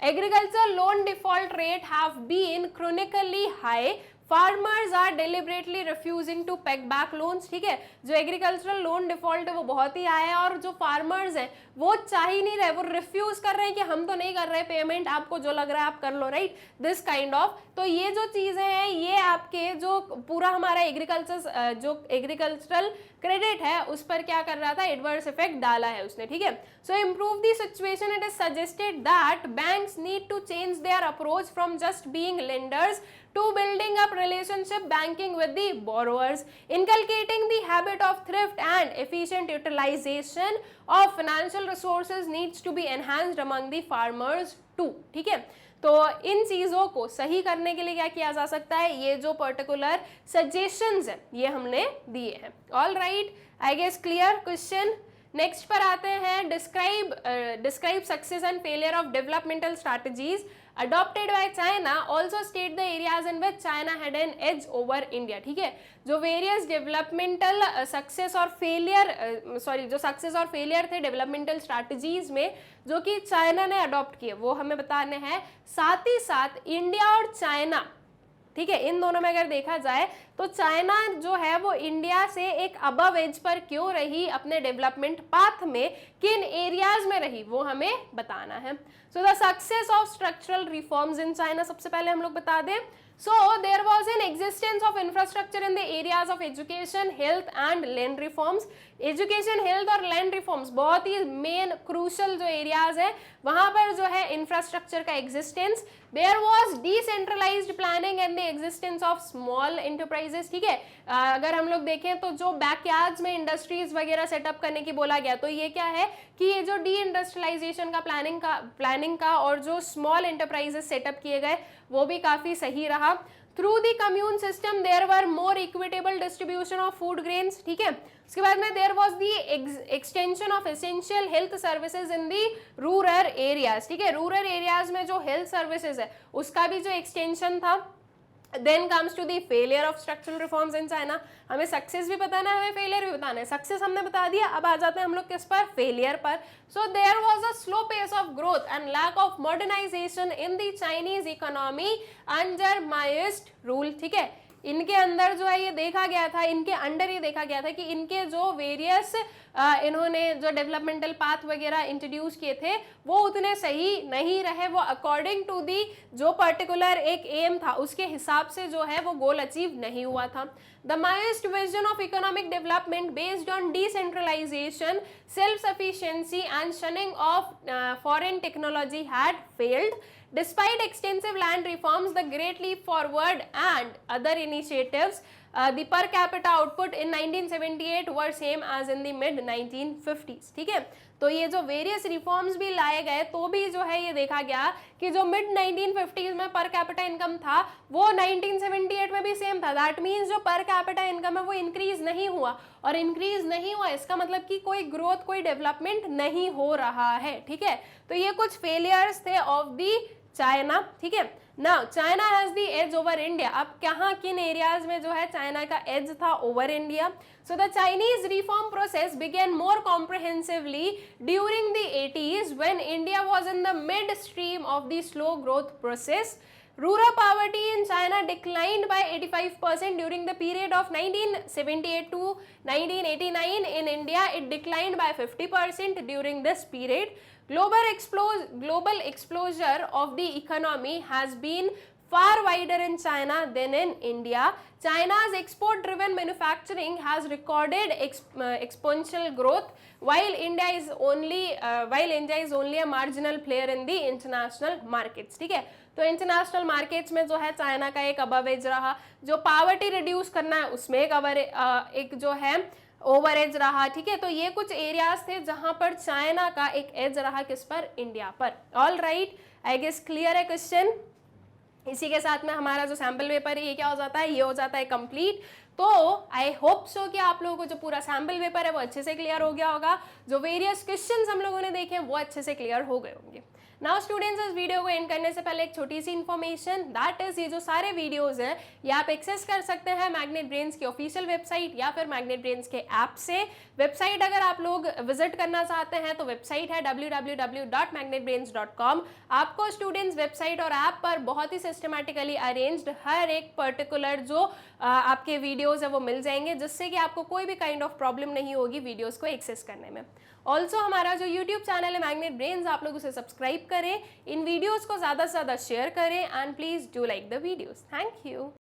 agriculture loan default rate have been chronically high farmers are deliberately refusing to pay back loans, ठीक है, जो एग्रीकल्चरल लोन डिफॉल्ट है वो बहुत ही आया है और जो फार्मर्स हैं वो चाह ही नहीं रहे, वो रिफ्यूज कर रहे हैं कि हम तो नहीं कर रहे पेमेंट, आपको जो लग रहा है आप कर लो, राइट, दिस काइंड ऑफ। तो ये जो चीजें हैं ये आपके जो पूरा हमारा एग्रीकल्चरल क्रेडिट है उस पर क्या कर रहा था, एडवर्स इफेक्ट डाला है उसने, ठीक है। So improve the situation it is suggested that banks need to change their approach from just being lenders to building up relationship banking with the borrowers, inculcating the habit of thrift and efficient utilization of financial resources needs to be enhanced among the farmers too, ठीक है। तो इन चीजों को सही करने के लिए क्या किया जा सकता है, ये जो पर्टिकुलर सजेशंस है ये हमने दिए हैं। All right, I guess clear question. Next पर आते हैं, describe success and failure of developmental strategies adopted by China, also state the areas in which China had an edge over India, ठीक है। जो वेरियस डेवलपमेंटल सक्सेस और फेलियर जो सक्सेस और फेलियर थे डेवलपमेंटल स्ट्रैटेजीज में जो कि चाइना ने अडॉप्ट किए वो हमें बताने हैं, साथ ही साथ इंडिया और चाइना, ठीक है, इन दोनों में अगर देखा जाए तो चाइना जो है वो इंडिया से एक अबव एज पर क्यों रही अपने डेवलपमेंट पाथ में, किन एरियाज में रही वो हमें बताना है। So the success of structural reforms in China, सबसे पहले हम लोग बता दें, so there was an existence of infrastructure in the areas of education, health and land reforms। Education, health और लैंड रिफॉर्म्स बहुत ही मेन क्रूशल जो एरियाज है वहां पर जो है इंफ्रास्ट्रक्चर का existence. There was decentralised planning and the existence of small enterprises, ठीक है। अगर हम लोग देखें तो जो बैकयार्ड्स में इंडस्ट्रीज वगैरह सेटअप करने की बोला गया, तो ये क्या है कि ये जो डी इंडस्ट्रियलाइजेशन का प्लानिंग का और जो स्मॉल एंटरप्राइजेस सेटअप किए गए वो भी काफी सही रहा। Through the commune system there were more equitable distribution of food grains, ठीक है। उसके बाद में there was the extension of essential health services in the rural areas, ठीक है। रूरल एरियाज में जो हेल्थ सर्विसेज है उसका भी जो एक्सटेंशन था। Then comes to the failure of structural reforms in China, हमें सक्सेस भी बताना है, हमें फेलियर भी बताना है। सक्सेस हमने बता दिया, अब आ जाते हैं हम लोग किस पर, फेलियर पर। So there was a slow pace of growth and lack of modernisation in the Chinese economy under Maoist rule, ठीक है। इनके अंदर जो है ये देखा गया था, इनके अंडर ये देखा गया था कि इनके जो वेरियस इन्होंने जो डेवलपमेंटल पाथ वगैरह इंट्रोड्यूस किए थे वो उतने सही नहीं रहे, वो अकॉर्डिंग टू दी जो पर्टिकुलर एक एम था उसके हिसाब से जो है वो गोल अचीव नहीं हुआ था। The Maoist vision of economic development based on decentralisation, self sufficiency and shunning of foreign technology had failed. Despite extensive land reforms, the Great Leap Forward and other initiatives, the per capita output in 1978 were same as in the mid 1950s, ठीक है। तो ये जो वेरियस रिफॉर्म्स भी लाए गए तो भी जो है ये देखा गया कि जो मिड 1950s में पर कैपिटा इनकम था वो 1978 में भी सेम था। दैट मीन्स जो पर कैपिटा इनकम है वो इंक्रीज नहीं हुआ, और इंक्रीज नहीं हुआ इसका मतलब कि कोई ग्रोथ, कोई डेवलपमेंट नहीं हो रहा है, ठीक है। तो ये कुछ फेलियर्स थे ऑफ दी चाइना, ठीक है। Now China has the edge over India, अब कहाँ किन एरियाज में जो है चाइना का एज था over India. So the Chinese reform process began more comprehensively during the 80s when India was in the mid stream of the slow growth process. Rural poverty in China declined by 85% during the period of 1978 to 1989. In India, it declined by 50% during this period. Global exposure of the economy has been far wider in China than in India. China's export-driven manufacturing has recorded exponential growth, while India is only a marginal player in the international markets, ठीक है। तो इंटरनेशनल मार्केट्स में जो है चाइना का एक अबव एज रहा, जो पावर्टी रिड्यूस करना है उसमें एक जो है ओवर एज रहा, ठीक है। तो ये कुछ एरियाज थे जहां पर चाइना का एक एज रहा किस पर, इंडिया पर। All right, I guess clear है क्वेश्चन। इसी के साथ में हमारा जो सैम्पल पेपर है ये क्या हो जाता है, ये हो जाता है कंप्लीट। तो आई होप सो कि आप लोगों को जो पूरा सैम्पल पेपर है वो अच्छे से क्लियर हो गया होगा, जो वेरियस क्वेश्चंस हम लोगों ने देखे वो अच्छे से क्लियर हो गए होंगे। नाउ स्टूडेंट्स, इस वीडियो को एंड करने से पहले एक छोटी सी इन्फॉर्मेशन, दैट इज ये जो सारे वीडियोस हैं ये आप एक्सेस कर सकते हैं मैग्नेट ब्रेन्स की ऑफिशियल वेबसाइट या फिर मैग्नेट ब्रेन्स के ऐप से। वेबसाइट अगर आप लोग विजिट करना चाहते हैं तो वेबसाइट है www.magnetbrains.com। आपको स्टूडेंट्स वेबसाइट और ऐप पर बहुत ही सिस्टमैटिकली अरेंज्ड हर एक पर्टिकुलर जो आपके वीडियोस है वो मिल जाएंगे, जिससे कि आपको कोई भी काइंड ऑफ प्रॉब्लम नहीं होगी वीडियोस को एक्सेस करने में। ऑल्सो हमारा जो यूट्यूब चैनल है मैग्नेट ब्रेन्स, आप लोग उसे सब्सक्राइब करें, इन वीडियोस को ज़्यादा से ज़्यादा शेयर करें and please do like the videos. Thank you.